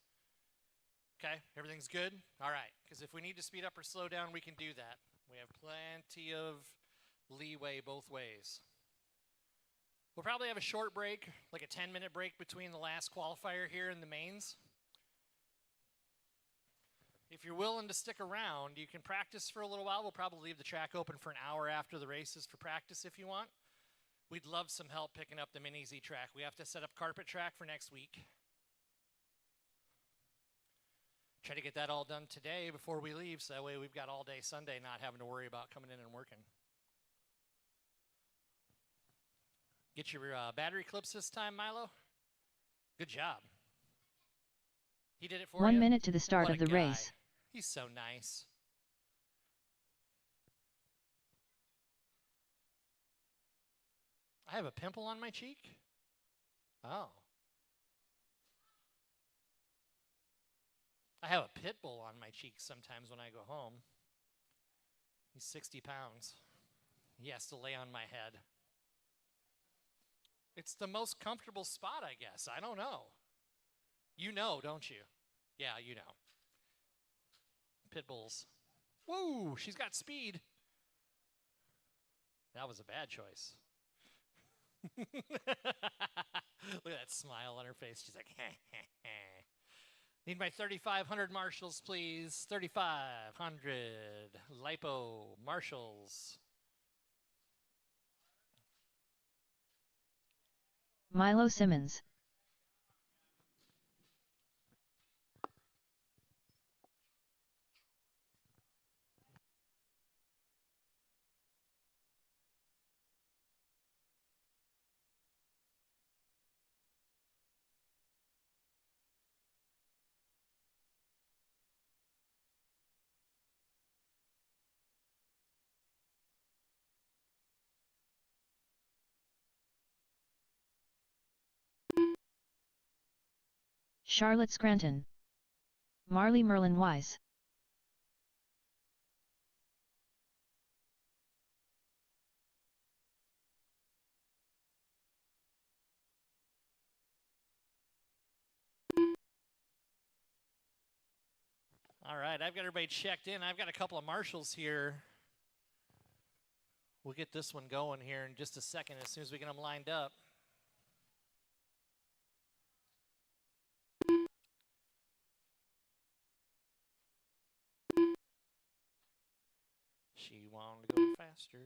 S2: Okay, everything's good? All right, because if we need to speed up or slow down, we can do that. We have plenty of leeway both ways. We'll probably have a short break, like a 10-minute break between the last qualifier here and the mains. If you're willing to stick around, you can practice for a little while. We'll probably leave the track open for an hour after the races for practice if you want. We'd love some help picking up the Mini Z track. We have to set up carpet track for next week. Try to get that all done today before we leave, so that way we've got all day Sunday not having to worry about coming in and working. Get your battery clips this time, Milo. Good job. He did it for you.
S1: 1 minute to the start
S2: What
S1: of the
S2: a guy.
S1: race.
S2: He's so nice. I have a pimple on my cheek? Oh. I have a pit bull on my cheek sometimes when I go home. He's 60 pounds. He has to lay on my head. It's the most comfortable spot, I guess. I don't know. You know, don't you? Yeah, you know. Pit bulls. Woo, she's got speed. That was a bad choice. Look at that smile on her face. She's like, heh, heh, heh. Need my 3,500 marshals, please. 3,500 lipo marshals.
S1: Milo Simmons. Charlotte Scranton. Marley Merlin Wise.
S2: All right, I've got everybody checked in. I've got a couple of marshals here. We'll get this one going here in just a second as soon as we get them lined up. She wanted to go faster.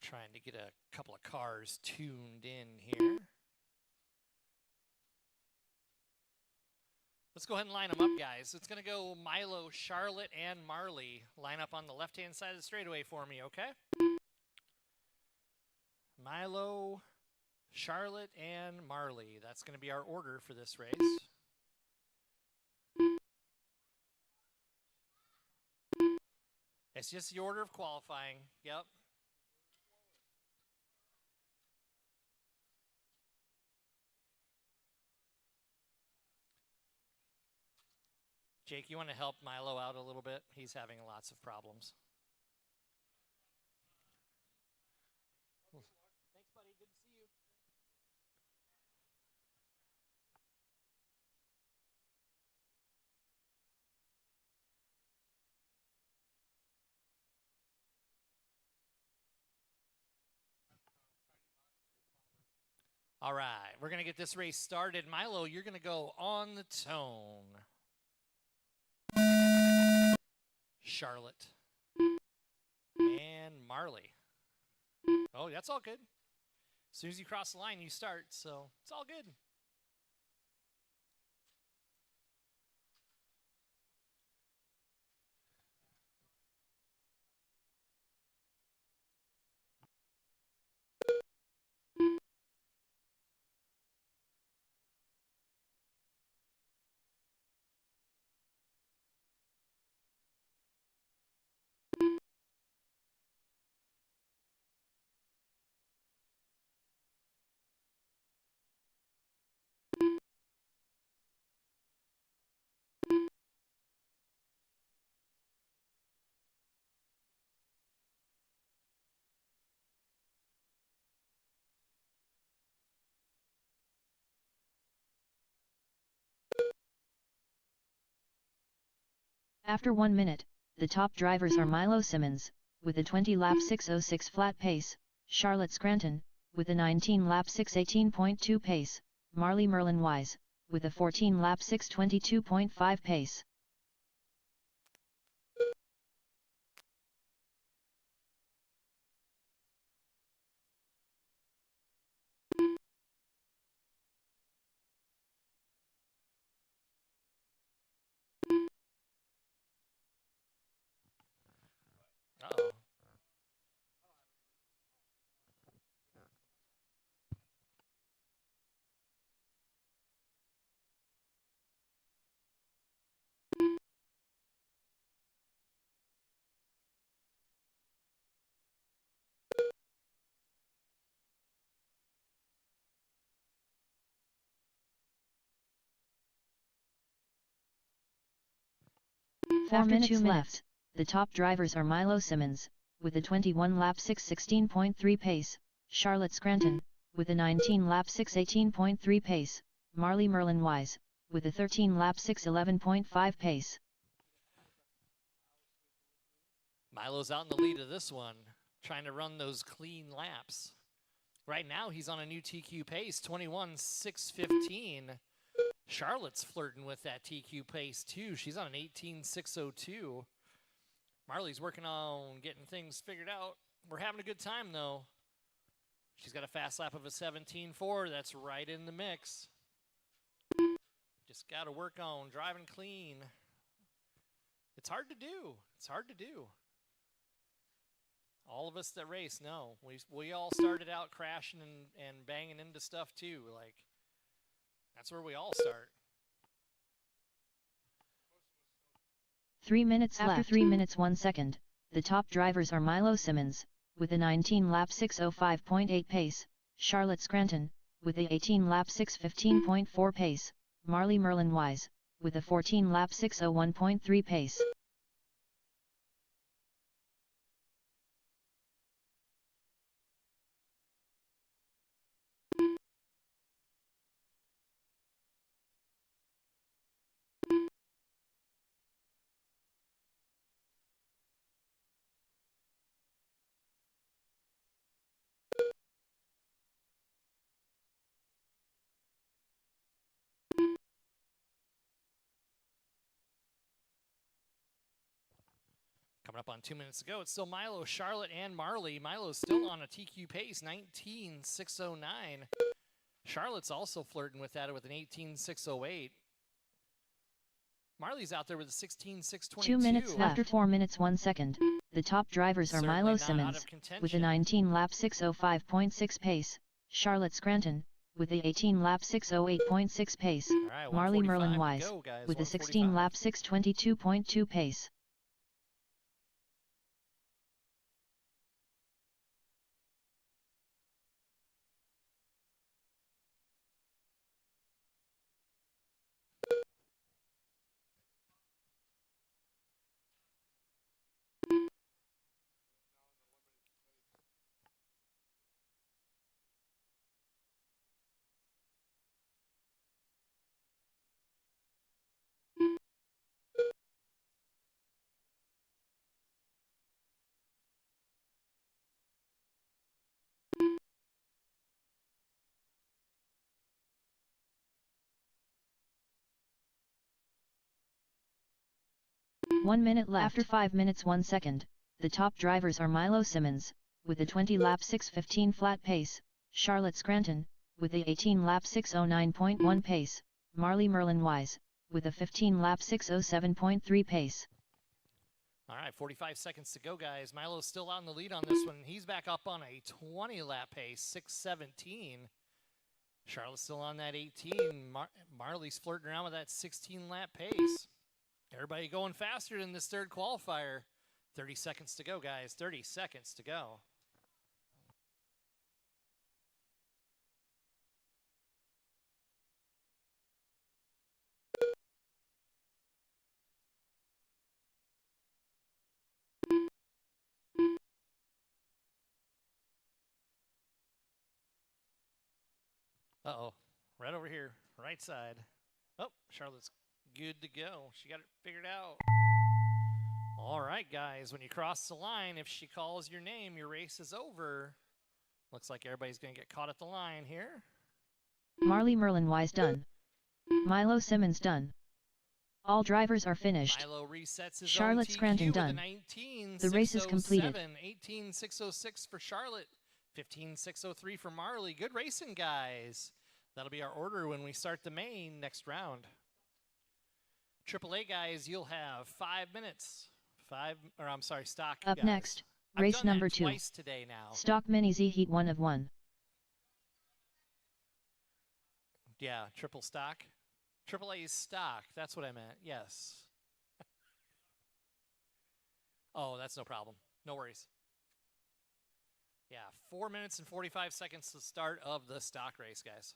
S2: Trying to get a couple of cars tuned in here. Let's go ahead and line them up, guys. It's going to go Milo, Charlotte, and Marley. Line up on the left-hand side of the straightaway for me, okay? Milo, Charlotte, and Marley. That's going to be our order for this race. It's just the order of qualifying. Yep. Jake, you want to help Milo out a little bit? He's having lots of problems. Thanks, buddy. Good to see you. All right, we're going to get this race started. Milo, you're going to go on the tone. Charlotte. And Marley. Oh, that's all good. As soon as you cross the line, you start, so it's all good.
S1: After 1 minute, the top drivers are Milo Simmons, with a 20-lap 6:06 flat pace, Charlotte Scranton, with a 19-lap 6:18.2 pace, Marley Merlin Wise, with a 14-lap 6:22.5 pace.
S2: Uh-oh.
S1: 4 minutes left. The top drivers are Milo Simmons, with a 21-lap 6:16.3 pace, Charlotte Scranton, with a 19-lap 6:18.3 pace, Marley Merlin Wise, with a 13-lap 6:11.5 pace.
S2: Milo's out in the lead of this one, trying to run those clean laps. Right now, he's on a new TQ pace, 21:6:15. Charlotte's flirting with that TQ pace, too. She's on an 18:6:02. Marley's working on getting things figured out. We're having a good time, though. She's got a fast lap of a 17:4. That's right in the mix. Just got to work on driving clean. It's hard to do. It's hard to do. All of us that race know. We all started out crashing and banging into stuff, too. Like, that's where we all start.
S1: 3 minutes left. After 3 minutes 1 second, the top drivers are Milo Simmons, with a 19-lap 6:05.8 pace, Charlotte Scranton, with a 18-lap 6:15.4 pace, Marley Merlin Wise, with a 14-lap 6:01.3 pace.
S2: Coming up on 2 minutes ago, it's still Milo, Charlotte, and Marley. Milo's still on a TQ pace, 19:6:09. Charlotte's also flirting with that with an 18:6:08. Marley's out there with a 16:6:22.
S1: 2 minutes left. After 4 minutes 1 second, the top drivers are
S2: Certainly
S1: Milo Simmons, with a 19-lap 6:05.6 pace, Charlotte Scranton, with a 18-lap 6:08.6 pace,
S2: right,
S1: Marley Merlin
S2: 1:45
S1: Wise,
S2: to go, guys,
S1: with a
S2: 1:45.
S1: 16-lap 6:22.2 pace. One minute left. After 5 minutes 1 second, the top drivers are Milo Simmons, with a 20-lap 6:15 flat pace, Charlotte Scranton, with a 18-lap 6:09.1 pace, Marley Merlin Wise, with a 15-lap 6:07.3 pace.
S2: All right, 45 seconds to go, guys. Milo's still out in the lead on this one. He's back up on a 20-lap pace, 6:17. Charlotte's still on that 18. Marley's flirting around with that 16-lap pace. Everybody going faster than this third qualifier. 30 seconds to go, guys. 30 seconds to go. Uh-oh. Right over here. Right side. Oh, Charlotte's good to go. She got it figured out. All right, guys. When you cross the line, if she calls your name, your race is over. Looks like everybody's going to get caught at the line here.
S1: Marley Merlin Wise done. Milo Simmons done. All drivers are finished.
S2: Milo resets his
S1: Charlotte
S2: own TQ
S1: Scranton
S2: with
S1: done.
S2: a
S1: The race is completed.
S2: 18:606 for Charlotte. 15:603 for Marley. Good racing, guys. That'll be our order when we start the main next round. AAA guys, you'll have 5 minutes. Stock.
S1: Up
S2: guys.
S1: next,
S2: I've
S1: race
S2: done
S1: number
S2: that
S1: 2.
S2: Twice today now.
S1: Stock Mini Z Heat 1 of 1.
S2: Yeah, triple stock. AAA is stock. That's what I meant. Yes. Oh, that's no problem. No worries. Yeah, 4 minutes and 45 seconds to the start of the stock race, guys.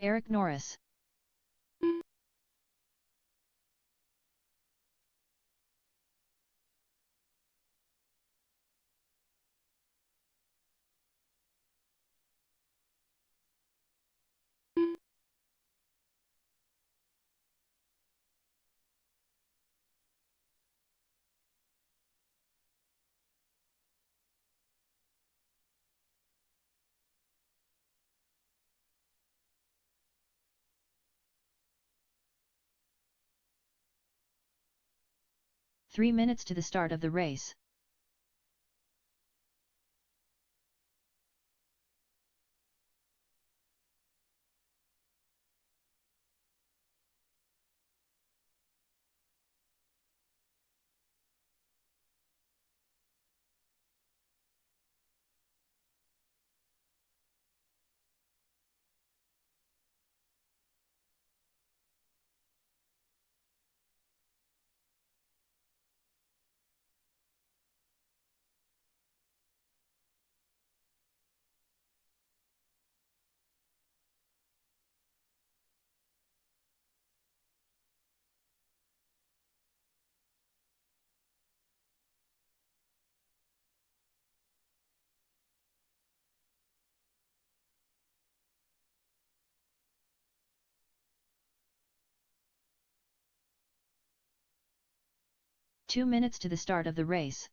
S1: Eric Norris. Three minutes to the start of the race. Two minutes to the start of the race.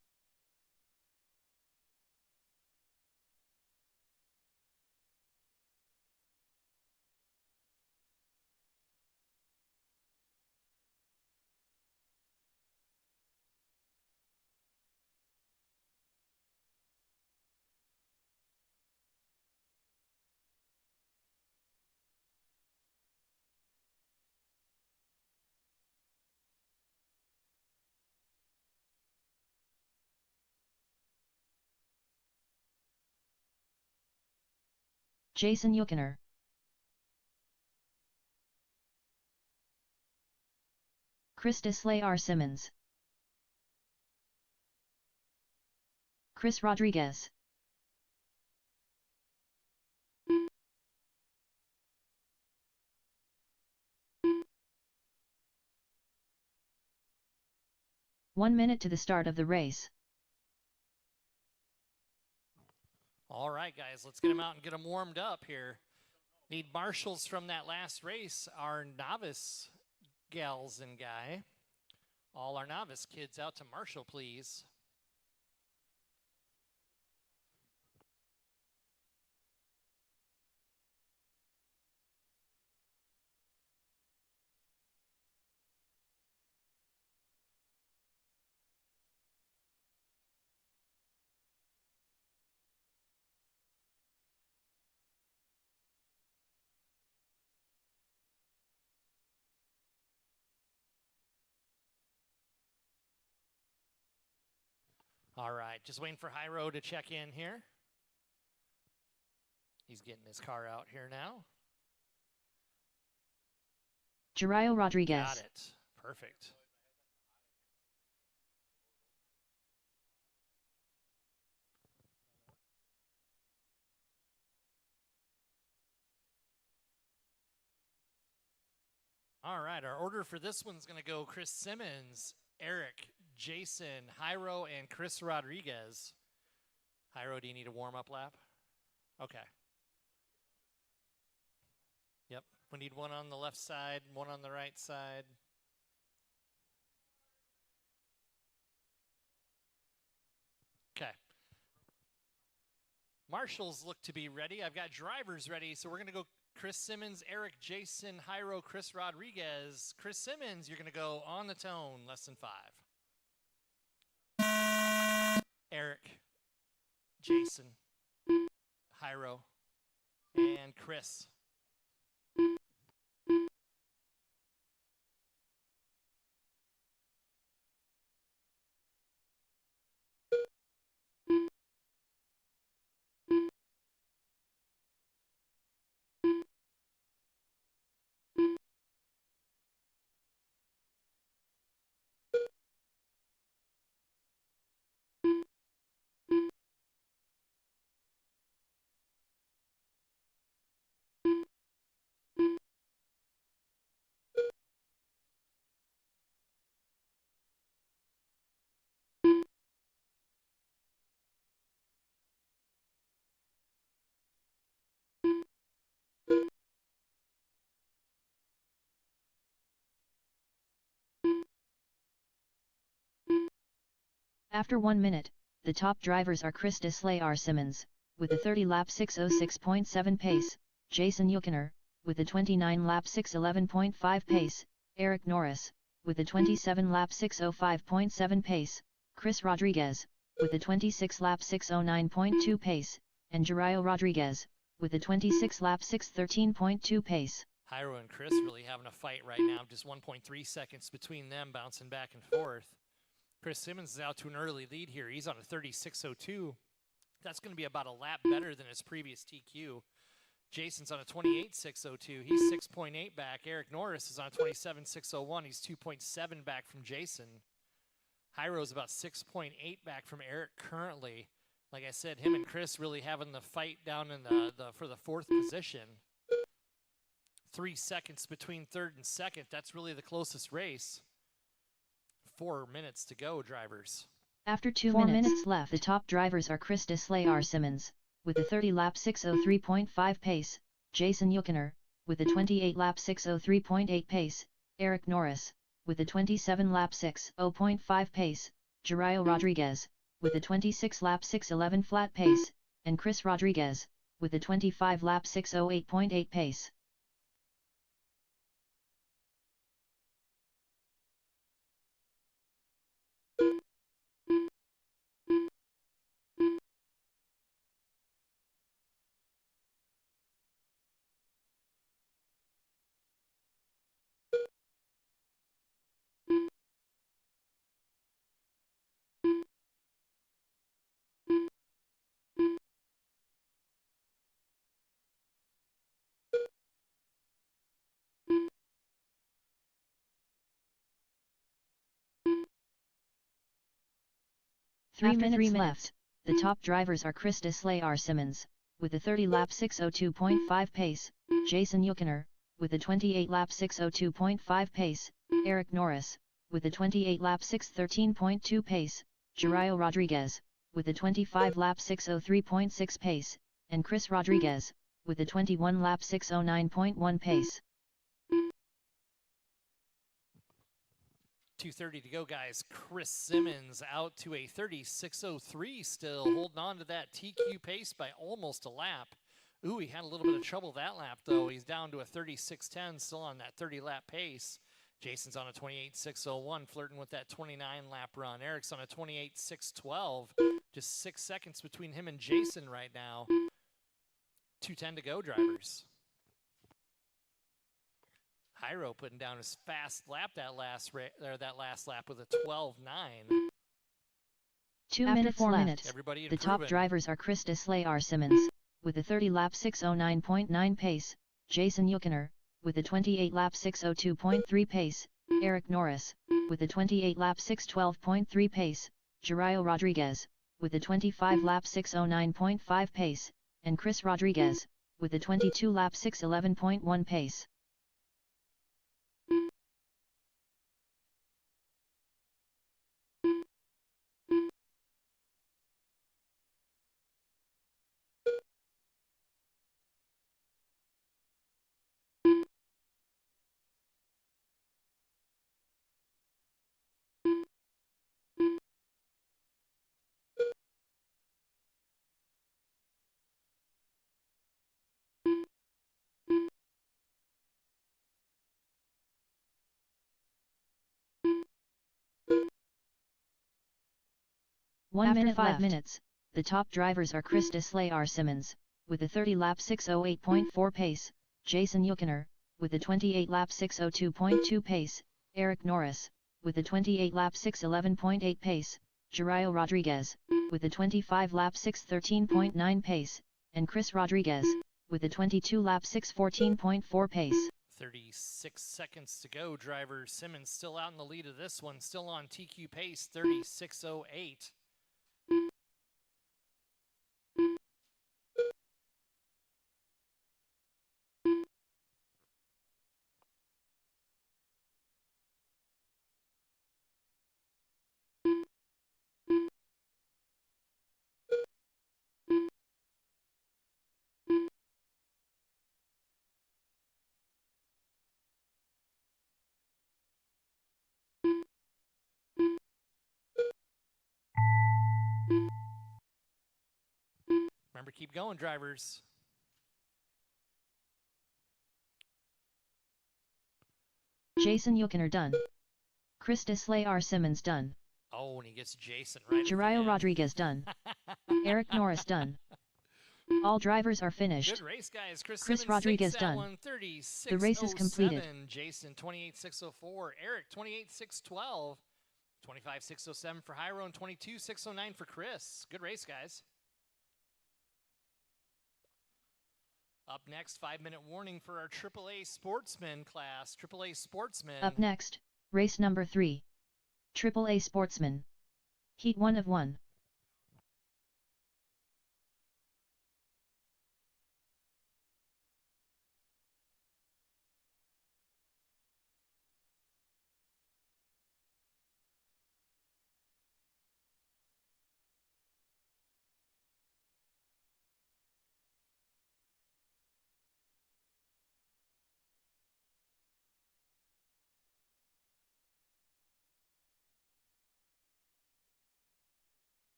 S1: Jason Yuckiner. Christis R. Simmons. Chris Rodriguez. One minute to the start of the race.
S2: All right, guys, let's get them out and get them warmed up here. Need marshals from that last race, our novice gals and guy. All our novice kids out to marshal, please. All right, just waiting for Hyro to check in here. He's getting his car out here now.
S1: Jeriel Rodriguez.
S2: Got it. Perfect. All right, our order for this one's going to go Chris Simmons, Eric, Jason, Hyro, and Chris Rodriguez. Hyro, do you need a warm-up lap? Okay. Yep, we need one on the left side, one on the right side. Okay. Marshals look to be ready. I've got drivers ready, so we're going to go Chris Simmons, Eric, Jason, Hyro, Chris Rodriguez. Chris Simmons, you're going to go on the tone, less than 5. Eric, Jason, Hyro, and Chris.
S1: After 1 minute, the top drivers are Chris Deslay R. Simmons, with a 30-lap 6:06.7 pace, Jason Yukoner, with a 29-lap 6:11.5 pace, Eric Norris, with a 27-lap 6:05.7 pace, Chris Rodriguez, with a 26-lap 6:09.2 pace, and Jarayo Rodriguez, with a 26-lap 6:13.2 pace.
S2: Jairo and Chris really having a fight right now, just 1.3 seconds between them, bouncing back and forth. Chris Simmons is out to an early lead here. He's on a 36.02. That's going to be about a lap better than his previous TQ. Jason's on a 28.602. He's 6.8 back. Eric Norris is on a 27.601. He's 2.7 back from Jason. Jairo's about 6.8 back from Eric currently. Like I said, him and Chris really having the fight down in for the fourth position. 3 seconds between third and second. That's really the closest race. 4 minutes to go, drivers.
S1: After 2 minutes left, the top drivers are Chris Deslay R. Simmons, with a 30-lap 6:03.5 pace, Jason Yukoner, with a 28-lap 6:03.8 pace, Eric Norris, with a 27-lap 6:0.5 pace, Jarayo Rodriguez, with a 26-lap 6:11 flat pace, and Chris Rodriguez, with a 25-lap 6:08.8 pace. After 3 minutes, the top drivers are Chris Deslay R. Simmons, with a 30-lap 6:02.5 pace, Jason Yukoner, with a 28-lap 6:02.5 pace, Eric Norris, with a 28-lap 6:13.2 pace, Jarayo Rodriguez, with a 25-lap 6:03.6 pace, and Chris Rodriguez, with a 21-lap 6:09.1 pace.
S2: 2:30 to go, guys. Chris Simmons out to a 36.03 still, holding on to that TQ pace by almost a lap. Ooh, he had a little bit of trouble that lap, though. He's down to a 36.10, still on that 30-lap pace. Jason's on a 28.601, flirting with that 29-lap run. Eric's on a 28.612. Just 6 seconds between him and Jason right now. 2:10 to go, drivers. Jairo putting down his fast lap that last lap with a 12.9.
S1: 2 minutes left. The top drivers are Chris Deslay R. Simmons, with a 30-lap 6:09.9 pace, Jason Yukoner, with a 28-lap 6:02.3 pace, Eric Norris, with a 28-lap 6:12.3 pace, Jarayo Rodriguez, with a 25-lap 6:09.5 pace, and Chris Rodriguez, with a 22-lap 6:11.1 pace. After 5 minutes, the top drivers are Chris Deslay R. Simmons, with a 30-lap 6:08.4 pace, Jason Yukoner, with a 28-lap 6:02.2 pace, Eric Norris, with a 28-lap 6:11.8 pace, Jarayo Rodriguez, with a 25-lap 6:13.9 pace, and Chris Rodriguez, with a 22-lap 6:14.4 pace.
S2: 36 seconds to go, drivers. Simmons still out in the lead of this one, still on TQ pace, 36.08. Remember, keep going, drivers.
S1: Jason Yukiner done. Christus Layar Simmons done.
S2: Oh, and he gets Jason right at the
S1: Jeriel
S2: end.
S1: Rodriguez done. Eric Norris done. All drivers are finished.
S2: Good race, guys. Chris
S1: Chris
S2: Simmons
S1: Rodriguez
S2: takes that
S1: done.
S2: one, 36:07.
S1: The race is completed.
S2: Jason 28:604. Eric 28:612. 25:607 for Hyro and 22:609 for Chris. Good race, guys. Up next, 5-minute warning for our AAA Sportsman class. AAA Sportsman.
S1: Up next, race number 3. AAA Sportsman. Heat 1 of 1.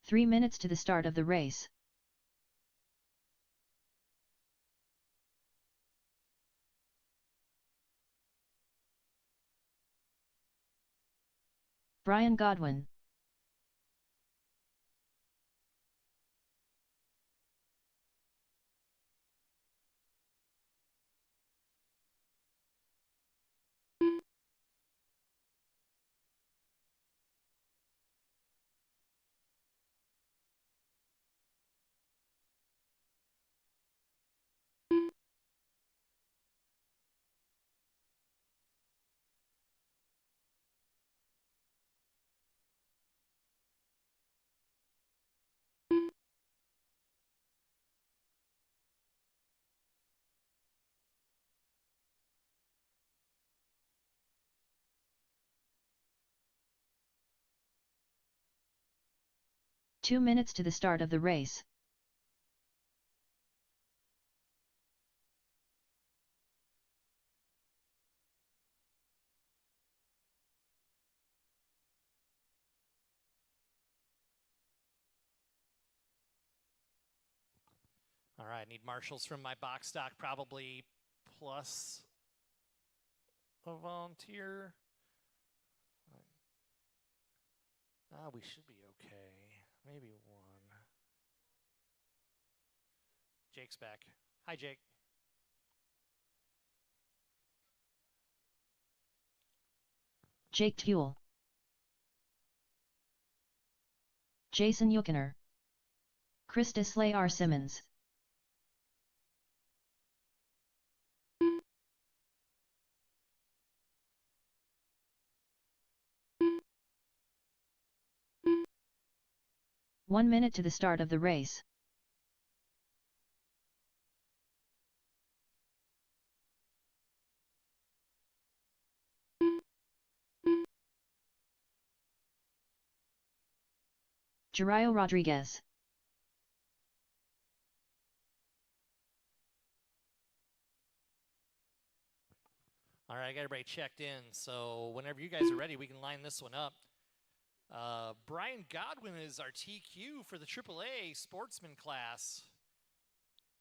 S1: Three minutes to the start of the race. Brian Godwin. Two minutes to the start of the race.
S2: All right, I need marshals from my box stock, probably plus a volunteer. We should be okay. Maybe one. Jake's back. Hi, Jake.
S1: Jake Tuel. Jason Yukiner. Christus Layar Simmons. One minute to the start of the race. Jeriel Rodriguez.
S2: All right, I got everybody checked in. So whenever you guys are ready, we can line this one up. Brian Godwin is our TQ for the AAA sportsman class.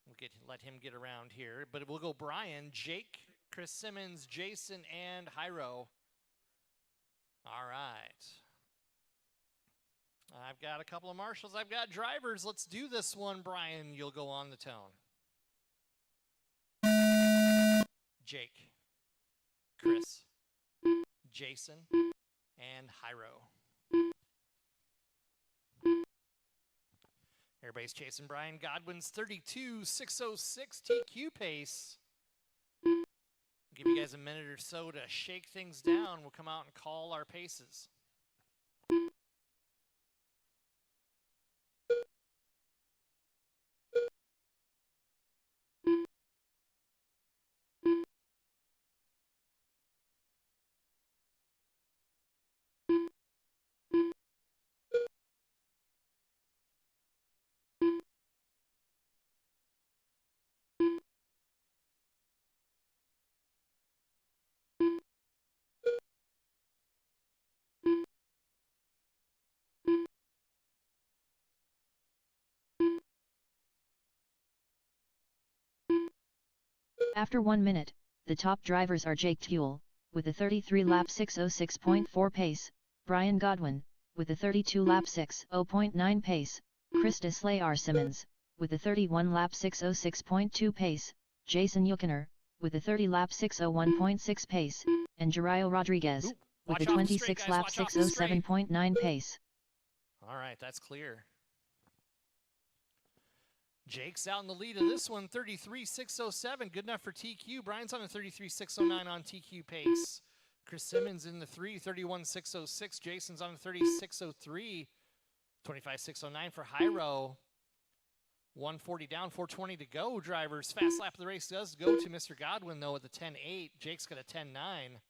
S2: We'll let him get around here, but we'll go Brian, Jake, Chris Simmons, Jason, and Hyro. All right. I've got a couple of marshals. I've got drivers. Let's do this one, Brian. You'll go on the tone. Jake, Chris, Jason, and Hyro. Everybody's chasing Brian Godwin's 32.606 TQ pace. Give you guys a minute or so to shake things down. We'll come out and call our paces.
S1: After 1 minute, the top drivers are Jake Tuel, with a 33-lap 606.4 pace, Brian Godwin, with a 32-lap 6:0.9 pace, Chris Slayar Simmons, with a 31-lap 6:06.2 pace, Jason Yukoner, with a 30-lap 6:01.6 pace, and Jeriel Rodriguez, with a 26-lap 6:07.9 pace.
S2: All right, that's clear. Jake's out in the lead of this one, 33.607, good enough for TQ. Brian's on a 33.609 on TQ pace. Chris Simmons in the 31.606. Jason's on a 36.03, 25.609 for Hyro. 140 down, 420 to go, drivers. Fast lap of the race does go to Mr. Godwin, though, with a 10.8. Jake's got a 10.9.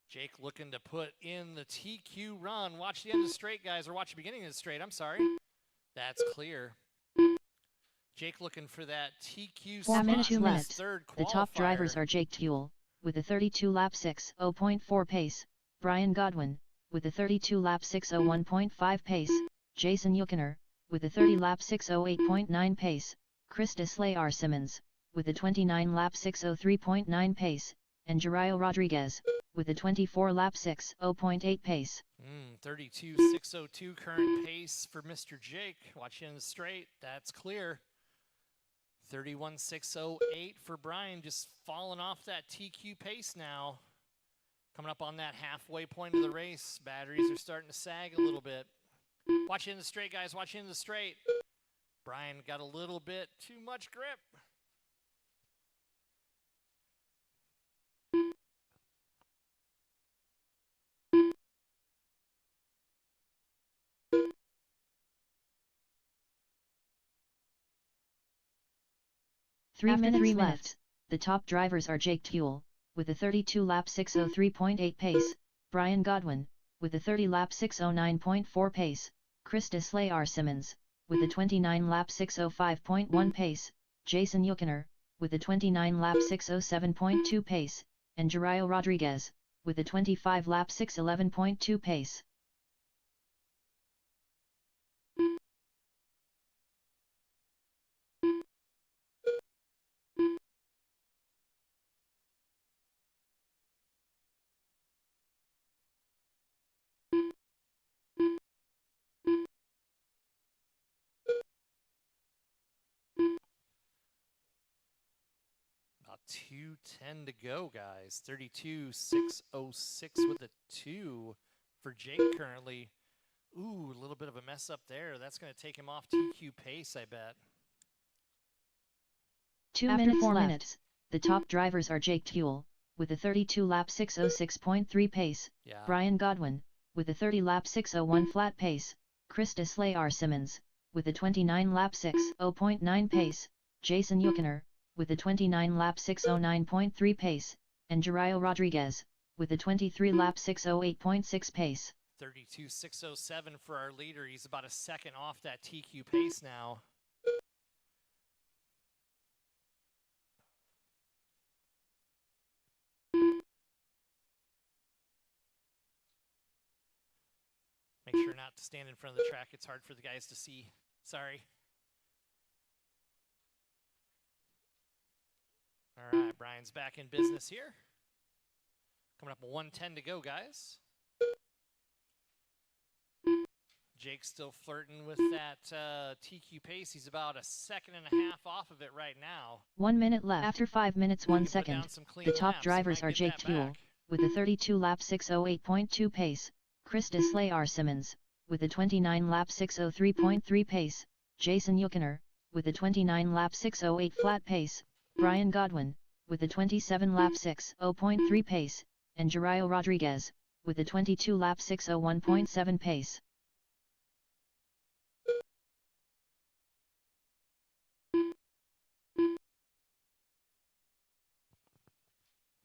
S2: Jake looking to put in the TQ run. Watch the end of the straight, guys, or watch the beginning of the straight. I'm sorry. That's clear. Jake looking for that TQ spot.
S1: 2 minutes.
S2: Third qualifier.
S1: The top drivers are Jake Tuel, with a 32-lap 6:0.4 pace, Brian Godwin, with a 32-lap 6:01.5 pace, Jason Yukoner, with a 30-lap 6:08.9 pace, Chris Slayar Simmons, with a 29-lap 6:03.9 pace, and Jeriel Rodriguez, with a 24-lap 6:0.8 pace.
S2: 32.602 current pace for Mr. Jake. Watch in the straight. That's clear. 31.608 for Brian, just falling off that TQ pace now. Coming up on that halfway point of the race. Batteries are starting to sag a little bit. Watch in the straight, guys. Watch in the straight. Brian got a little bit too much grip.
S1: After 3 minutes, the top drivers are Jake Tuel, with a 32-lap 6:03.8 pace, Brian Godwin, with a 30-lap 6:09.4 pace, Chris Slayar Simmons, with a 29-lap 6:05.1 pace, Jason Yukoner, with a 29-lap 6:07.2 pace, and Jeriel Rodriguez, with a 25-lap 6:11.2 pace.
S2: About 2:10 to go, guys. 32.606 with a 2 for Jake currently. Ooh, a little bit of a mess up there. That's going to take him off TQ pace, I bet.
S1: 2 minutes left. 4 minutes, the top drivers are Jake Tuel, with a 32-lap 6:06.3 pace, Brian Godwin, with a 30-lap 6:01 flat pace, Chris Slayar Simmons, with a 29-lap 6:0.9 pace, Jason Yukoner, with a 29-lap 6:09.3 pace, and Jeriel Rodriguez, with a 23-lap 6:08.6 pace.
S2: 32.607 for our leader. He's about a second off that TQ pace now. make sure not to stand in front of the track. It's hard for the guys to see. Sorry. All right, Brian's back in business here. Coming up 1:10 to go, guys. Jake's still flirting with that TQ pace. He's about a second and a half off of it right now.
S1: 1 minute left. After 5 minutes 1 second, the top drivers are Jake Tuel, with a 32-lap 608.2 pace, Christus Layar Simmons, with a 29-lap 603.3 pace, Jason Yukoner, with a 29-lap 608 flat pace, Brian Godwin, with a 27-lap 6.0.3 pace, and Jericho Rodriguez, with a 22-lap 601.7 pace.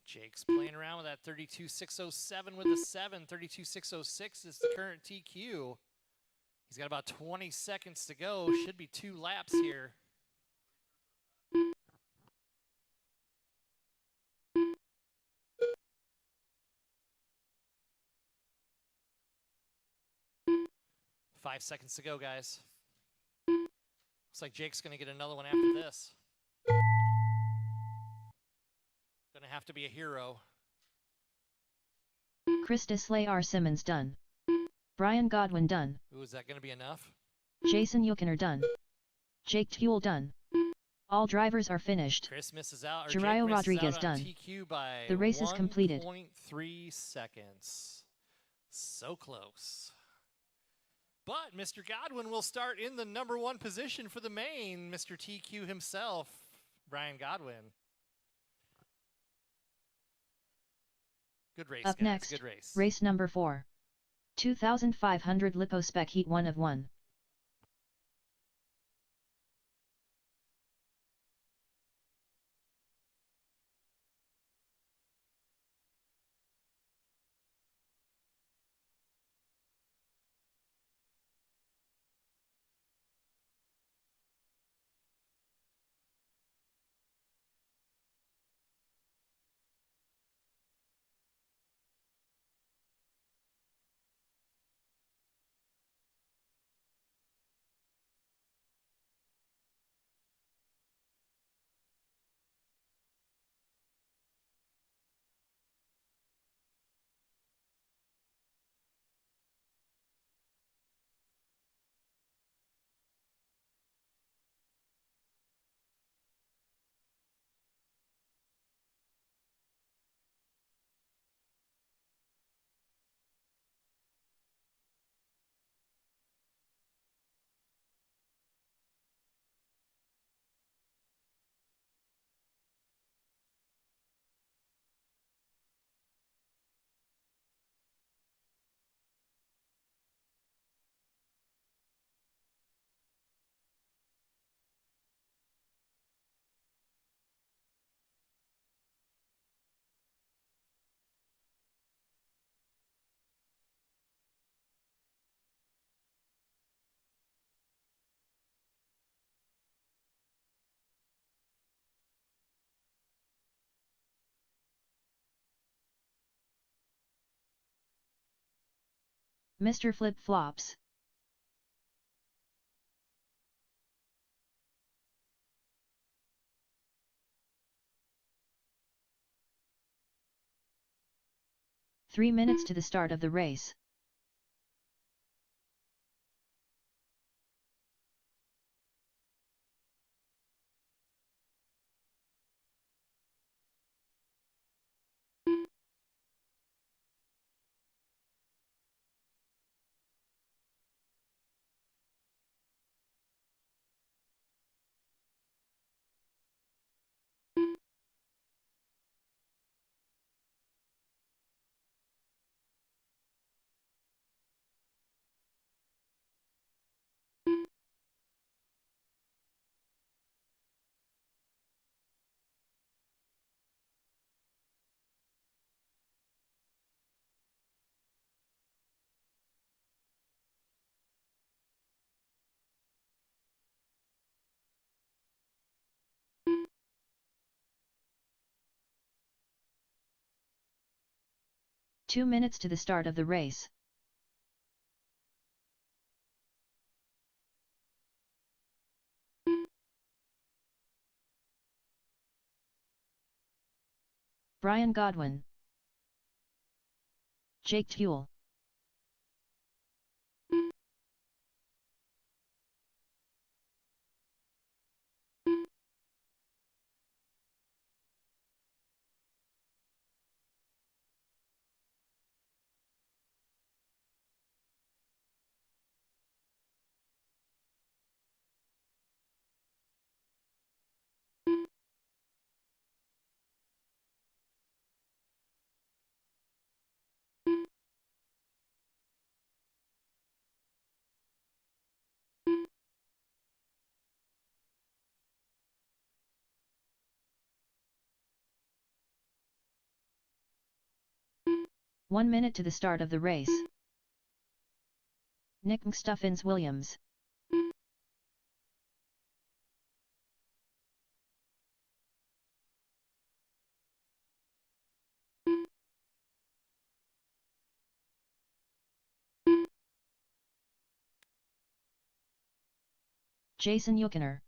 S2: Jake's playing around with that 32.607 with a 7. 32.606 is the current TQ. He's got about 20 seconds to go. Should be 2 laps here. Five seconds to go, guys. Looks like Jake's going to get another one after this. Going to have to be a hero.
S1: Christus Layar Simmons done. Brian Godwin done.
S2: Ooh, is that going to be enough?
S1: Jason Yukoner done. Jake Tuel done. All drivers are finished.
S2: Chris misses out.
S1: Jericho Rodriguez
S2: out
S1: done.
S2: TQ by
S1: the race is completed.
S2: 1.3 seconds. So close. But Mr. Godwin will start in the #1 position for the main. Mr. TQ himself, Brian Godwin. Good race,
S1: Up
S2: guys.
S1: next,
S2: Good race.
S1: Race number 4. 2,500 Lipospec Heat 1 of 1. Mr. Flip Flops. Three minutes to the start of the race. Two minutes to the start of the race. Brian Godwin, Jake Tuel, "1 minute to the start of the race. Nick Stuffins Williams, Jason Yuckiner,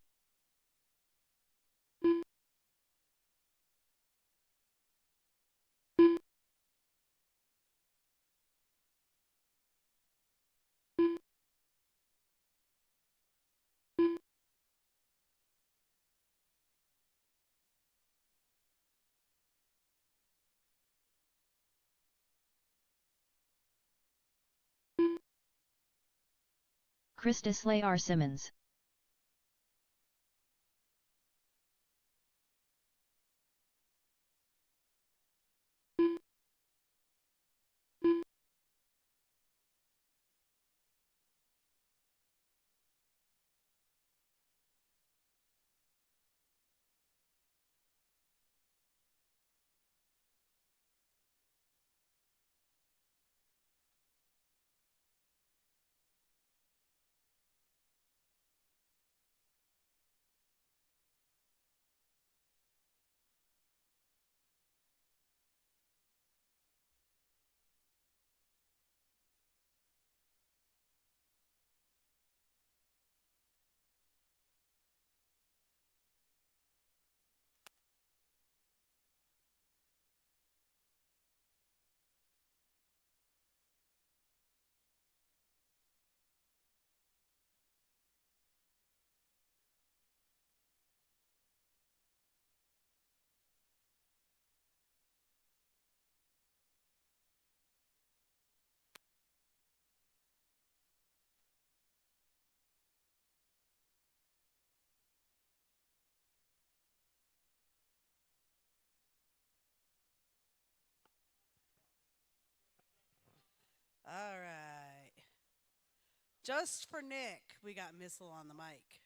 S1: Christus R. Simmons,
S5: All right. Just for Nick, we got Missile on the mic.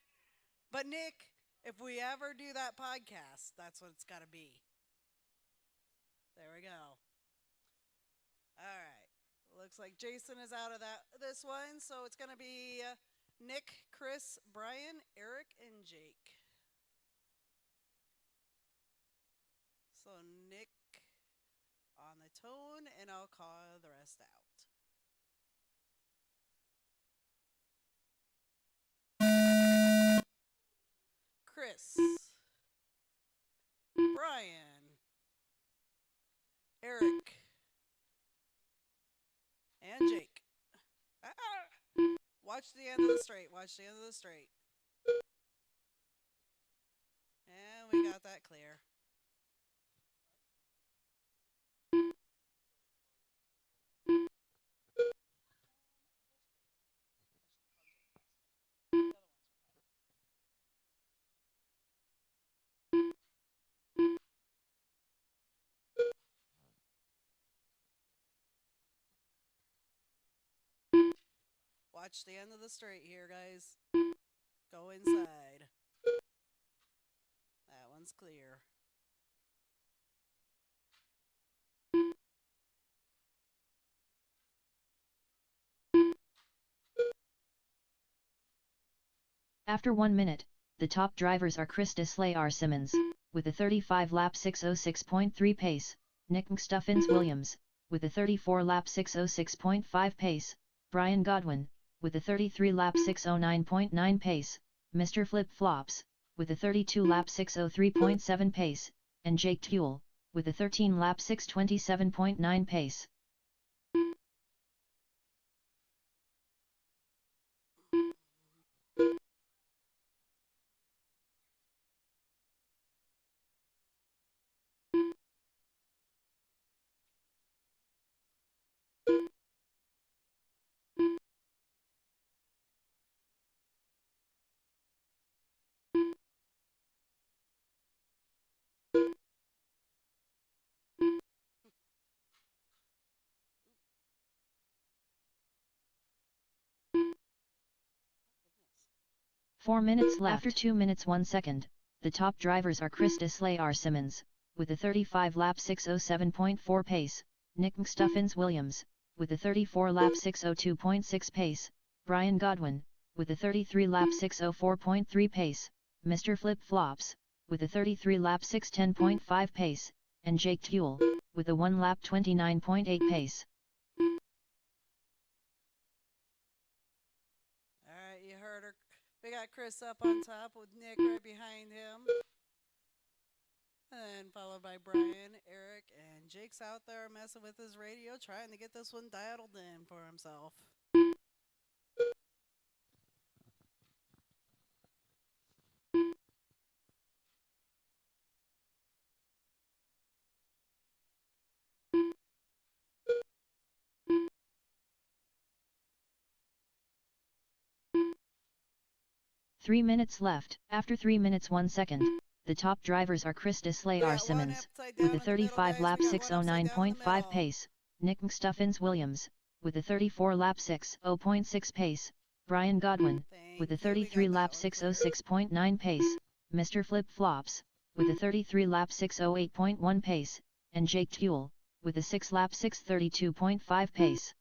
S5: But Nick, if we ever do that podcast, that's what it's got to be. There we go. All right. Looks like Jason is out of this one, so it's going to be Nick, Chris, Brian, Eric, and Jake. So Nick on the tone, and I'll call the rest out. Chris, Brian, Eric, and Jake. Watch the end of the straight. Watch the end of the straight. And we got that clear. Watch the end of the straight here, guys. Go inside. That one's clear.
S1: After 1 minute, the top drivers are Christus R. Simmons, with a 35-lap 6:06.3 pace, Nick Stuffins Williams, with a 34-lap 6:06.5 pace, Brian Godwin, with a 33-lap 6:09.9 pace, Mr. Flip Flops, with a 32-lap 6:03.7 pace, and Jake Tuel, with a 13 lap 6:27.9 pace. Four minutes left. After 2 minutes 1 second, the top drivers are Chris Deslayer Simmons, with a 35 lap 6:07.4 pace, Nick Stuffins Williams, with a 34 lap 6:02.6 pace, Brian Godwin, with a 33 lap 6:04.3 pace, Mr. Flip Flops, with a 33 lap 6:10.5 pace, and Jake Tuel, with a 1 lap 29.8 pace.
S5: Alright, you heard her. We got Chris up on top with Nick right behind him. And then followed by Brian, Eric, and Jake's out there messing with his radio, trying to get this one dialed in for himself.
S1: Three minutes left. After 3 minutes 1 second, the top drivers are Chris Deslayer Simmons, with a 35 lap 6:09.5 pace, Nick Stuffins Williams, with a 34 lap 6:0.6 pace, Brian Godwin, with a 33 lap 6:06.9 pace, Mr. Flip Flops, with a 33 lap 6:08.1 pace, and Jake Tuel, with a 6 lap 6:32.5 pace.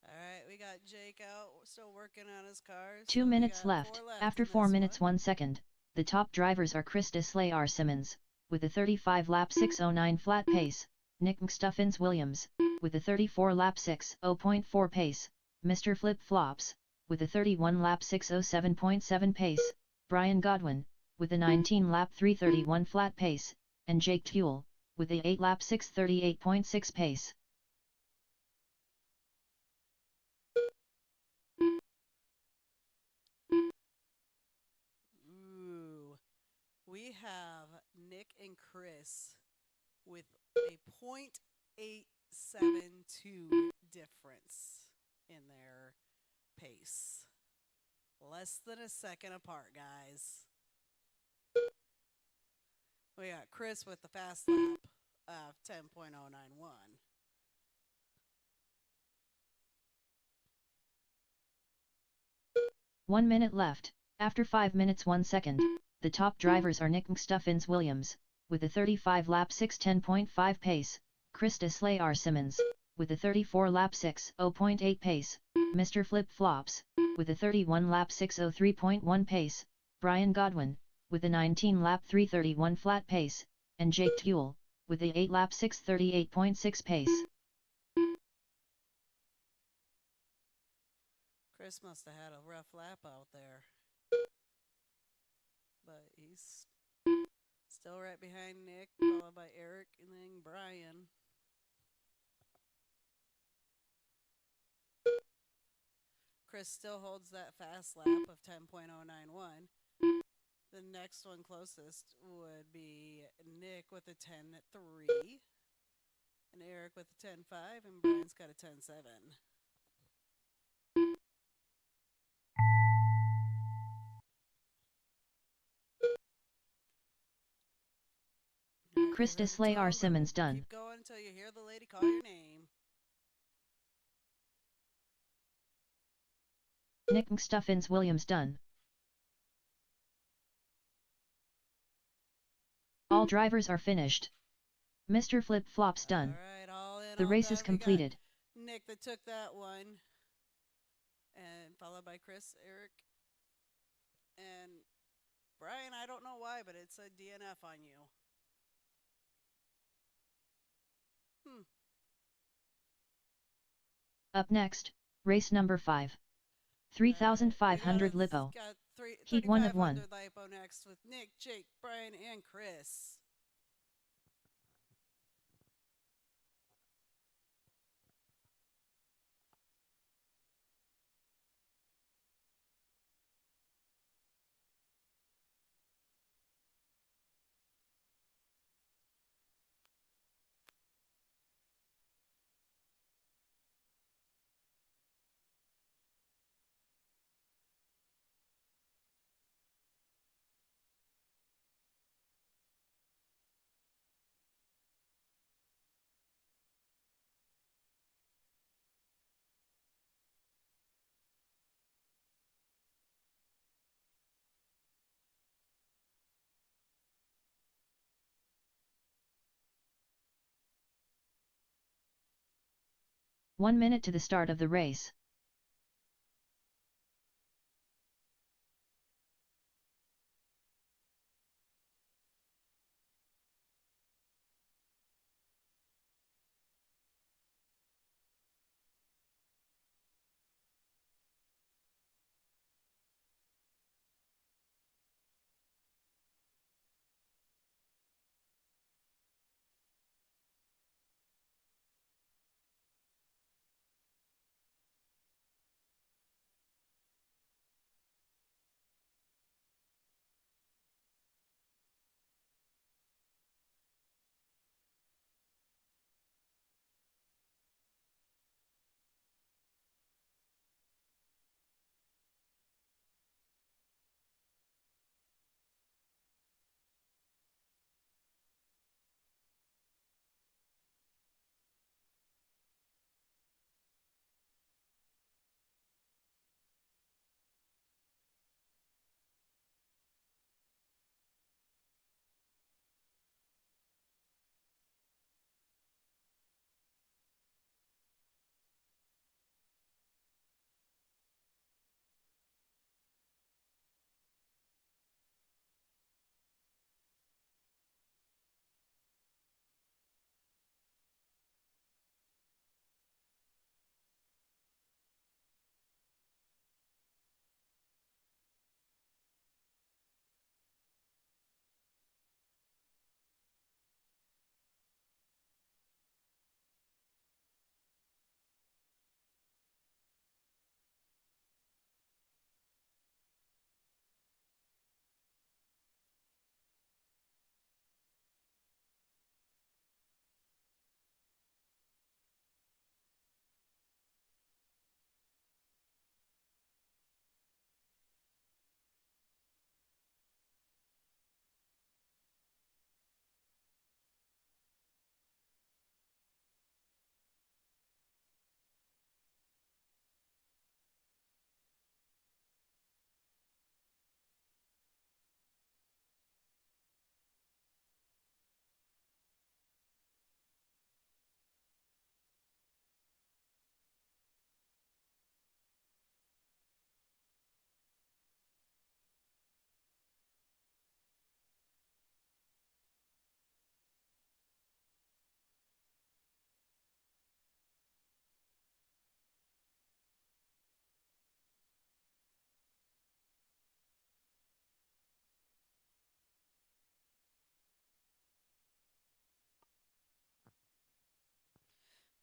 S5: Alright, we got Jake out, still working on his cars.
S1: 2 minutes left. After 4 minutes 1 second, the top drivers are Chris Deslayer Simmons, with a 35 lap 6:09 flat pace, Nick Stuffins Williams, with a 34 lap 6:0.4 pace, Mr. Flip Flops, with a 31 lap 6:07.7 pace, Brian Godwin, with a 19 lap 3:31 flat pace, and Jake Tuel, with a 8 lap 6:38.6 pace.
S5: We have Nick and Chris with a .872 difference in their pace. Less than a second apart, guys. We got Chris with the fast lap of 10.091.
S1: One minute left. After 5 minutes 1 second, the top drivers are Nick Stuffins Williams, with a 35 lap 6:10.5 pace, Chris Deslayer Simmons, with a 34 lap 6:0.8 pace, Mr. Flip Flops, with a 31 lap 6:03.1 pace, Brian Godwin, with a 19 lap 3:31 flat pace, and Jake Tuel, with a 8 lap 6:38.6 pace.
S5: Chris must have had a rough lap out there. But he's still right behind Nick, followed by Eric, and then Brian. Chris still holds that fast lap of 10.091. The next one closest would be Nick with a 10.3, and Eric with a 10.5, and Brian's got a 10.7.
S1: Chris Deslayer Simmons done.
S5: Keep going until you hear the lady call your name.
S1: Nick Stuffins Williams done. All drivers are finished. Mr. Flip Flop's done.
S5: All right, all in.
S1: The
S5: all
S1: race is
S5: done. We got
S1: completed.
S5: Nick that took that one, and followed by Chris, Eric, and Brian. I don't know why, but it said DNF on you.
S1: Up next, race number 5. 3,500 Lipo.
S5: Got
S1: Heat 1 of 1.
S5: 3,500 Lipo next with Nick, Jake, Brian, and Chris.
S1: One minute to the start of the race.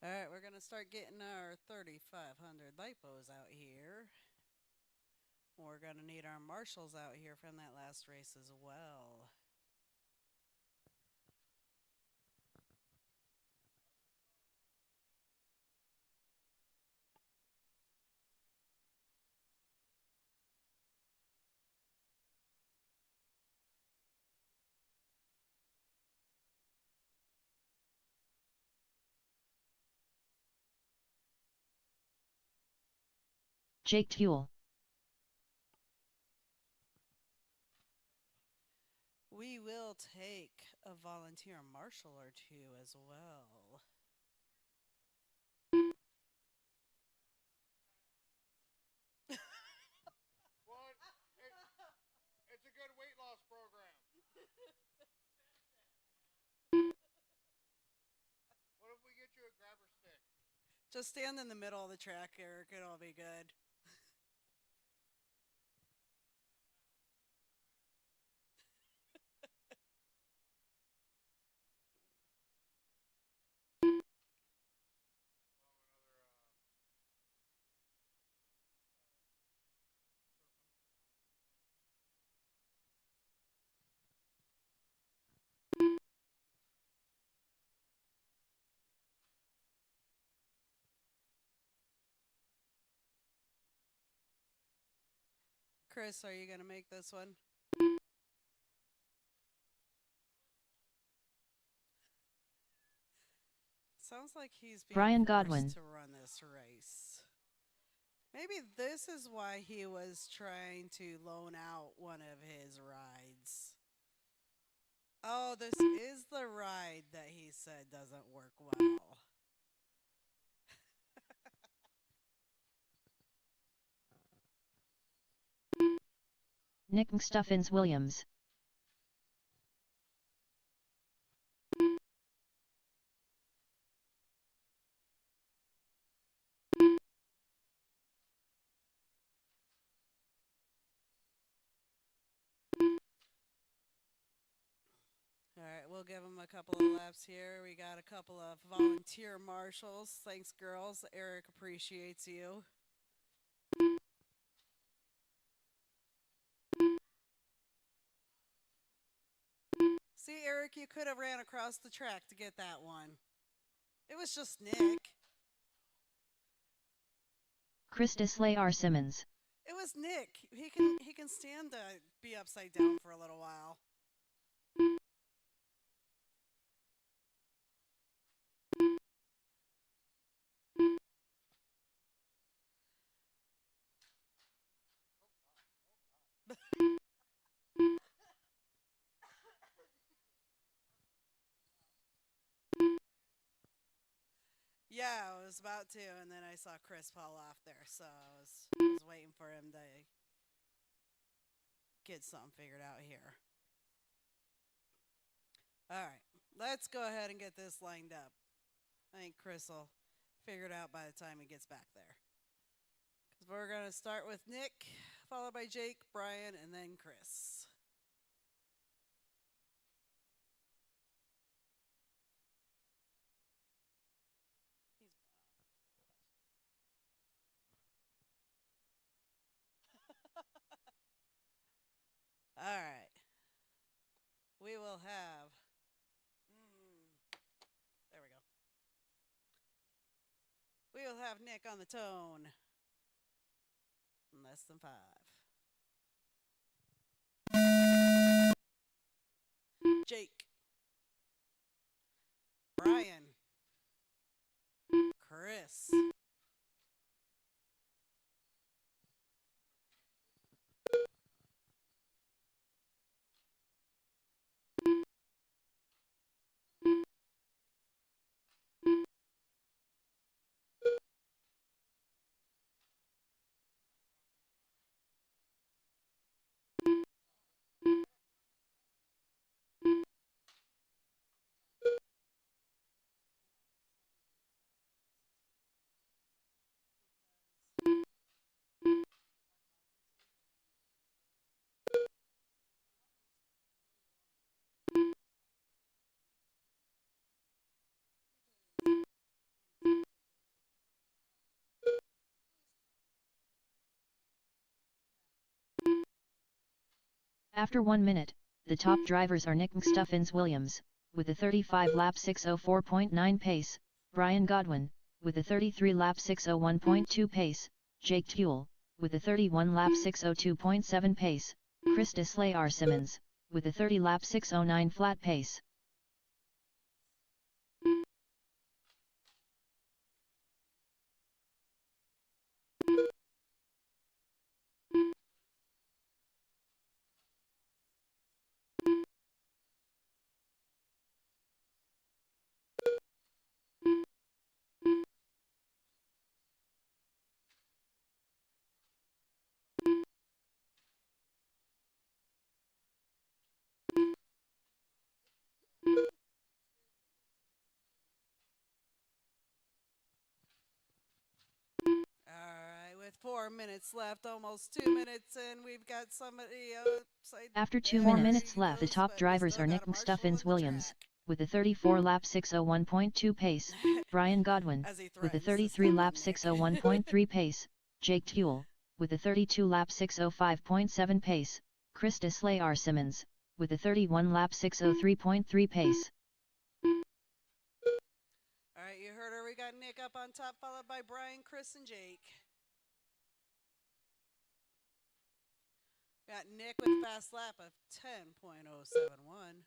S5: All right, we're going to start getting our 3,500 lipos out here. We're going to need our marshals out here from that last race as well.
S1: Jake Tuel.
S5: We will take a volunteer marshal or two as well.
S4: What? It's a good weight loss program. What if we get you a grabber stick?
S5: Just stand in the middle of the track, Eric. It'll be good. Chris, are you going to make this one? Sounds like he's being
S1: Brian
S5: forced
S1: Godwin.
S5: to run this race. Maybe this is why he was trying to loan out one of his rides. Oh, this is the ride that he said doesn't work well.
S1: Nick Stuffins Williams.
S5: All right, we'll give him a couple of laps here. We got a couple of volunteer marshals. Thanks, girls. Eric appreciates you. See, Eric, you could have ran across the track to get that one. It was just Nick.
S1: Krista Slayar Simmons.
S5: It was Nick. He can stand to be upside down for a little while. Yeah, I was about to, and then I saw Chris fall off there, so I was waiting for him to get something figured out here. All right, let's go ahead and get this lined up. I think Chris will figure it out by the time he gets back there. Because we're going to start with Nick, followed by Jake, Brian, and then Chris. All right. We will have. There we go. We will have Nick on the tone. In less than 5. Jake. Brian. Chris.
S1: After 1 minute, the top drivers are Nick Stuffins Williams, with a 35-lap 6:04.9 pace, Brian Godwin, with a 33-lap 6:01.2 pace, Jake Tuel, with a 31-lap 6:02.7 pace, Krista Slayar Simmons, with a 30-lap 6:09 flat pace.
S5: 4 minutes left, almost 2 minutes, and we've got somebody outside.
S1: After 2
S5: there
S1: minutes
S5: he
S1: left, the
S5: goes,
S1: top
S5: but we
S1: drivers
S5: still
S1: are
S5: got
S1: Nick
S5: a marshal
S1: McStuffins
S5: in the
S1: Williams,
S5: track.
S1: with a 34 lap 601.2 pace, Brian Godwin,
S5: As he
S1: with a
S5: threatens to
S1: 33
S5: step
S1: lap
S5: on Nick.
S1: 601.3 pace, Jake Tuel, with a 32 lap 605.7 pace, Chris Deslay R. Simmons, with a 31 lap 603.3 pace.
S5: All right, you heard her. We got Nick up on top, followed by Brian, Chris, and Jake. Got Nick with fast lap of 10.071.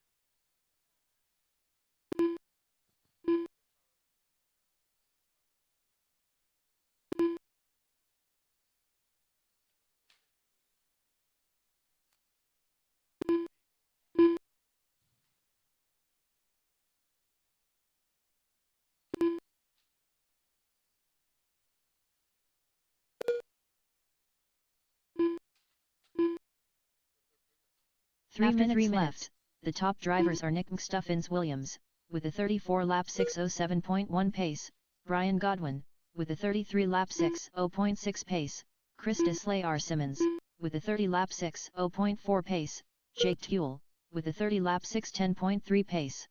S1: After 3 minutes, the top drivers are Nick McStuffins Williams, with a 34 lap 607.1 pace, Brian Godwin, with a 33 lap 6.0.6 pace, Chris Deslay R. Simmons, with a 30 lap 6.0.4 pace, Jake Tuel, with a 30 lap 610.3 pace.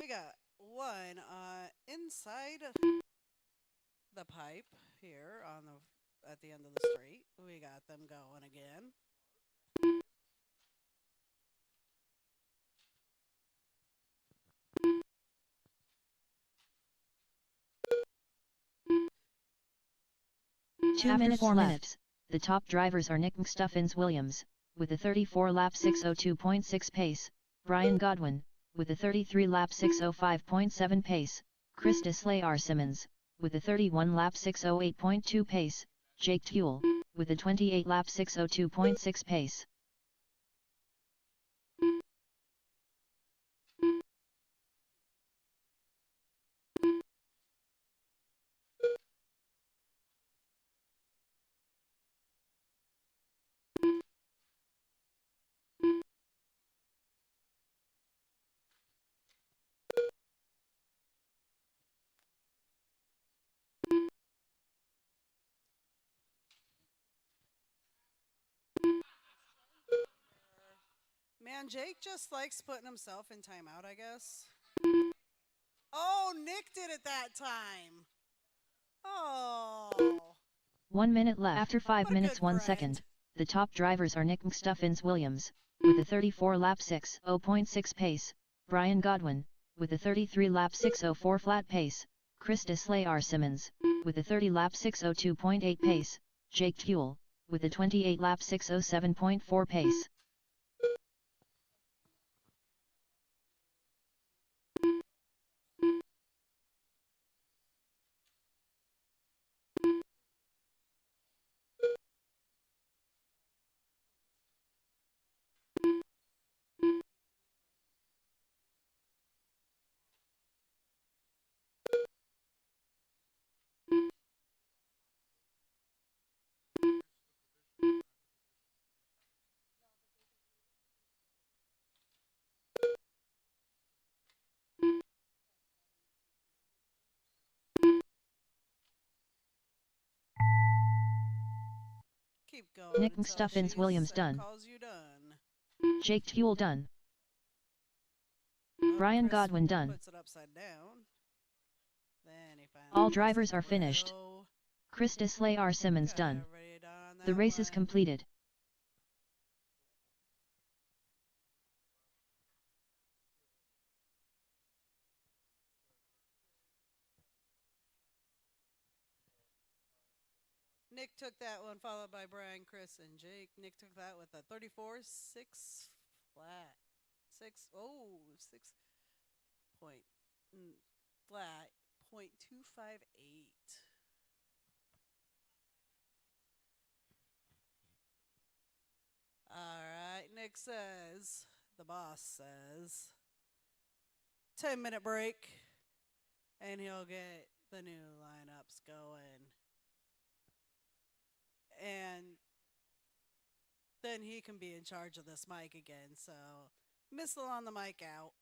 S5: We got one inside the pipe here on the at the end of the straight. We got them going again.
S1: After 4 minutes, the top drivers are Nick McStuffins Williams, with a 34 lap 602.6 pace, Brian Godwin, with a 33 lap 605.7 pace, Chris Deslay R. Simmons, with a 31 lap 608.2 pace, Jake Tuel, with a 28 lap 602.6 pace.
S5: Man, Jake just likes putting himself in timeout, I guess. Oh, Nick did it that time. Oh.
S1: 1 minute left. After 5
S5: What a
S1: minutes
S5: good
S1: 1
S5: friend.
S1: second, the top drivers are Nick McStuffins Williams, with a 34 lap 6.0.6 pace, Brian Godwin, with a 33 lap 604 flat pace, Chris Deslay R. Simmons, with a 30 lap 602.8 pace, Jake Tuel, with a 28 lap 607.4 pace.
S5: Keep going.
S1: Nick
S5: until
S1: McStuffins
S5: she
S1: Williams done.
S5: calls you done.
S1: Jake Tuel done.
S5: Oh,
S1: Brian
S5: Chris
S1: Godwin done.
S5: Puts it upside down. Then he finally
S1: All
S5: gets
S1: drivers
S5: it
S1: are finished.
S5: through.
S1: Chris Deslay R. Simmons
S5: Got
S1: done.
S5: everybody done on
S1: The
S5: that
S1: race is
S5: one.
S1: completed.
S5: Nick took that one, followed by Brian, Chris, and Jake. Nick took that with a 34.6 flat. 6 point flat, .258. All right, Nick says, the boss says, 10-minute break. and he'll get the new lineups going. And then he can be in charge of this mic again. So, Missile on the mic out.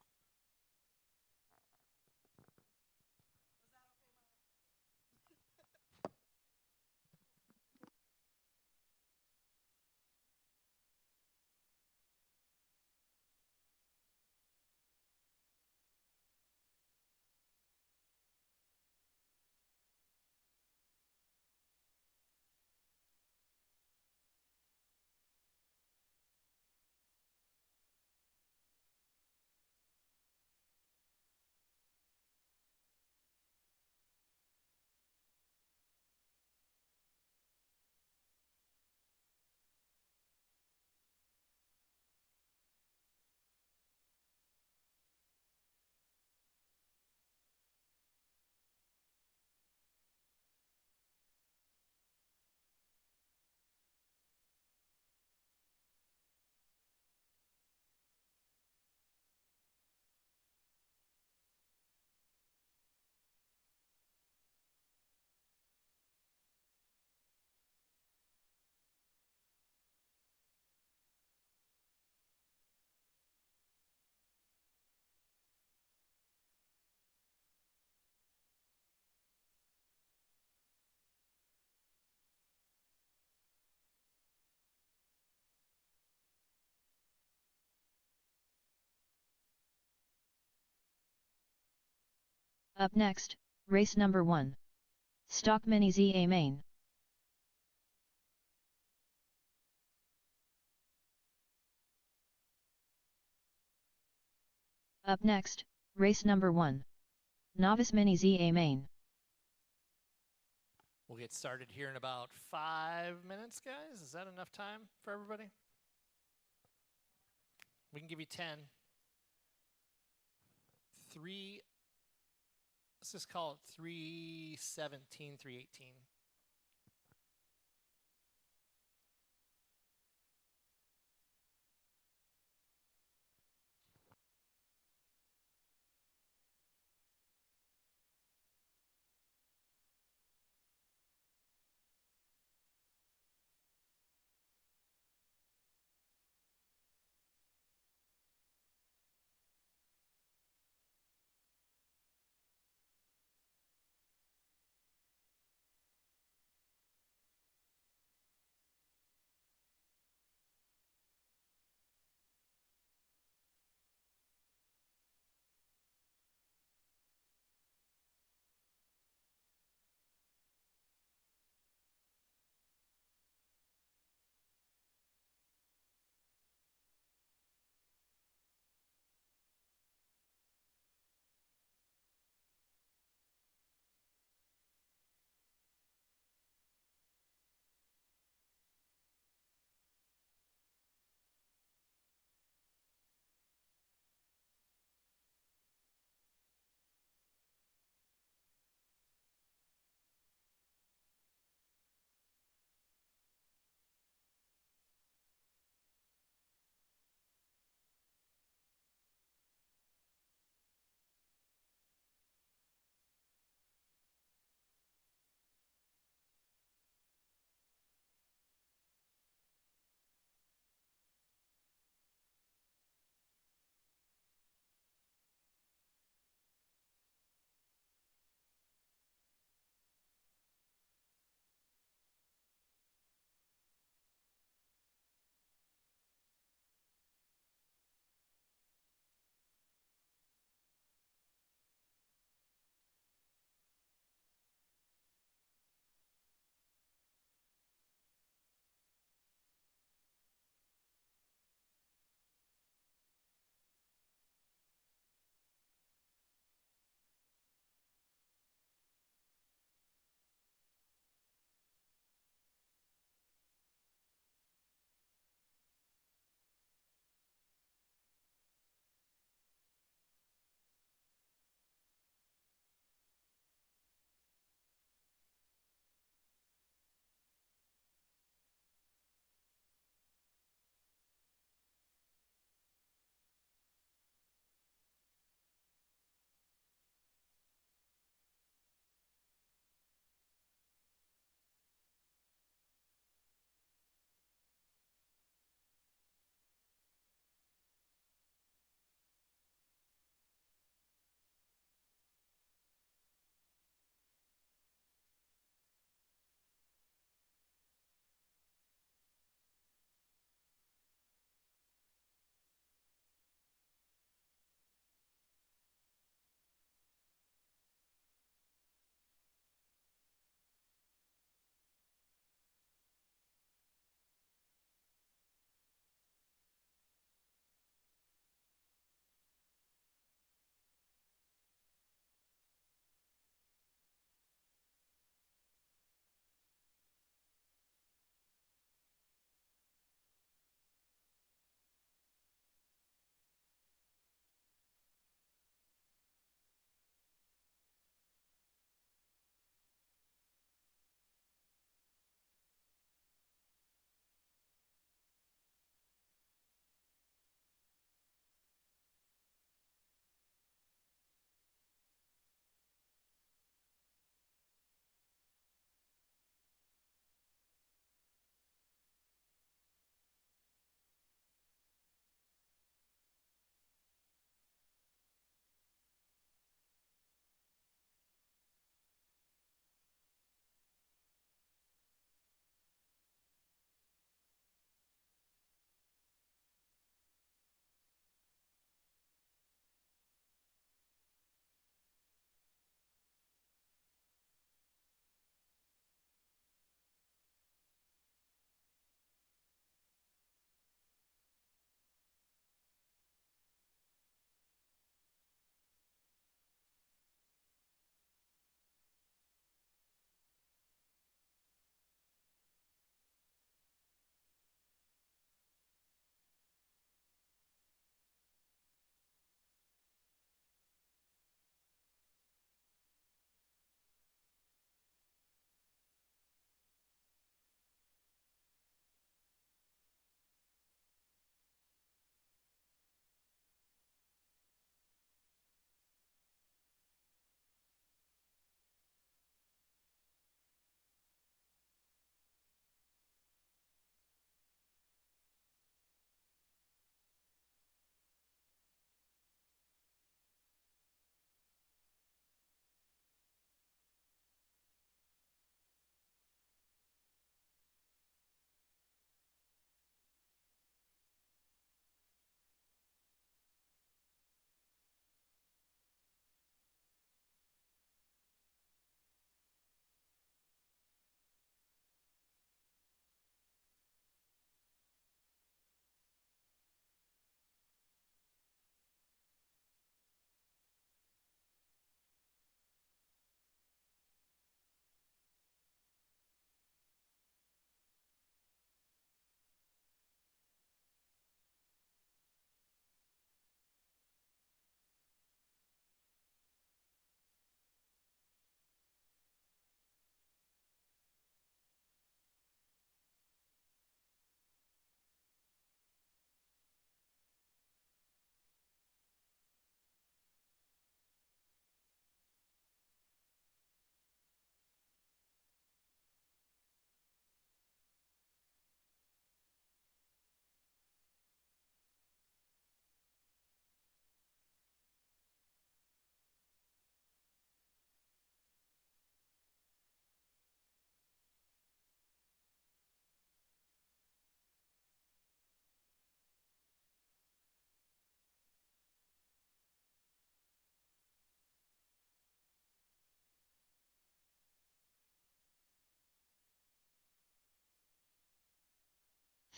S1: Up next, race number 1. Stock Mini ZA Main. Up next, race number 1. Novice Mini ZA Main.
S2: We'll get started here in about 5 minutes, guys. Is that enough time for everybody? We can give you 10. Let's just call it 317, 318.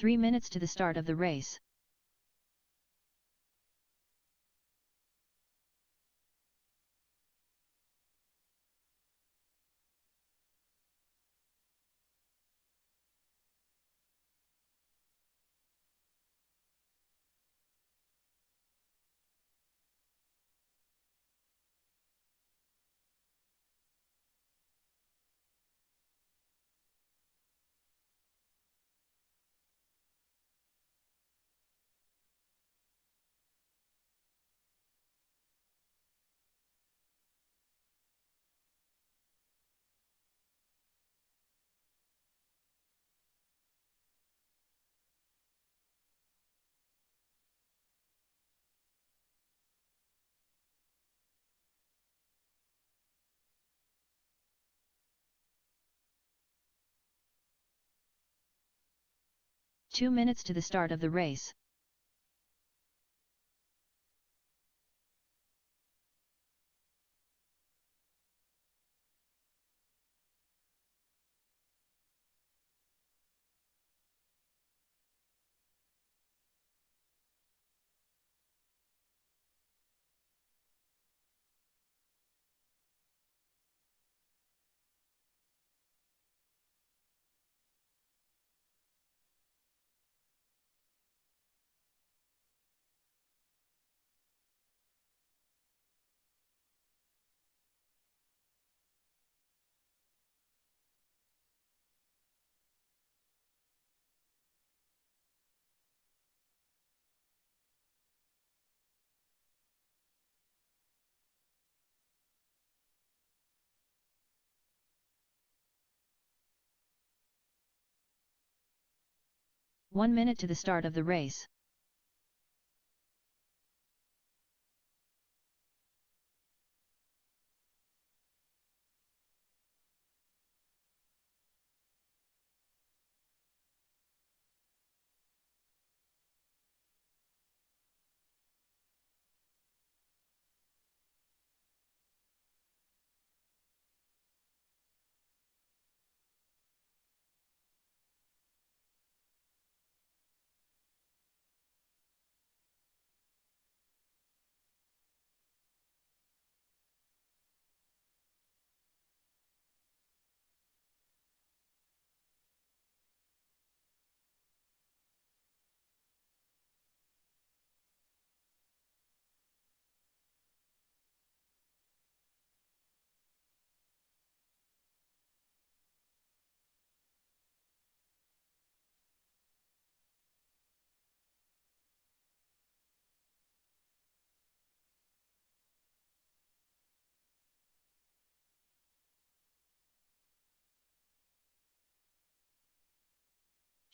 S1: 3 minutes to the start of the race. Two minutes to the start of the race. One minute to the start of the race.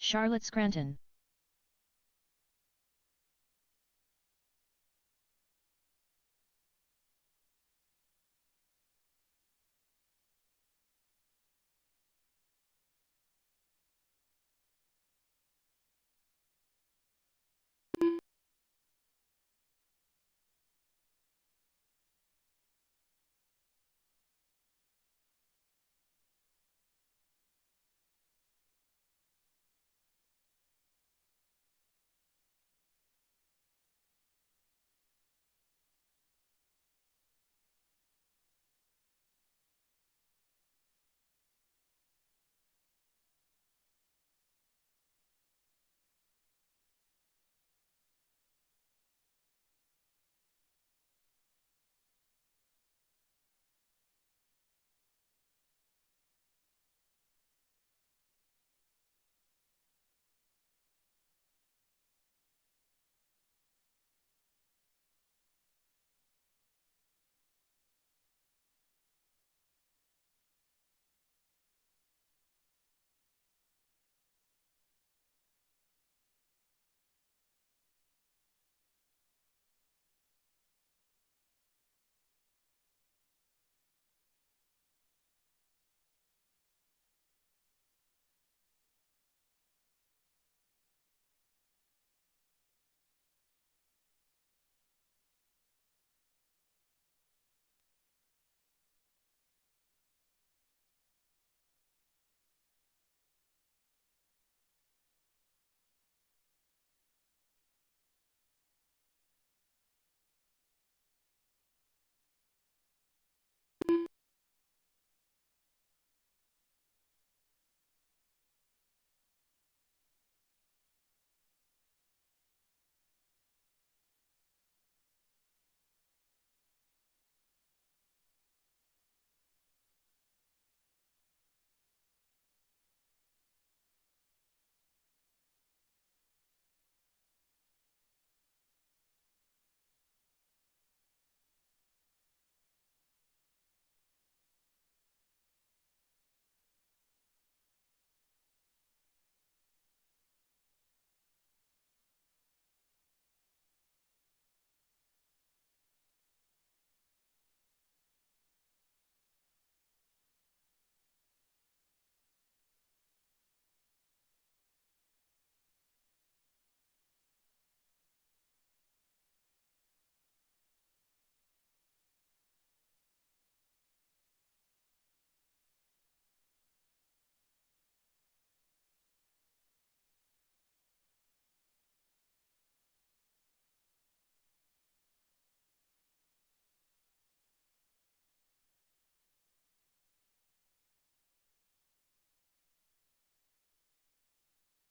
S1: Charlotte Scranton.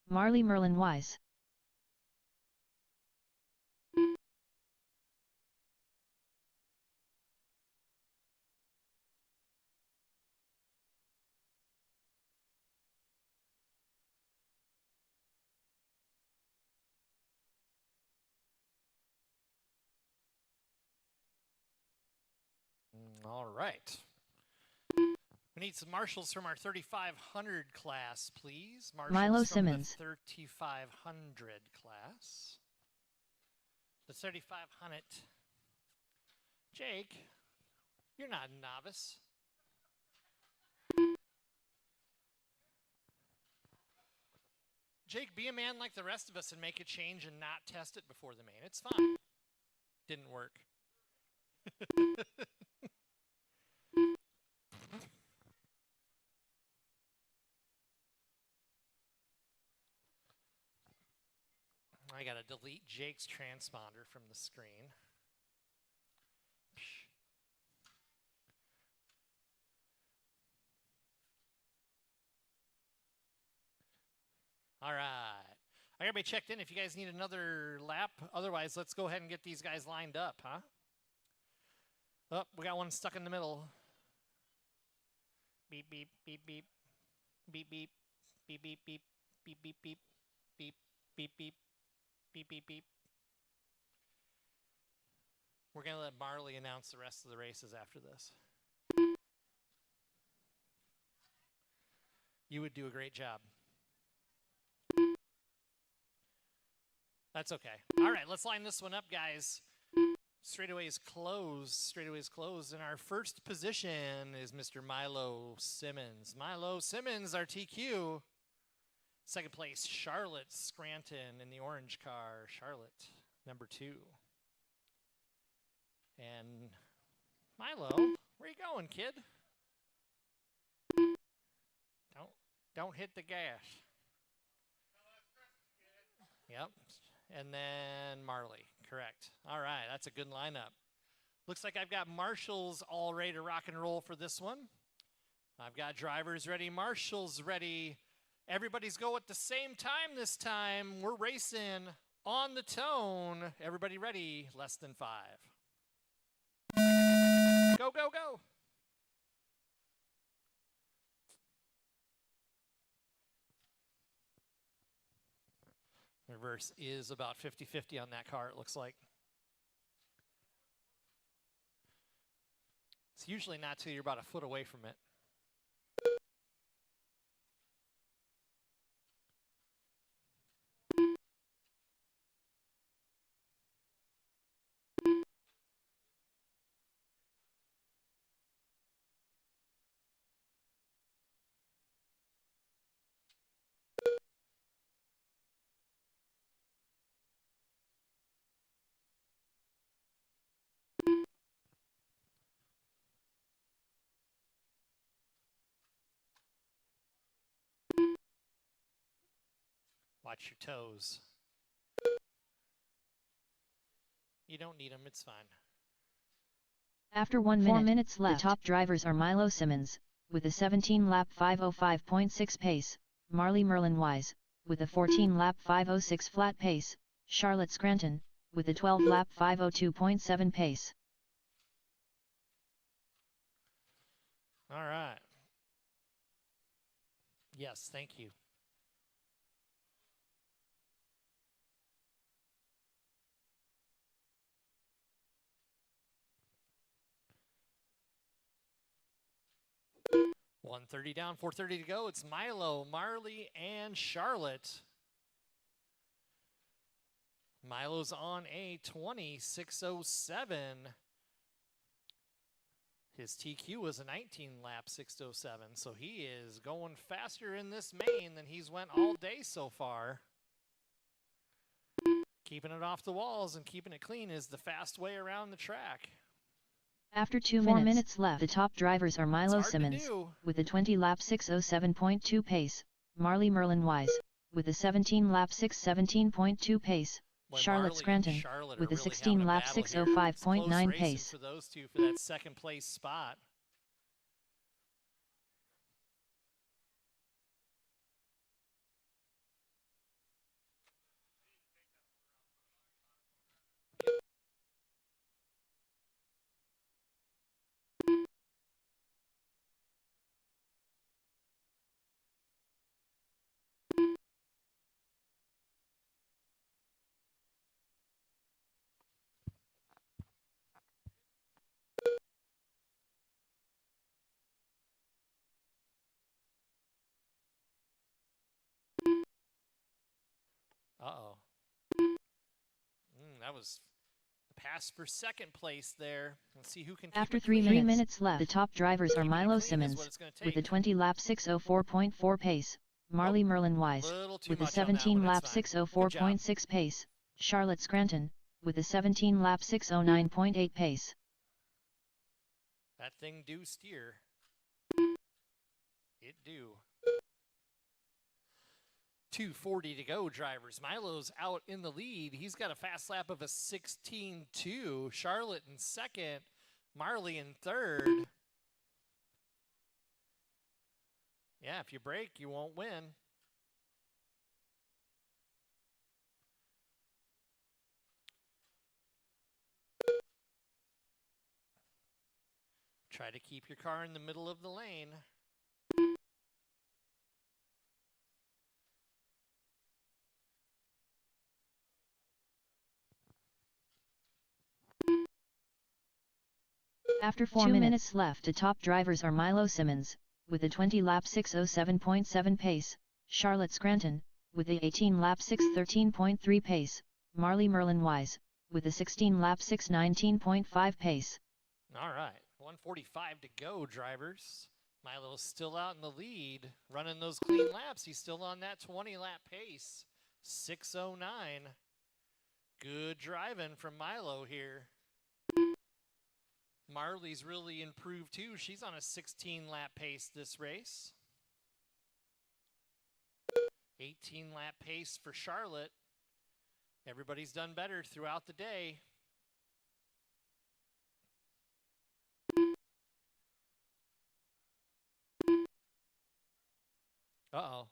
S1: Marley Merlin Wise.
S2: All right. We need some marshals from our 3500 class, please. Marshals
S1: Milo
S2: from
S1: Simmons.
S2: the 3500 class. The 3500. Jake, you're not a novice. Jake, be a man like the rest of us and make a change and not test it before the main. It's fine. Didn't work. I gotta delete Jake's transponder from the screen. All right. I gotta be checked in if you guys need another lap. Otherwise, let's go ahead and get these guys lined up, huh? Oh, we got one stuck in the middle. Beep, beep, beep, beep. Beep, beep. Beep, beep, beep. Beep, beep, beep. Beep, beep, beep. Beep, beep, beep. We're going to let Marley announce the rest of the races after this. You would do a great job. That's okay. All right, let's line this one up, guys. Straightaways closed. Straightaways closed. And our first position is Mr. Milo Simmons. Milo Simmons, our TQ. Second place, Charlotte Scranton in the orange car. Charlotte, number 2. And Milo, where you going, kid? Don't hit the gas. Yep. And then Marley, correct. All right, that's a good lineup. Looks like I've got marshals all ready to rock and roll for this one. I've got drivers ready, marshals ready. Everybody's go at the same time this time. We're racing on the tone. Everybody ready? Less than 5. Go, go, go. Reverse is about 50-50 on that car, it looks like. It's usually not till you're about a foot away from it. Watch your toes. You don't need them, it's fine.
S1: After 1 minute, 4 minutes left, the top drivers are Milo Simmons, with a 17-lap 5:05.6 pace, Marley Merlin Wise, with a 14-lap 5:06 flat pace, Charlotte Scranton, with a 12-lap 5:02.7 pace.
S2: All right. Yes, thank you. $130 down, $430 to go. It's Milo, Marley, and Charlotte. Milo's on a 26:07. His TQ was a 19-lap 6:07, so he is going faster in this main than he's went all day so far. Keeping it off the walls and keeping it clean is the fast way around the track.
S1: After 4 minutes left, the top drivers are Milo Simmons, with a 20-lap 6:07.2 pace, Marley Merlin Wise, with a 17-lap 6:17.2 pace, Charlotte Scranton, with a 16-lap 6:05.9 pace.
S2: For those two for that second place spot. That was a pass for second place there. Let's see who can
S1: After
S2: keep it
S1: 3
S2: clean.
S1: minutes left, the top drivers are
S2: Keeping it
S1: Milo
S2: clean is what
S1: Simmons
S2: it's gonna
S1: with a
S2: take.
S1: 20-lap 6:04.4 pace, Marley Merlin Wise
S2: Little too
S1: with a
S2: much on that one,
S1: 17-lap
S2: it's fine. Good job.
S1: 6:04.6 pace, Charlotte Scranton with a 17-lap 6:09.8 pace.
S2: That thing do steer. It do. 2:40 to go, drivers. Milo's out in the lead. He's got a fast lap of a 16.2. Charlotte in second. Marley in third. Yeah, if you break, you won't win. Try to keep your car in the middle of the lane.
S1: After 4 minutes left, the top drivers are Milo Simmons with a 20-lap 6:07.7 pace, Charlotte Scranton with a 18-lap 6:13.3 pace, Marley Merlin Wise with a 16-lap 6:19.5 pace.
S2: All right, 1:45 to go, drivers. Milo's still out in the lead, running those clean laps. He's still on that 20-lap pace, 6:09. Good driving from Milo here. Marley's really improved too. She's on a 16-lap pace this race. 18-lap pace for Charlotte. Everybody's done better throughout the day. Uh-oh.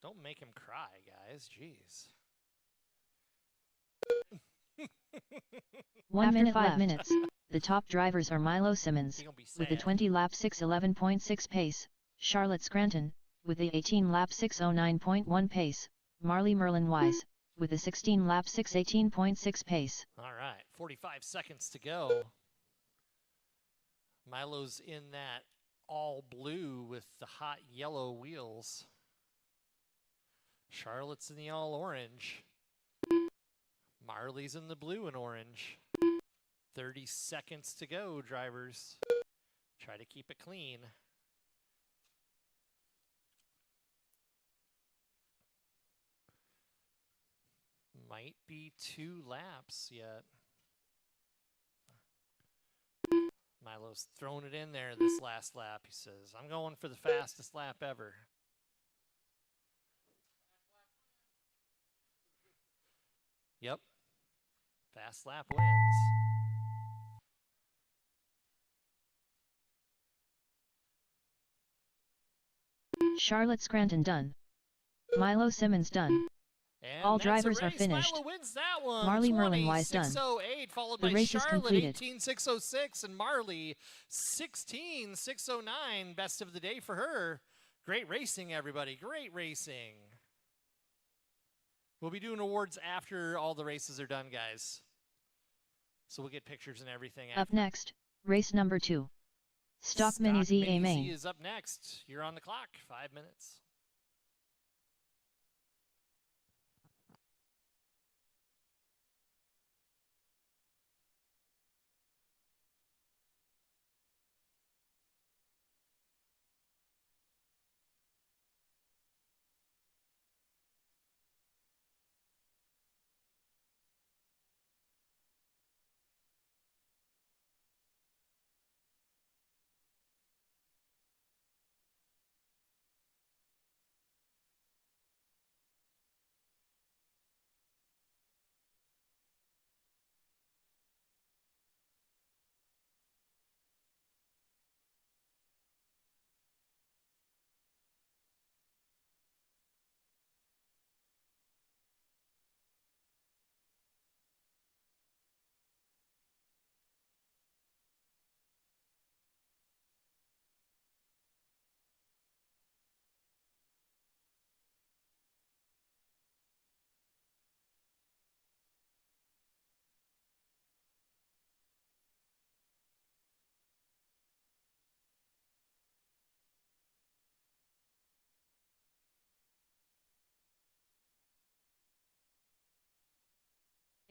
S2: Don't make him cry, guys. Jeez.
S1: 1 minute 5 minutes. The top drivers are Milo Simmons with a 20-lap 6:11.6 pace, Charlotte Scranton with a 18-lap 6:09.1 pace, Marley Merlin Wise with a 16-lap 6:18.6 pace.
S2: All right, 45 seconds to go. Milo's in that all blue with the hot yellow wheels. Charlotte's in the all orange. Marley's in the blue and orange. 30 seconds to go, drivers. Try to keep it clean. Might be 2 laps yet. Milo's throwing it in there this last lap. He says, I'm going for the fastest lap ever. Yep. Fast lap wins.
S1: Charlotte Scranton done. Milo Simmons done.
S2: And
S1: all drivers are finished.
S2: Milo wins that one.
S1: Marley Merlin Wise done.
S2: 6:08, followed
S1: The
S2: by
S1: race is
S2: Charlotte
S1: completed.
S2: 18:606 and Marley 16:609. Best of the day for her. Great racing, everybody. Great racing. We'll be doing awards after all the races are done, guys. So we'll get pictures and everything.
S1: Up next, race number 2. Stock Mini ZA Main.
S2: Z is up next. You're on the clock. 5 minutes.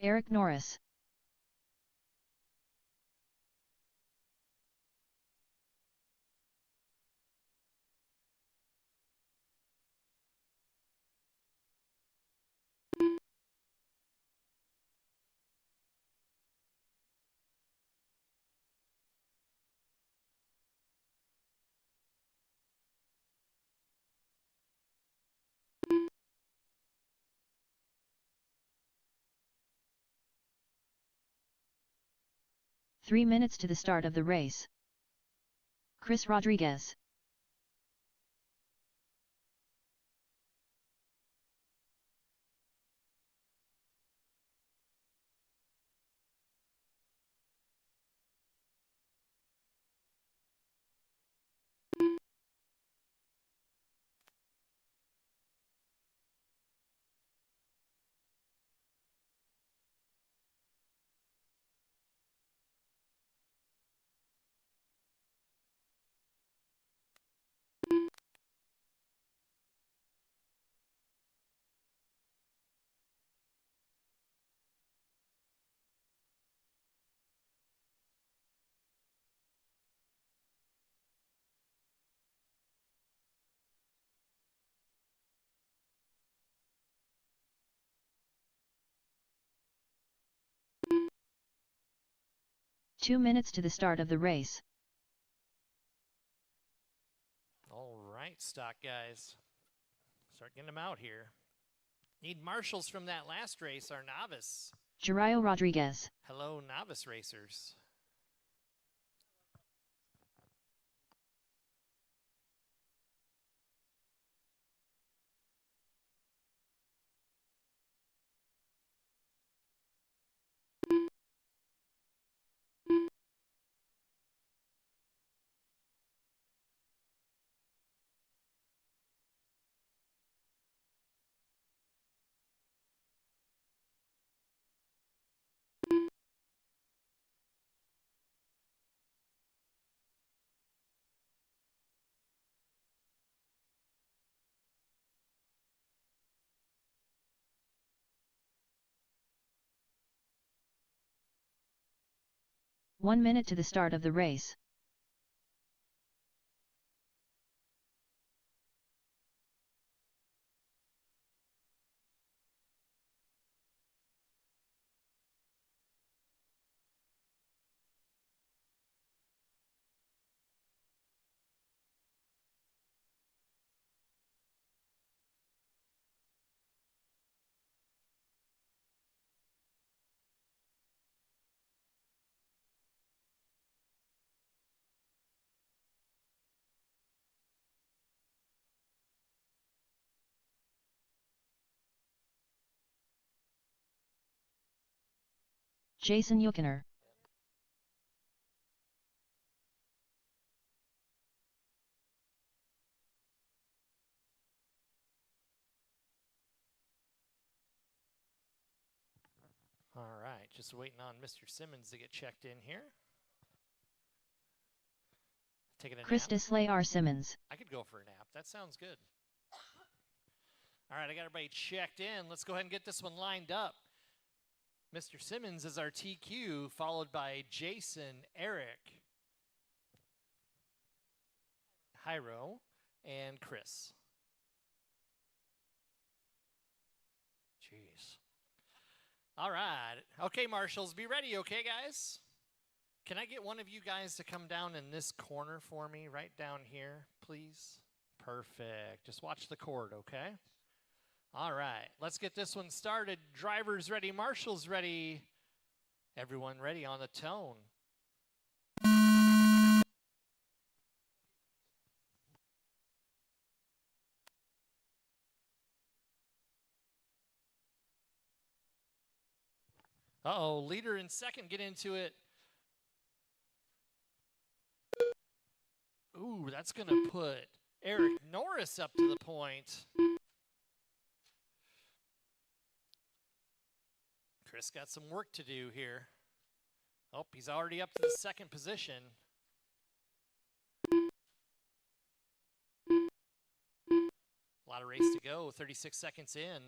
S1: Eric Norris. Three minutes to the start of the race. Chris Rodriguez. Two minutes to the start of the race.
S2: All right, stock guys. Start getting them out here. Need marshals from that last race, our novice.
S1: Jeriel Rodriguez.
S2: Hello, novice racers.
S1: One minute to the start of the race. Jason Yuckiner.
S2: All right, just waiting on Mr. Simmons to get checked in here. Taking a nap.
S1: Christis R. Simmons.
S2: I could go for a nap. That sounds good. All right, I got everybody checked in. Let's go ahead and get this one lined up. Mr. Simmons is our TQ, followed by Jason, Eric, Hyro, and Chris. Jeez. All right. Okay, marshals, be ready, okay, guys? Can I get one of you guys to come down in this corner for me, right down here, please? Perfect. Just watch the cord, okay? All right, let's get this one started. Drivers ready, marshals ready. Everyone ready on the tone. Uh-oh, leader in second, get into it. Ooh, that's going to put Eric Norris up to the point. Chris got some work to do here. Oh, he's already up to the second position. A lot of race to go, 36 seconds in.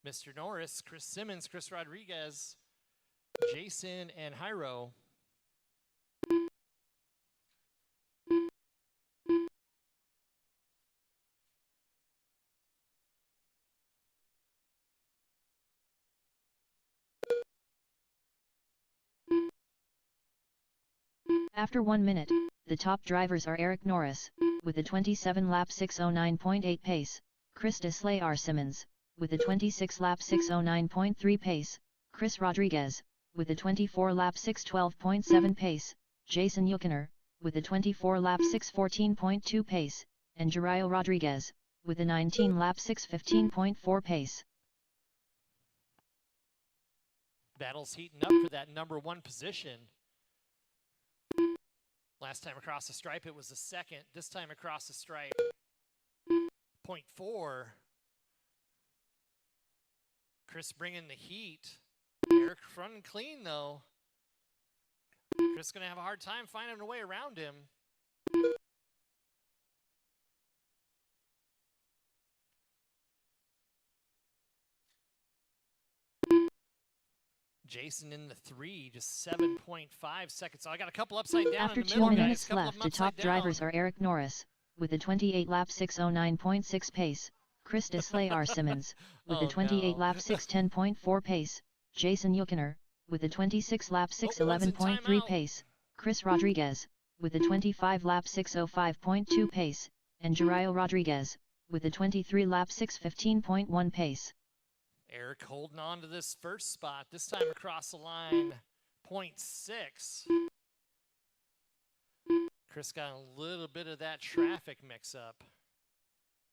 S2: Mr. Norris, Chris Simmons, Chris Rodriguez, Jason, and Hyro.
S1: After 1 minute, the top drivers are Eric Norris, with a 27-lap 6:09.8 pace, Christus Layar Simmons, with a 26-lap 6:09.3 pace, Chris Rodriguez, with a 24-lap 6:12.7 pace, Jason Yukoner, with a 24-lap 6:14.2 pace, and Jeriel Rodriguez, with a 19-lap 6:15.4 pace.
S2: Battle's heating up for that number 1 position. Last time across the stripe, it was the second. This time across the stripe, 0.4. Chris bringing the heat. Eric running clean, though. Chris going to have a hard time finding a way around him. Jason in the 3, just 7.5 seconds. So I got a couple upside down
S1: After
S2: in the
S1: 2
S2: middle,
S1: minutes
S2: guys.
S1: left, the top drivers are Eric Norris, with a 28-lap 6:09.6 pace, Christus Layar Simmons, with a 28-lap 6:10.4 pace, Jason Yukoner, with a 26-lap 6:11.3 pace, Chris Rodriguez, with a 25-lap 6:05.2 pace, and Jeriel Rodriguez, with a 23-lap 6:15.1 pace.
S2: Eric holding on to this first spot, this time across the line, 0.6. Chris got a little bit of that traffic mix-up.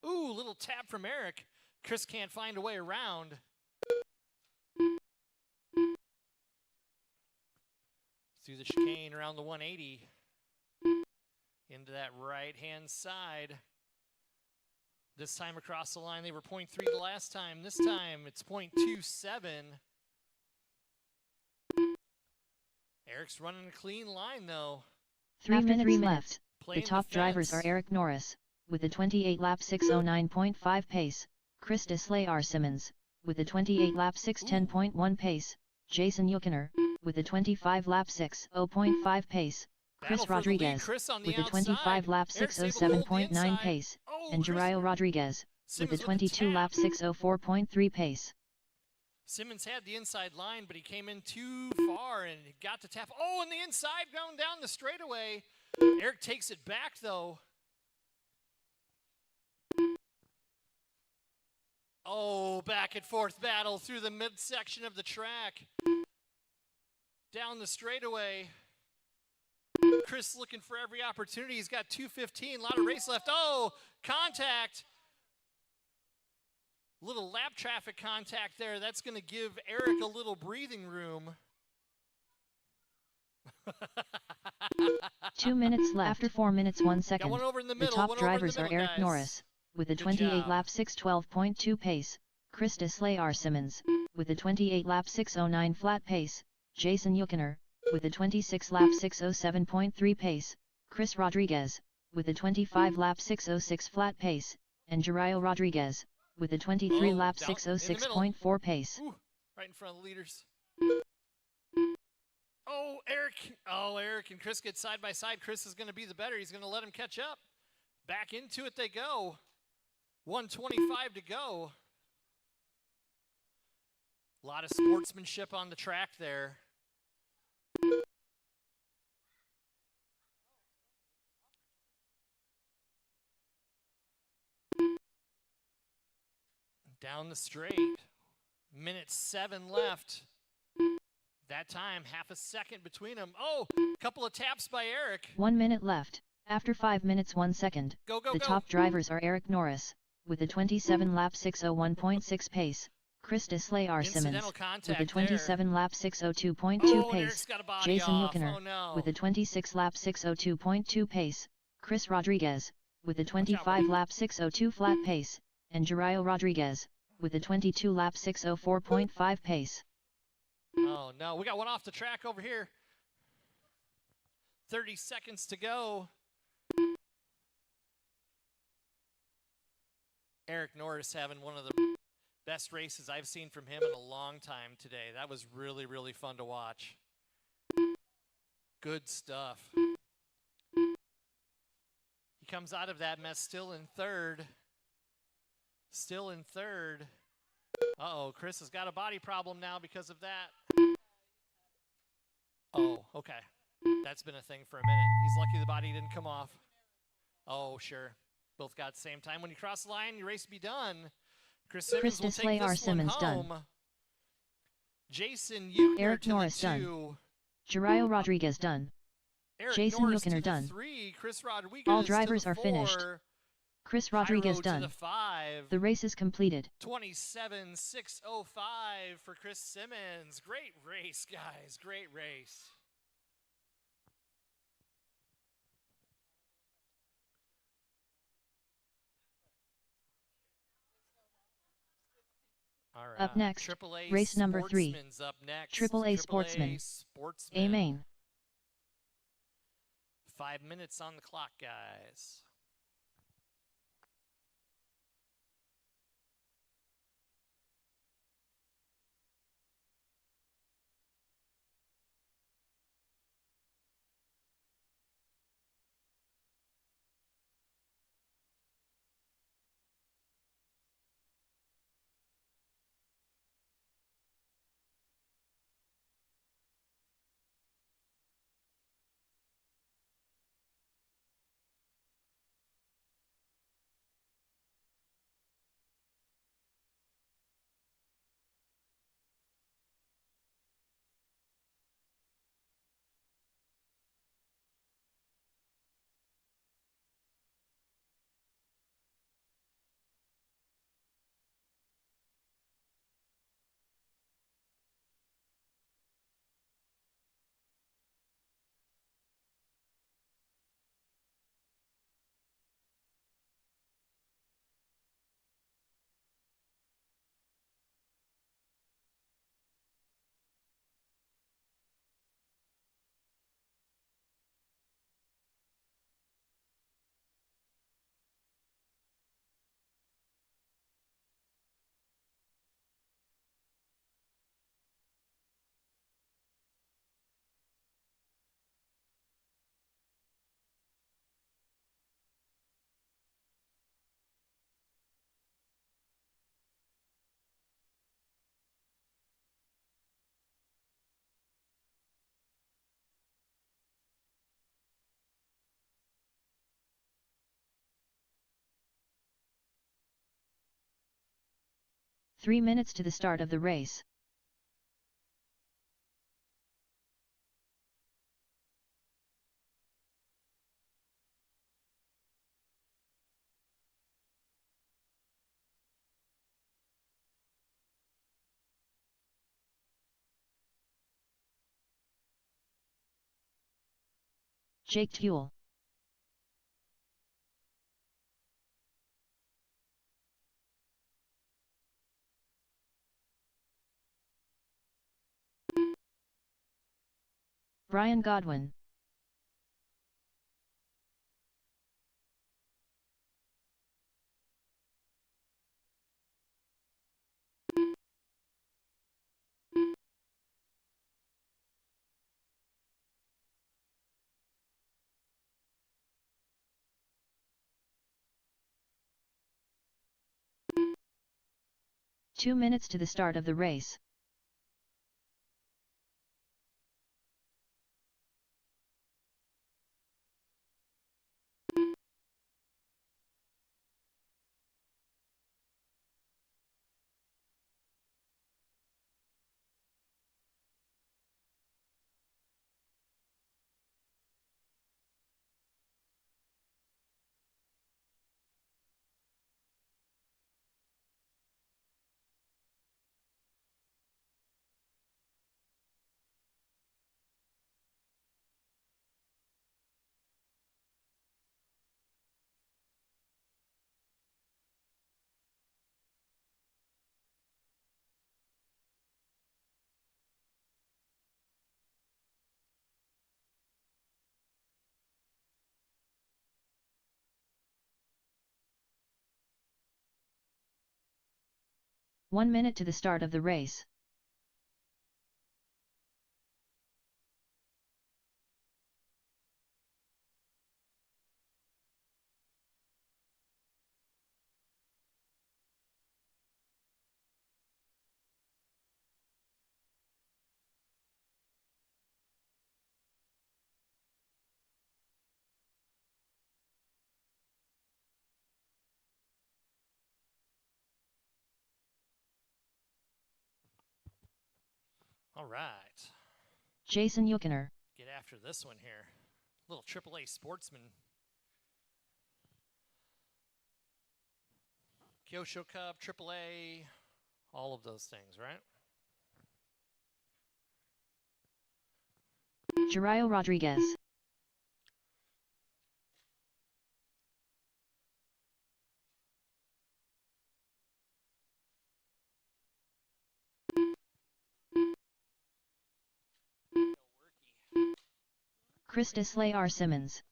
S2: Ooh, little tap from Eric. Chris can't find a way around. Through the chicane around the 180. Into that right-hand side. This time across the line, they were 0.3 the last time. This time, it's 0.27. Eric's running a clean line, though.
S1: 3 minutes left. The top drivers are Eric Norris, with a 28-lap 6:09.5 pace, Christus Layar Simmons, with a 28-lap 6:10.1 pace, Jason Yukoner, with a 25-lap 6:0.5 pace, Chris Rodriguez, with a 25-lap 6:07.9 pace, and Jeriel Rodriguez, with a 22-lap 6:04.3 pace.
S2: Simmons had the inside line, but he came in too far and got to tap. Oh, and the inside going down the straightaway. Eric takes it back, though. Oh, back and forth battle through the midsection of the track. Down the straightaway. Chris looking for every opportunity. He's got 2:15, a lot of race left. Oh, contact. Little lap traffic contact there. That's going to give Eric a little breathing room.
S1: 2 minutes left. After 4 minutes 1 second,
S2: Got one over in the middle,
S1: top drivers are Eric
S2: guys.
S1: Norris, with a 28-lap 6:12.2 pace, Christus Layar Simmons, with a 28-lap 6:09 flat pace, Jason Yukoner, with a 26-lap 6:07.3 pace, Chris Rodriguez, with a 25-lap 6:06 flat pace, and Jeriel Rodriguez, with a 23-lap 6:06.4 pace.
S2: Ooh, right in front of the leaders. Oh, Eric. Oh, Eric and Chris get side by side. Chris is going to be the better. He's going to let him catch up. Back into it they go. 1:25 to go. A lot of sportsmanship on the track there. Down the straight. Minute 7 left. That time, half a second between them. Oh, a couple of taps by Eric.
S1: 1 minute left. After 5 minutes 1 second, the top drivers are Eric Norris, with a 27-lap 6:01.6 pace, Christus Layar Simmons, with a 27-lap 6:02.2 pace, Jason Yukoner, with a 26-lap 6:02.2 pace, Chris Rodriguez, with a 25-lap 6:02 flat pace, and Jeriel Rodriguez, with a 22-lap 6:04.5 pace.
S2: Oh, no. We got one off the track over here. 30 seconds to go. Eric Norris having one of the Best races I've seen from him in a long time today. That was really, really fun to watch. Good stuff. He comes out of that mess still in third. Still in third. Uh-oh, Chris has got a body problem now because of that. Oh, okay. That's been a thing for a minute. He's lucky the body didn't come off. Oh, sure. Both got the same time. When you cross the line, your race will be done. Chris Simmons will take this one home. Jason Euchner
S1: Eric
S2: to
S1: Norris
S2: the 2.
S1: done. Jeriel Rodriguez done.
S2: Eric
S1: Jason
S2: Norris
S1: Euchner
S2: to the
S1: done.
S2: 3. Chris Rodriguez
S1: All drivers
S2: to the
S1: are
S2: 4.
S1: finished. Chris Rodriguez
S2: Cairo
S1: done.
S2: to the 5.
S1: The race is completed.
S2: 27,605 for Chris Simmons. Great race, guys. Great race. All right.
S1: Up next,
S2: AAA
S1: race number 3.
S2: Sportsman's up next.
S1: AAA Sportsman. A main.
S2: 5 minutes on the clock, guys.
S1: Three minutes to the start of the race. Jake Tuel. Brian Godwin. Two minutes to the start of the race. 1 minute to the start of the race.
S2: All right.
S1: Jason Yuckner.
S2: Get after this one here. Little AAA sportsman. Kyosho Cup, AAA, all of those things, right?
S1: Jurayo Rodriguez. Christus Layar Simmons.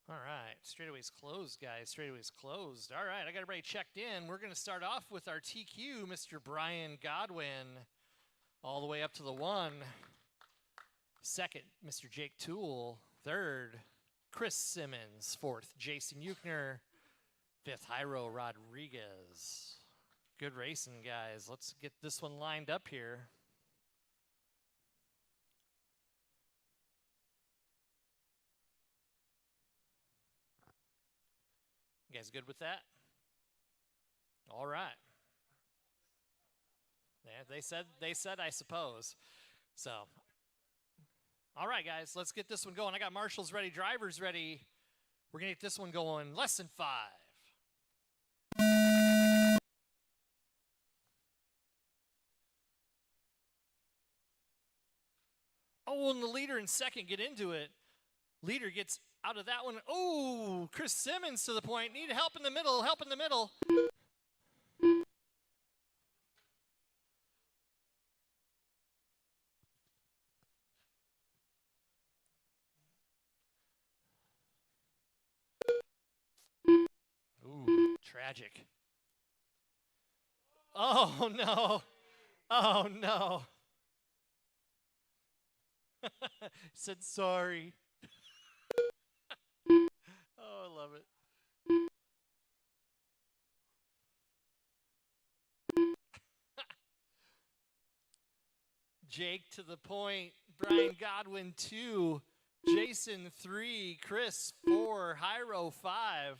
S2: All right, straightaway's closed, guys. Straightaway's closed. All right, I got everybody checked in. We're going to start off with our TQ, Mr. Brian Godwin, all the way up to the 1. Second, Mr. Jake Toole. Third, Chris Simmons. Fourth, Jason Yuckner. Fifth, Jairo Rodriguez. Good racing, guys. Let's get this one lined up here. You guys good with that? All right. Yeah, they said I suppose. So, all right, guys, let's get this one going. I got marshals ready, drivers ready. We're going to get this one going. Lesson 5. Oh, and the leader in second get into it. Leader gets out of that one. Oh, Chris Simmons to the point. Need help in the middle. Help in the middle. Ooh, tragic. Oh, no. Oh, no. Said sorry. Oh, I love it. Jake to the point. Brian Godwin 2. Jason 3. Chris 4. Jairo 5.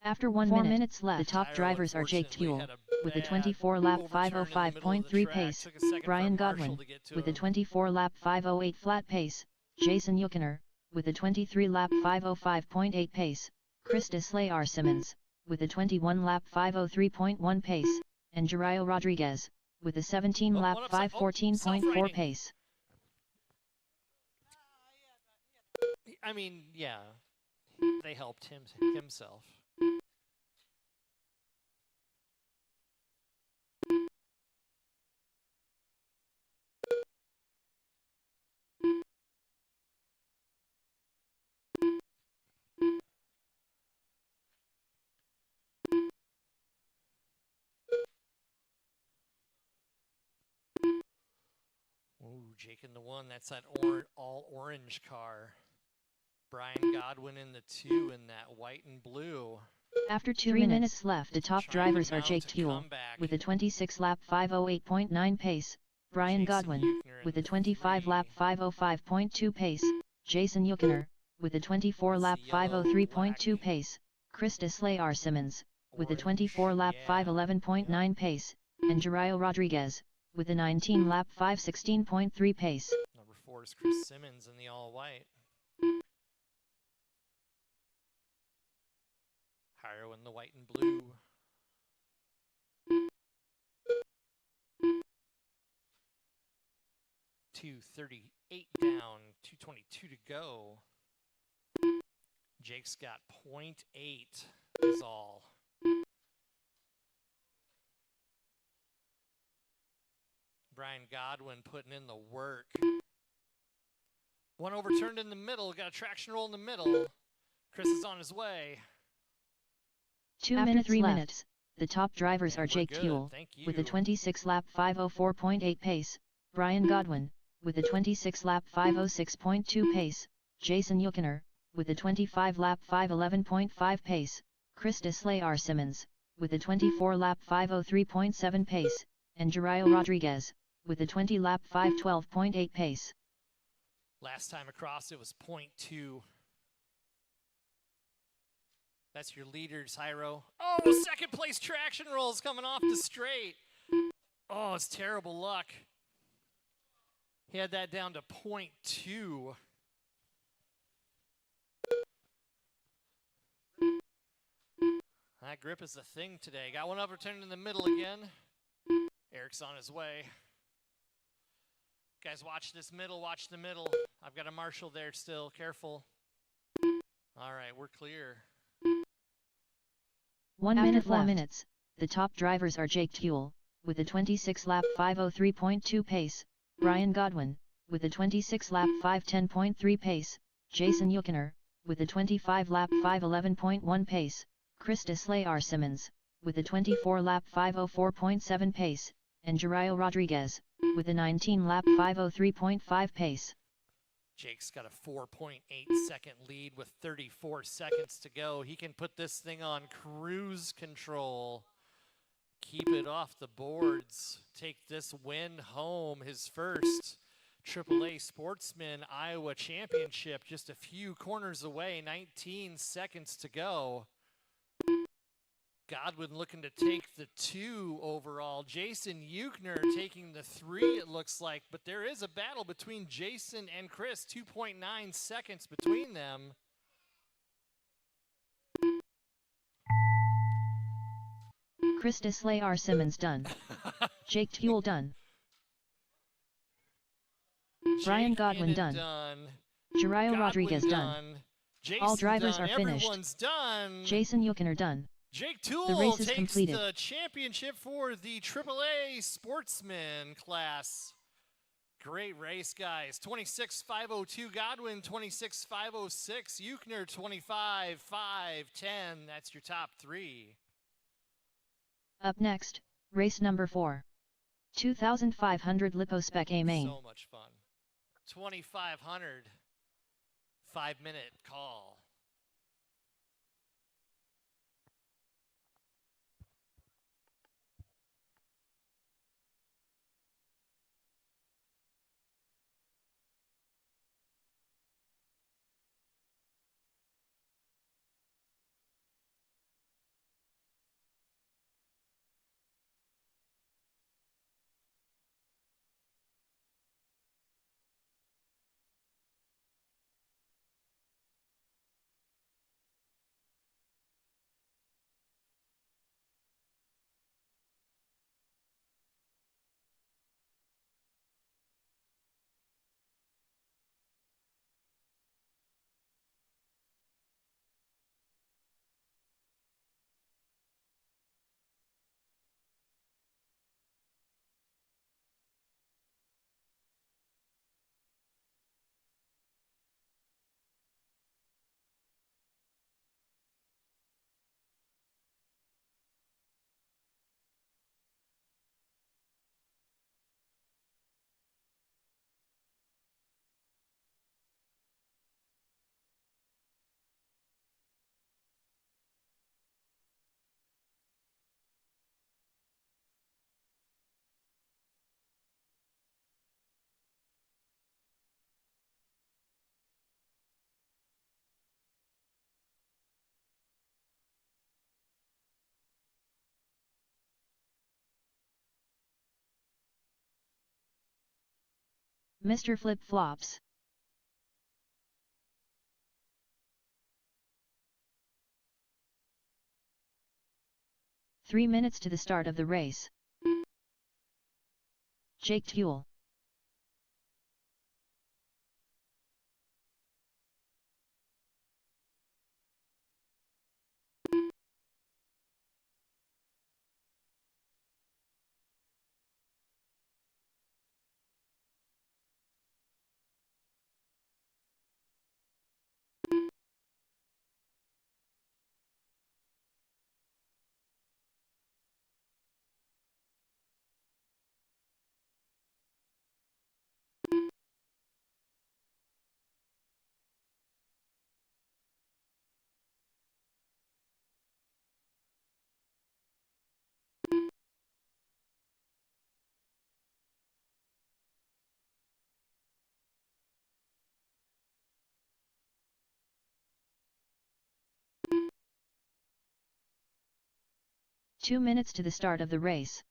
S1: After 1 minute left, the top
S2: Jairo,
S1: drivers are Jake
S2: unfortunately,
S1: Toole,
S2: had a
S1: with a
S2: bad
S1: 24-lap
S2: overturn in the middle of the
S1: 5:05.3
S2: track.
S1: pace,
S2: Took a second for
S1: Brian
S2: Marshall
S1: Godwin,
S2: to get to
S1: with a
S2: him.
S1: 24-lap 5:08 flat pace, Jason Yuckner, with a 23-lap 5:05.8 pace, Christus Layar Simmons, with a 21-lap 5:03.1 pace, and Jurayo Rodriguez, with a 17-lap
S2: one upside.
S1: 5:14.4
S2: self-righting.
S1: pace.
S2: I mean, yeah, they helped himself. Ooh, Jake in the 1. That's that all orange car. Brian Godwin in the 2 in that white and blue.
S1: After 2 minutes left, the top
S2: Trying to
S1: drivers are
S2: mount
S1: Jake
S2: a
S1: Toole,
S2: comeback.
S1: with a 26-lap 5:08.9 pace, Brian
S2: Jason
S1: Godwin,
S2: Yuckner
S1: with
S2: in
S1: a 25-lap
S2: 3.
S1: 5:05.2 pace, Jason Yuckner, with a 24-lap
S2: That's the yellow,
S1: 5:03.2
S2: black,
S1: pace, Christus Layar Simmons, with a
S2: orange.
S1: 24-lap
S2: Yeah.
S1: 5:11.9 pace, and Jurayo Rodriguez, with a 19-lap 5:16.3 pace.
S2: Number 4 is Chris Simmons in the all white. Jairo in the white and blue. $238 down, $222 to go. Jake's got .8 is all. Brian Godwin putting in the work. One overturned in the middle. Got a traction roll in the middle. Chris is on his way.
S1: 2 minutes 3 minutes. The top drivers are Jake Tuel, with a 26-lap 5:04.8 pace, Brian Godwin, with a 26-lap 5:06.2 pace, Jason Yuckner, with a 25-lap 5:11.5 pace, Chris Deslayar Simmons, with a 24-lap 5:03.7 pace, and Jeriel Rodriguez, with a 20-lap 5:12.8 pace.
S2: Last time across, it was .2. That's your leaders, Hyro. Oh, second place traction rolls coming off the straight. Oh, it's terrible luck. He had that down to .2. That grip is the thing today. Got one overturned in the middle again. Eric's on his way. Guys, watch this middle, watch the middle. I've got a marshal there still, careful. All right, we're clear.
S1: 1 minute 4 minutes. The top drivers are Jake Tuel, with a 26-lap 5:03.2 pace, Brian Godwin, with a 26-lap 5:10.3 pace, Jason Yuckner, with a 25-lap 5:11.1 pace, Chris Deslayar Simmons, with a 24-lap 5:04.7 pace, and Jeriel Rodriguez, with a 19-lap 5:03.5 pace.
S2: Jake's got a 4.8 second lead with 34 seconds to go. He can put this thing on cruise control. Keep it off the boards. Take this win home. His first AAA Sportsman Iowa Championship just a few corners away. 19 seconds to go. Godwin looking to take the 2 overall. Jason Yuckner taking the 3, it looks like. But there is a battle between Jason and Chris. 2.9 seconds between them.
S1: Chris Deslayar Simmons done. Jake Tuel done. Brian Godwin done. Jeriel Rodriguez done. All drivers are finished.
S2: Done.
S1: Jason Yuckner done.
S2: Jake Tuel
S1: the race is
S2: takes
S1: completed.
S2: The championship for the AAA Sportsman class. Great race, guys. 26.502 Godwin, 26.506 Yuckner, 25.510. That's your top 3.
S1: Up next, race number 4. 2,500 Lipospec A main.
S2: So much fun. 2,500. 5-minute call.
S1: Mr. Flip Flops. Three minutes to the start of the race. Jake Tuel. 2 minutes to the start of the race.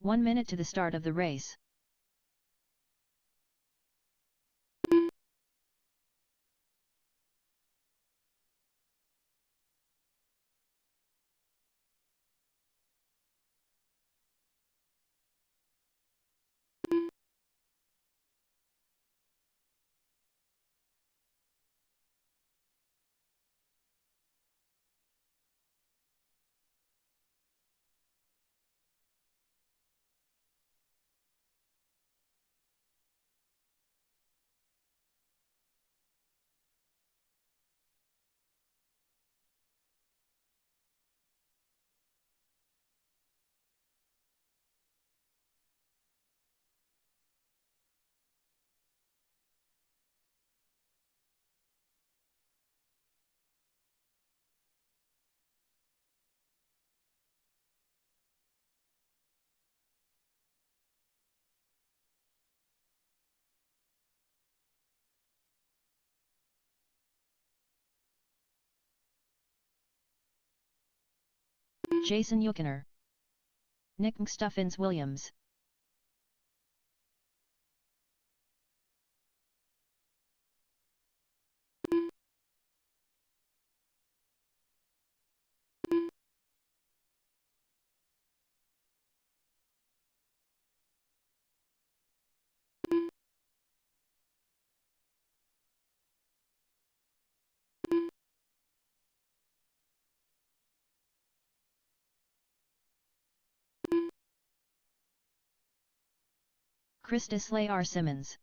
S1: One minute to the start of the race. Jason Yukoner. Nick Stuffins Williams. Christus R. Simmons.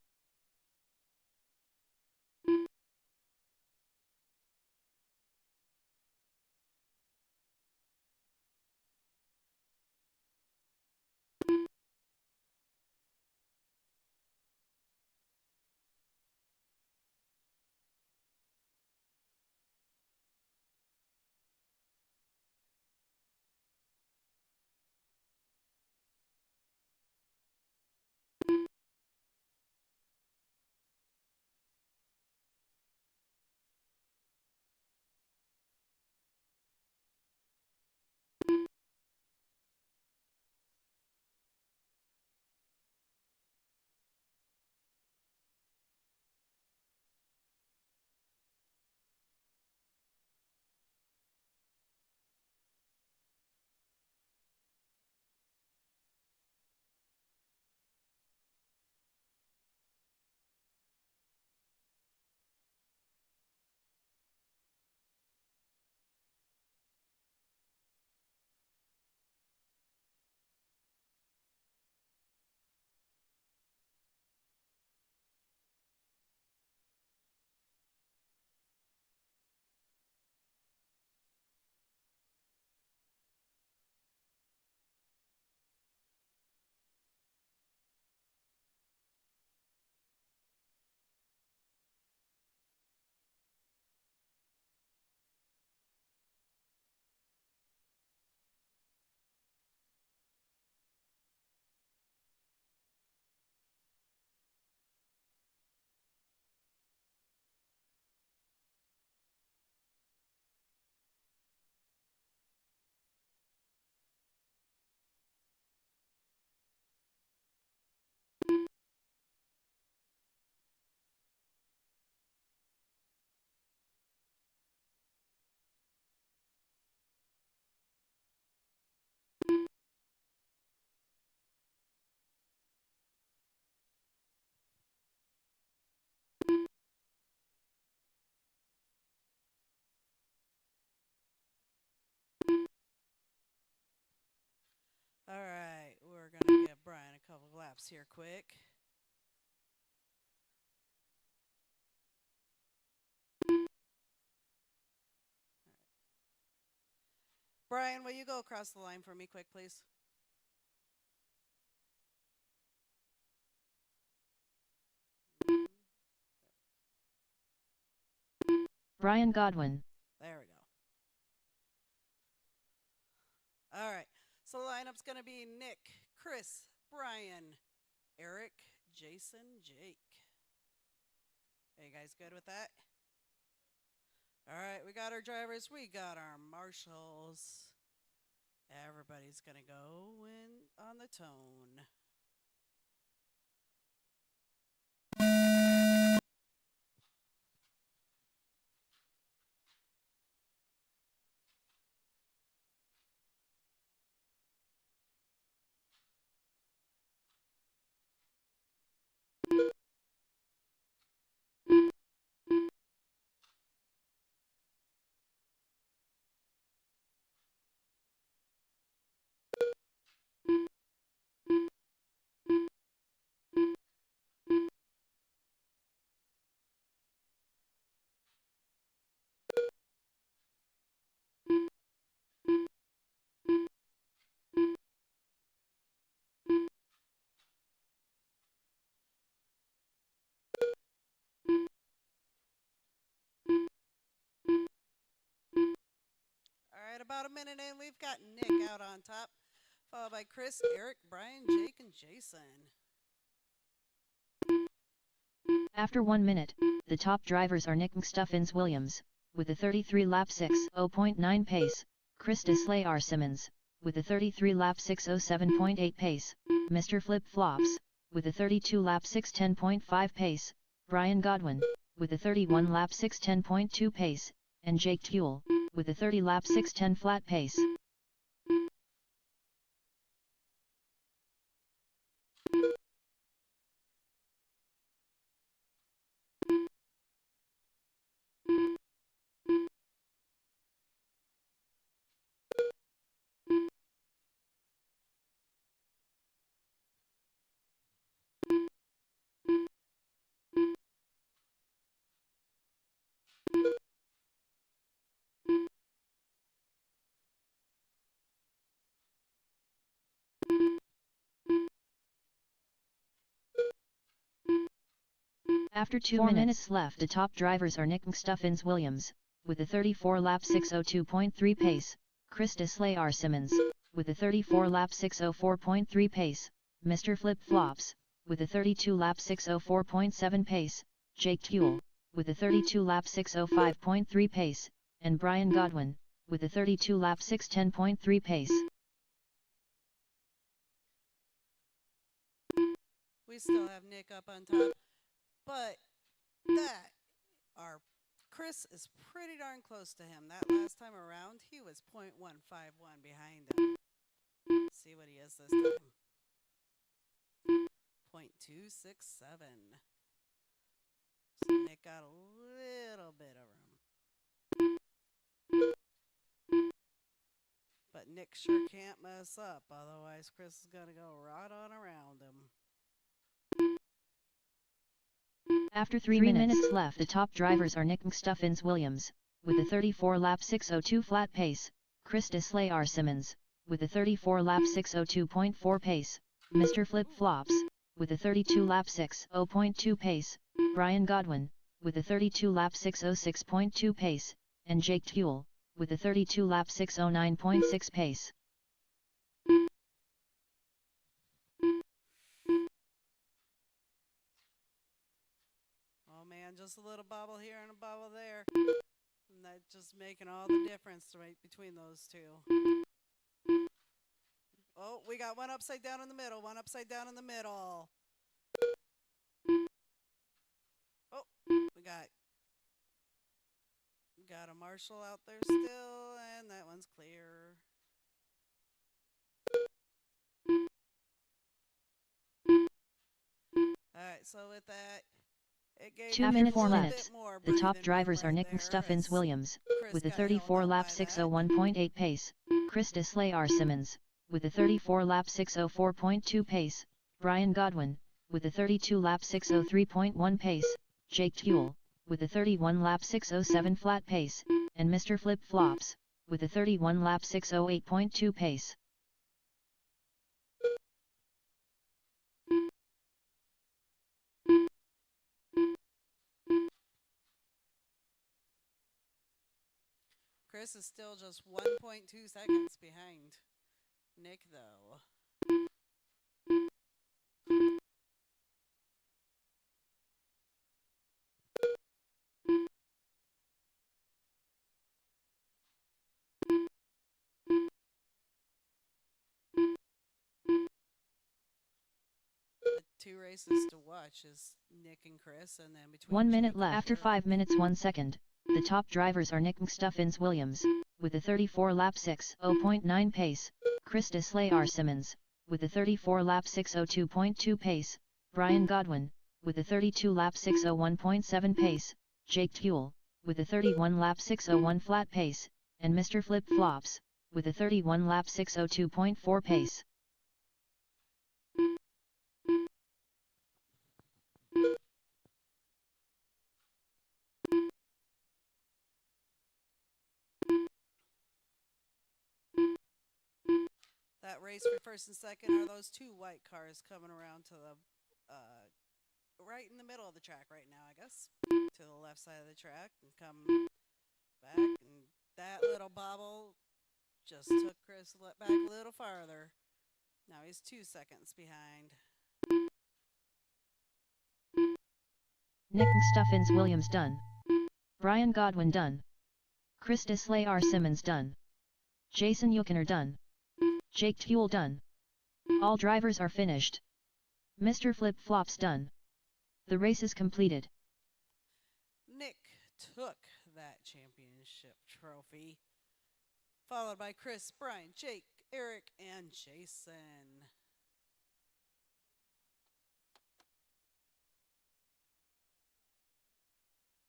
S5: All right, we're going to give Brian a couple laps here quick. Brian, will you go across the line for me quick, please?
S1: Brian Godwin.
S5: There we go. All right, so the lineup's going to be Nick, Chris, Brian, Eric, Jason, Jake. Are you guys good with that? All right, we got our drivers, we got our marshals. Everybody's going to go in on the tone. All right, about a minute in, we've got Nick out on top, followed by Chris, Eric, Brian, Jake, and Jason.
S1: After 1 minute, the top drivers are Nick Stuffins Williams, with a 33 lap 6:0.9 pace, Krista Slayar Simmons, with a 33 lap 6:07.8 pace, Mr. Flip Flops, with a 32 lap 6:10.5 pace, Brian Godwin, with a 31 lap 6:10.2 pace, and Jake Tuel, with a 30 lap 6:10 flat pace. After 2 minutes left, the top drivers are Nick Stuffins Williams, with a 34 lap 6:02.3 pace, Krista Slayar Simmons, with a 34 lap 6:04.3 pace, Mr. Flip Flops, with a 32 lap 6:04.7 pace, Jake Tuel, with a 32 lap 6:05.3 pace, and Brian Godwin, with a 32 lap 6:10.3 pace.
S5: We still have Nick up on top, but our Chris is pretty darn close to him. That last time around, he was .151 behind him. Let's see what he is this time. .267. So Nick got a little bit of room. But Nick sure can't mess up, otherwise Chris is going to go right on around him.
S1: After 3 minutes left, the top drivers are Nick Stuffins Williams, with a 34 lap 6:02 flat pace, Krista Slayar Simmons, with a 34 lap 6:02.4 pace, Mr. Flip Flops, with a 32 lap 6:0.2 pace, Brian Godwin, with a 32 lap 6:06.2 pace, and Jake Tuel, with a 32 lap 6:09.6 pace.
S5: Oh man, just a little bubble here and a bubble there. And that's just making all the difference right between those two. Oh, we got one upside down in the middle, one upside down in the middle. Oh, we got a marshal out there still, and that one's clear. All right, so with that, it gave
S1: 2 minutes left. The top drivers are Nick Stuffins Williams, with a 34 lap 6:01.8 pace, Krista Slayar Simmons, with a 34 lap 604.2 pace, Brian Godwin, with a 32 lap 603.1 pace, Jake Tuel, with a 31 lap 607 flat pace, and Mr. Flip Flops, with a 31 lap 608.2 pace.
S5: Chris is still just 1.2 seconds behind Nick, though. The two races to watch is Nick and Chris, and then between
S1: 1 minute
S5: Jake
S1: left.
S5: and
S1: After
S5: Eric.
S1: 5 minutes 1 second, the top drivers are Nick Stuffins Williams, with a 34 lap 6.0.9 pace, Chris Slayer Simmons, with a 34 lap 602.2 pace, Brian Godwin, with a 32 lap 601.7 pace, Jake Tuel, with a 31 lap 601 flat pace, and Mr. Flip Flops, with a 31 lap 602.4 pace.
S5: That race for first and second are those two white cars coming around to the right in the middle of the track right now, I guess, to the left side of the track, and come back, and that little bobble just took Chris back a little farther. Now he's 2 seconds behind.
S1: Nick Stuffins Williams done. Brian Godwin done. Chris Slayer Simmons done. Jason Yukoner done. Jake Tuel done. All drivers are finished. Mr. Flip Flops done. The race is completed.
S5: Nick took that championship trophy, followed by Chris, Brian, Jake, Eric, and Jason.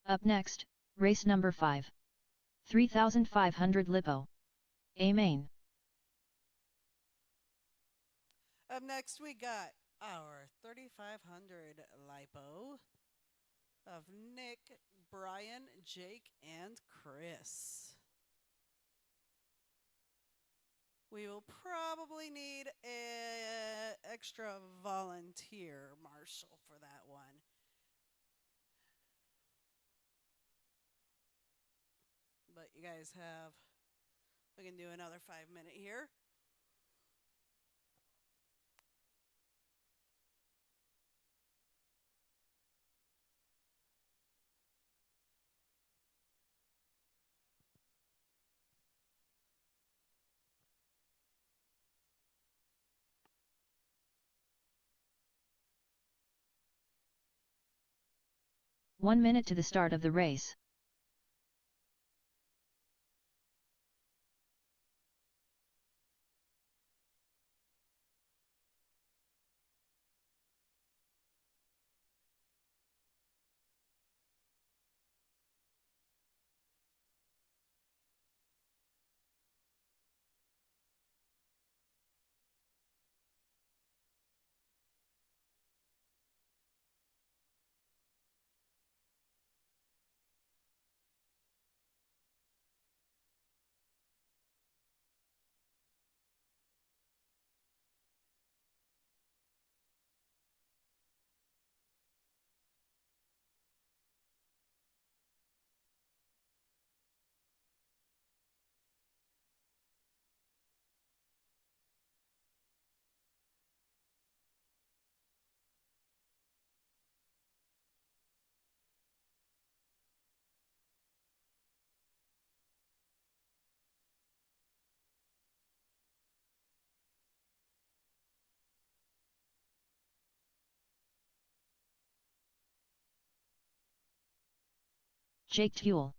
S1: Up next, race number 5. 3500 Lipo. A main.
S5: Up next, we got our 3500 lipo of Nick, Brian, Jake, and Chris. We will probably need an extra volunteer marshal for that one. But you guys have, we can do another 5-minute here.
S1: One minute to the start of the race. Jake Tuel.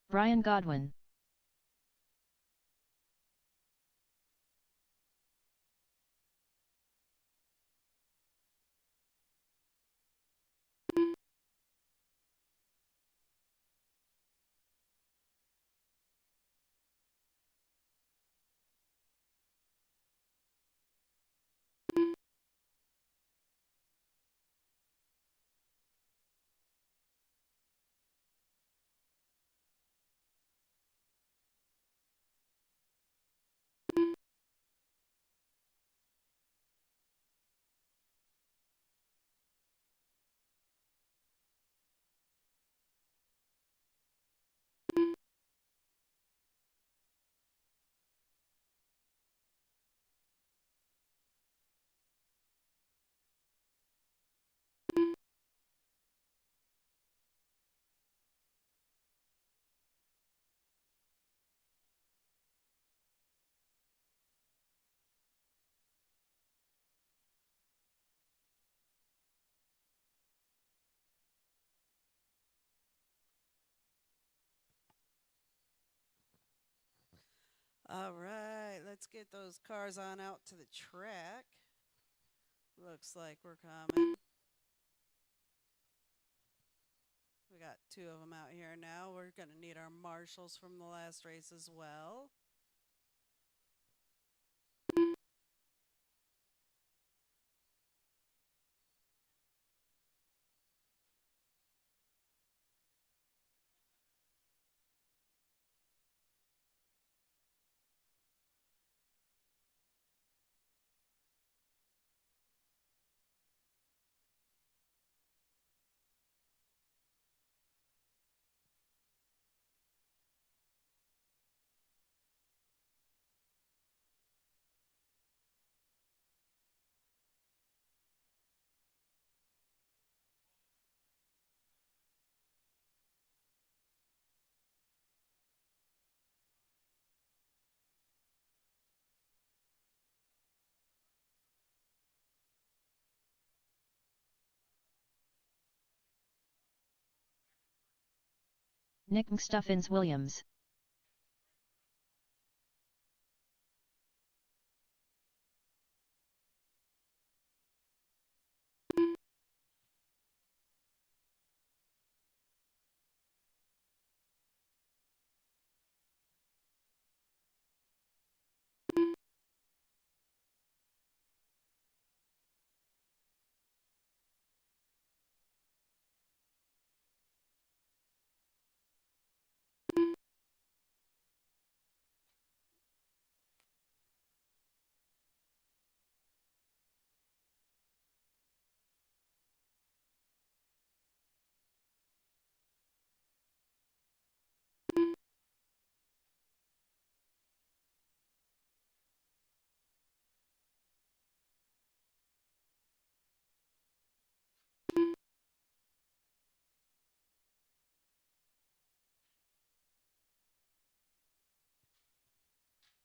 S1: Brian Godwin.
S5: All right, let's get those cars on out to the track. Looks like we're coming. We got two of them out here now. We're going to need our marshals from the last race as well.
S1: Nick Stuffins Williams.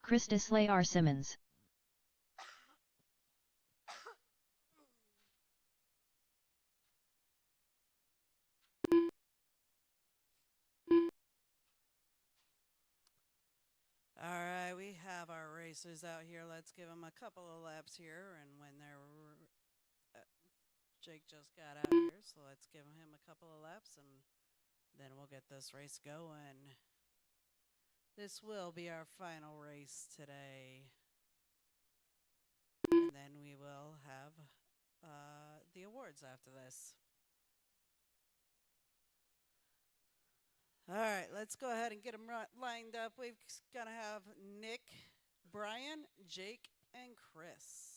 S1: Christus Layar Simmons.
S5: All right, we have our racers out here. Let's give them a couple of laps here. And when they're. Jake just got out here, so let's give him a couple of laps and then we'll get this race going. This will be our final race today. And then we will have the awards after this. All right, let's go ahead and get them lined up. We're going to have Nick, Brian, Jake, and Chris.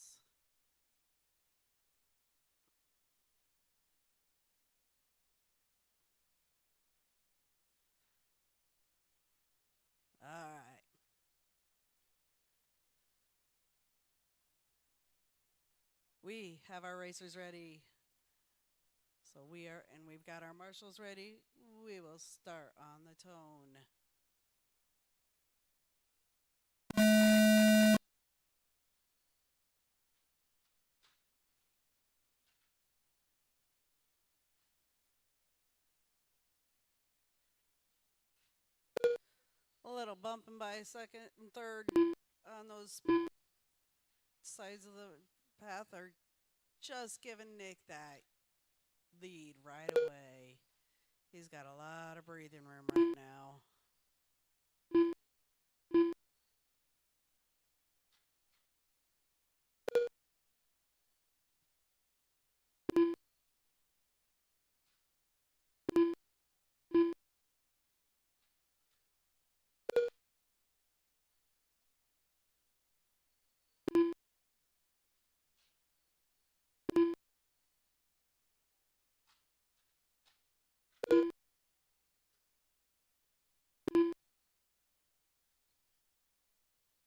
S5: All right. We have our racers ready. So we've got our marshals ready. We will start on the tone. little bumping by second and third on those sides of the path are just giving Nick that lead right away. He's got a lot of breathing room right now.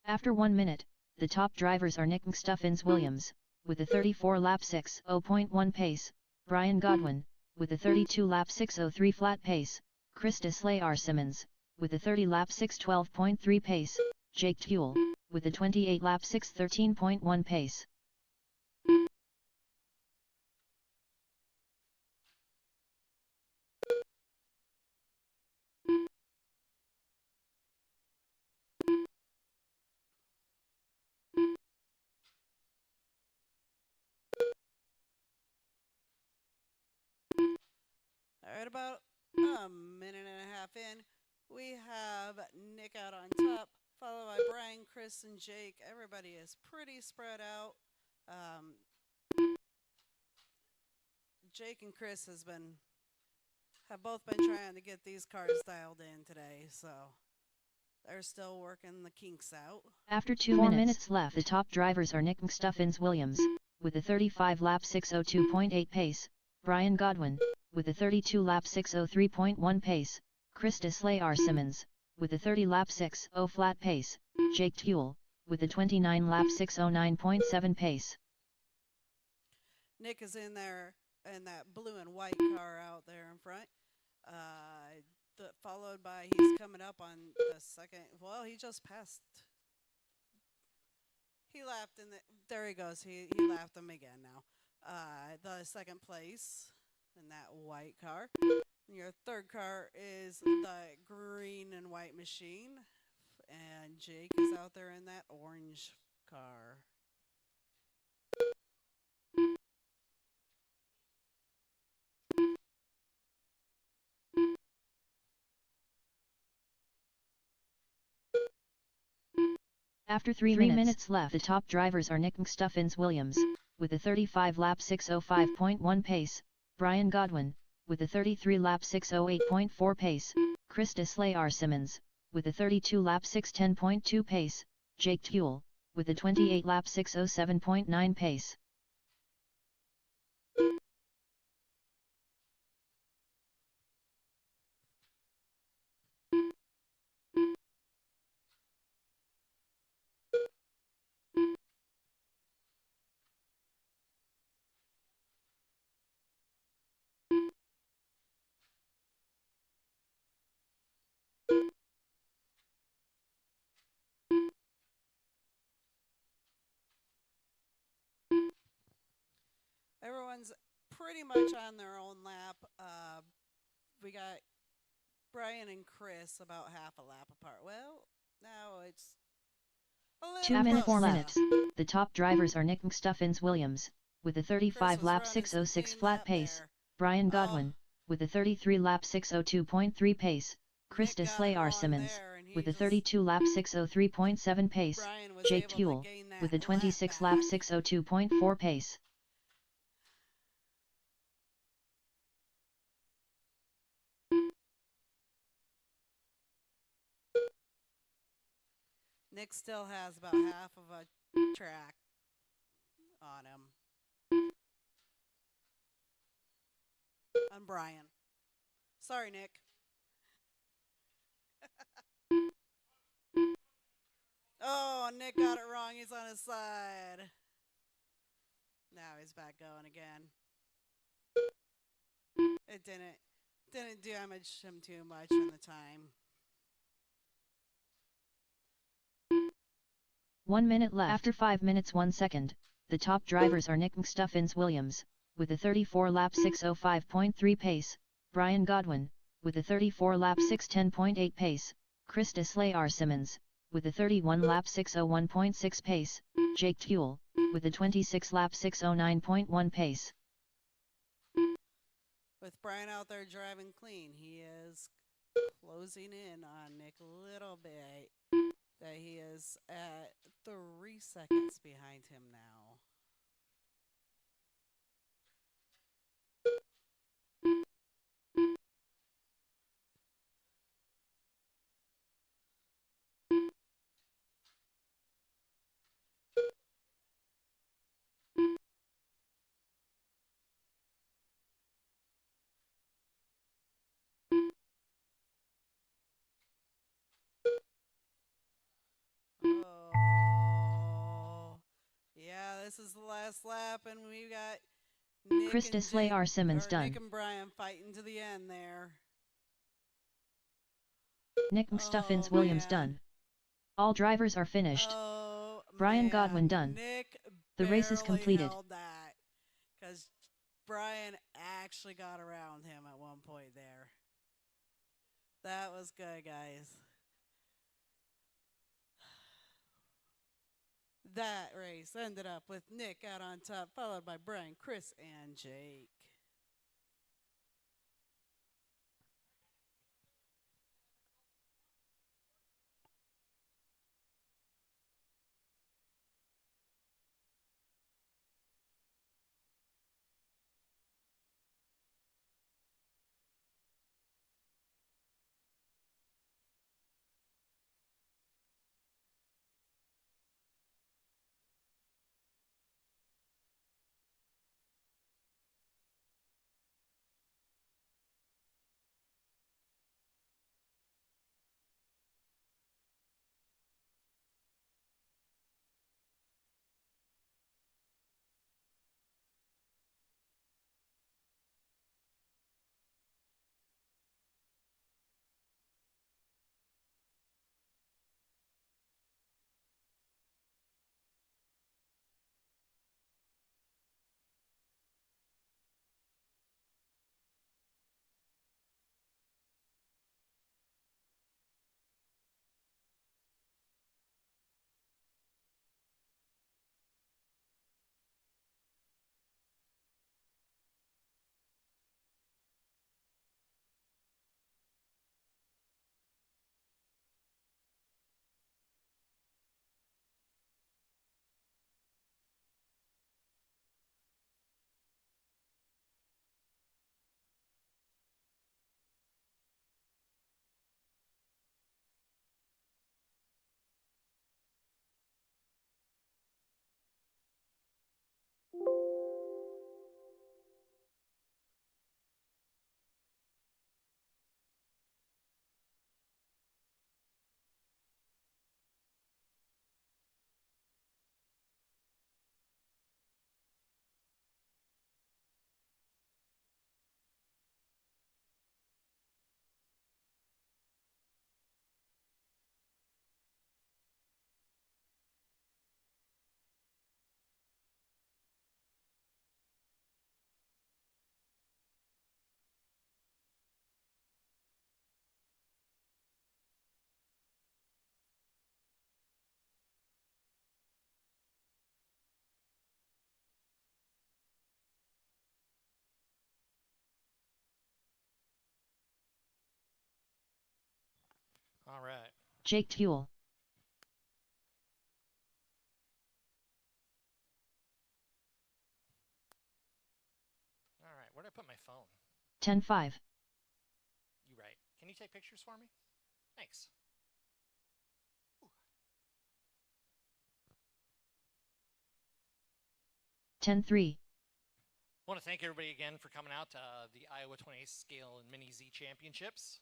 S1: After 1 minute, the top drivers are Nick Stuffins Williams, with a 34 lap 6:0.1 pace, Brian Godwin, with a 32 lap 6:03 flat pace, Christus Layar Simmons, with a 30 lap 6:12.3 pace, Jake Tuel, with a 28 lap 6:13.1 pace.
S5: All right, about a minute and a half in, we have Nick out on top, followed by Brian, Chris, and Jake. Everybody is pretty spread out. Jake and Chris have both been trying to get these cars dialed in today, so they're still working the kinks out.
S1: After 4 minutes left, the top drivers are Nick Stuffins Williams, with a 35 lap 6:02.8 pace, Brian Godwin, with a 32 lap 6:03.1 pace, Christus Layar Simmons, with a 30 lap 6:0 flat pace, Jake Tuel, with a 29 lap 6:09.7 pace.
S5: Nick is in there in that blue and white car out there in front. Followed by, he's coming up on the second. Well, he just passed. He lapped there he goes. He lapped him again now. The second place in that white car. Your third car is the green and white machine. And Jake is out there in that orange car.
S1: After 3 minutes left, the top drivers are Nick Stuffins Williams, with a 35 lap 6:05.1 pace, Brian Godwin, with a 33 lap 6:08.4 pace, Christus Layar Simmons, with a 32 lap 6:10.2 pace, Jake Tuel, with a 28 lap 6:07.9 pace.
S5: Everyone's pretty much on their own lap. We got Brian and Chris about half a lap apart. Well, now it's a little
S1: 2 minutes
S5: close.
S1: left. The top drivers are Nick Stuffins Williams, with a 35
S5: Chris was
S1: lap
S5: running
S1: 6:06
S5: clean
S1: flat
S5: lap
S1: pace,
S5: there.
S1: Brian
S5: Oh.
S1: Godwin, with a 33 lap 6:02.3 pace, Christus
S5: got it
S1: Layar
S5: wrong
S1: Simmons,
S5: there, and he
S1: with a
S5: just-
S1: 32 lap 6:03.7 pace,
S5: Brian was
S1: Jake
S5: able to
S1: Tuel,
S5: gain that
S1: with a
S5: lap
S1: 26 lap
S5: back.
S1: 6:02.4 pace.
S5: Nick still has about half of a track on him. On Brian. Sorry, Nick. Oh, Nick got it wrong. He's on his side. Now he's back going again. It didn't damage him too much in the time.
S1: 1 minute left. After 5 minutes 1 second, the top drivers are Nick Stuffins Williams, with a 34 lap 6:05.3 pace, Brian Godwin, with a 34 lap 6:10.8 pace, Chris Slayar Simmons, with a 31 lap 601.6 pace, Jake Tuel, with a 26 lap 609.1 pace.
S5: With Brian out there driving clean, he is closing in on Nick a little bit. That he is at 3 seconds behind him now. Oh, yeah, this is the last lap, and we got Nick
S1: Chris
S5: and
S1: Slayar Simmons done.
S5: Nick and Brian fighting to the end there.
S1: Nick Stuffins Williams done. All drivers are finished.
S5: Oh,
S1: Brian
S5: man.
S1: Godwin done.
S5: Nick
S1: The race is
S5: barely
S1: completed.
S5: held that because Brian actually got around him at one point there. That was good, guys. That race ended up with Nick out on top, followed by Brian, Chris, and Jake.
S2: All right.
S1: Jake Tuel.
S2: All right. Where'd I put my phone?
S1: 10-5.
S2: You right. Can you take pictures for me? Thanks.
S1: 10-3.
S2: I want to thank everybody again for coming out to the Iowa 28 Scale and Mini Z Championships.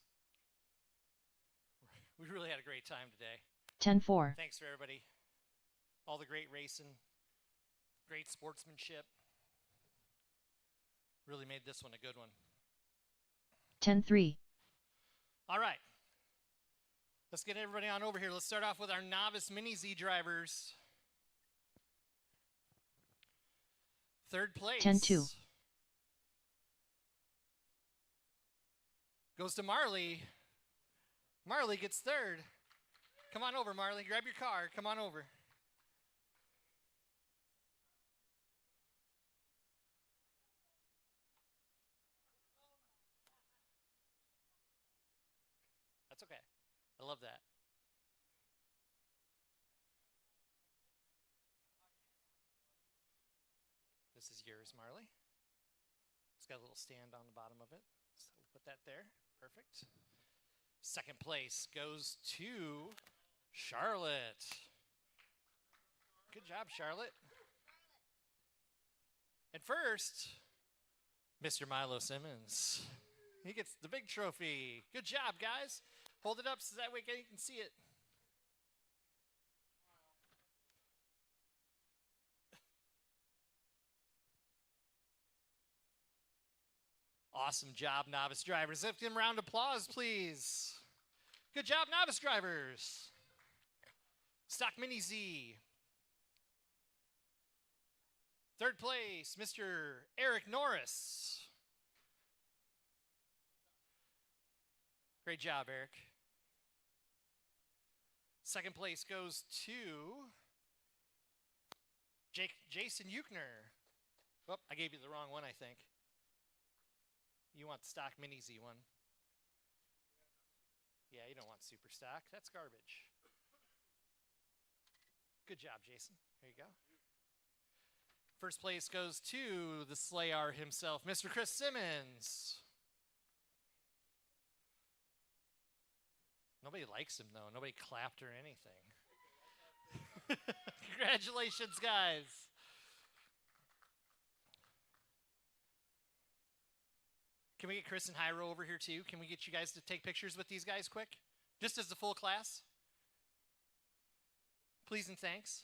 S2: We really had a great time today.
S1: 10-4.
S2: Thanks for everybody. All the great racing, great sportsmanship. Really made this one a good one.
S1: 10-3.
S2: All right. Let's get everybody on over here. Let's start off with our novice Mini Z drivers. Third place
S1: 10-2.
S2: goes to Marley Marley gets third. Come on over, Marley. Grab your car. Come on over. That's okay. I love that. This is yours, Marley. It's got a little stand on the bottom of it. So we'll put that there. Perfect. Second place goes to Charlotte. Good job, Charlotte. And first, Mr. Milo Simmons. He gets the big trophy. Good job, guys. Hold it up so that way you can see it. Awesome job, novice drivers. Let's give them a round of applause, please. Good job, novice drivers. Stock Mini Z. Third place, Mr. Eric Norris. Great job, Eric. Second place goes to Jason Euchner. Oh, I gave you the wrong one, I think. You want the stock Mini Z one. Yeah, you don't want super stock. That's garbage. Good job, Jason. Here you go. First place goes to the Slayar himself, Mr. Chris Simmons. Nobody likes him, though. Nobody clapped or anything. Congratulations, guys. Can we get Chris and Hyro over here, too? Can we get you guys to take pictures with these guys quick? Just as the full class? Please and thanks.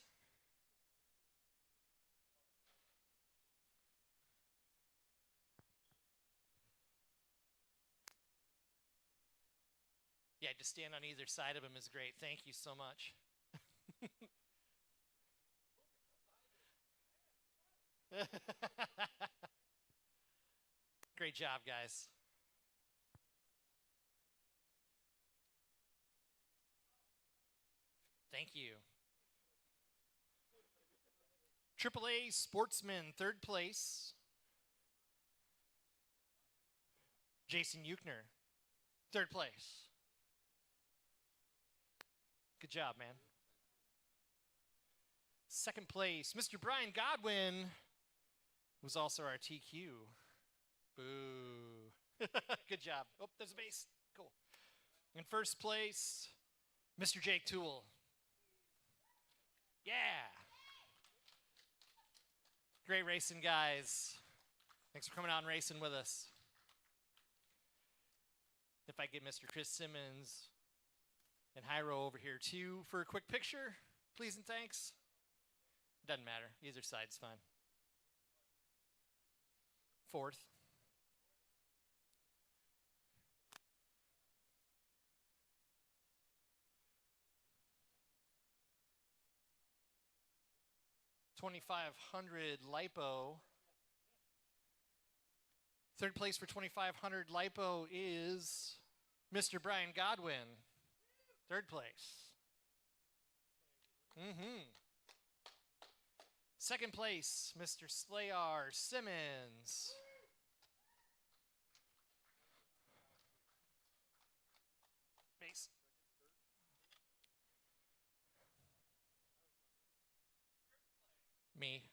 S2: Yeah, just stand on either side of him is great. Thank you so much. Great job, guys. Thank you. AAA Sportsman, third place. Jason Euchner, third place. Good job, man. Second place, Mr. Brian Godwin, who's also our TQ. Boo. Good job. Oh, there's a base. Cool. In first place, Mr. Jake Toole. Yeah. Great racing, guys. Thanks for coming out and racing with us. If I get Mr. Chris Simmons and Hyro over here, too, for a quick picture, please and thanks. Doesn't matter. Either side's fine. Fourth. $2,500 LiPo. Third place for $2,500 LiPo is Mr. Brian Godwin. Third place. Second place, Mr. Slayar Simmons. Base. Me.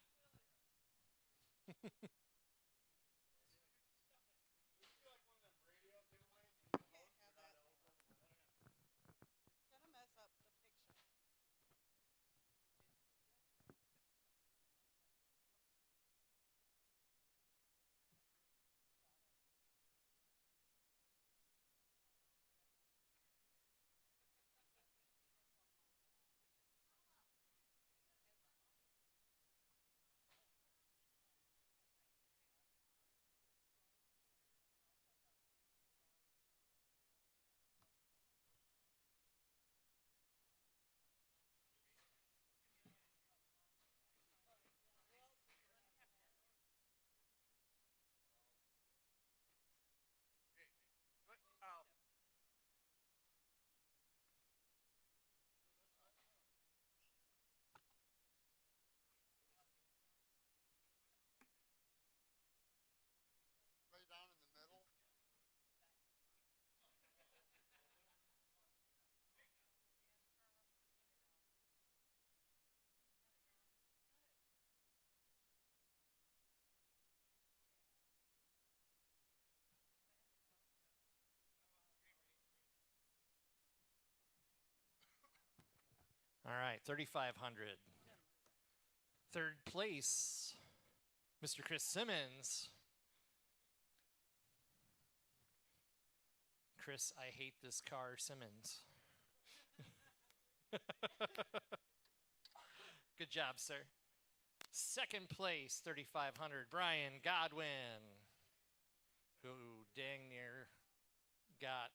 S2: All right, 3,500. Third place, Mr. Chris Simmons. Chris, I hate this car, Simmons. Good job, sir. Second place, 3,500, Brian Godwin, who dang near got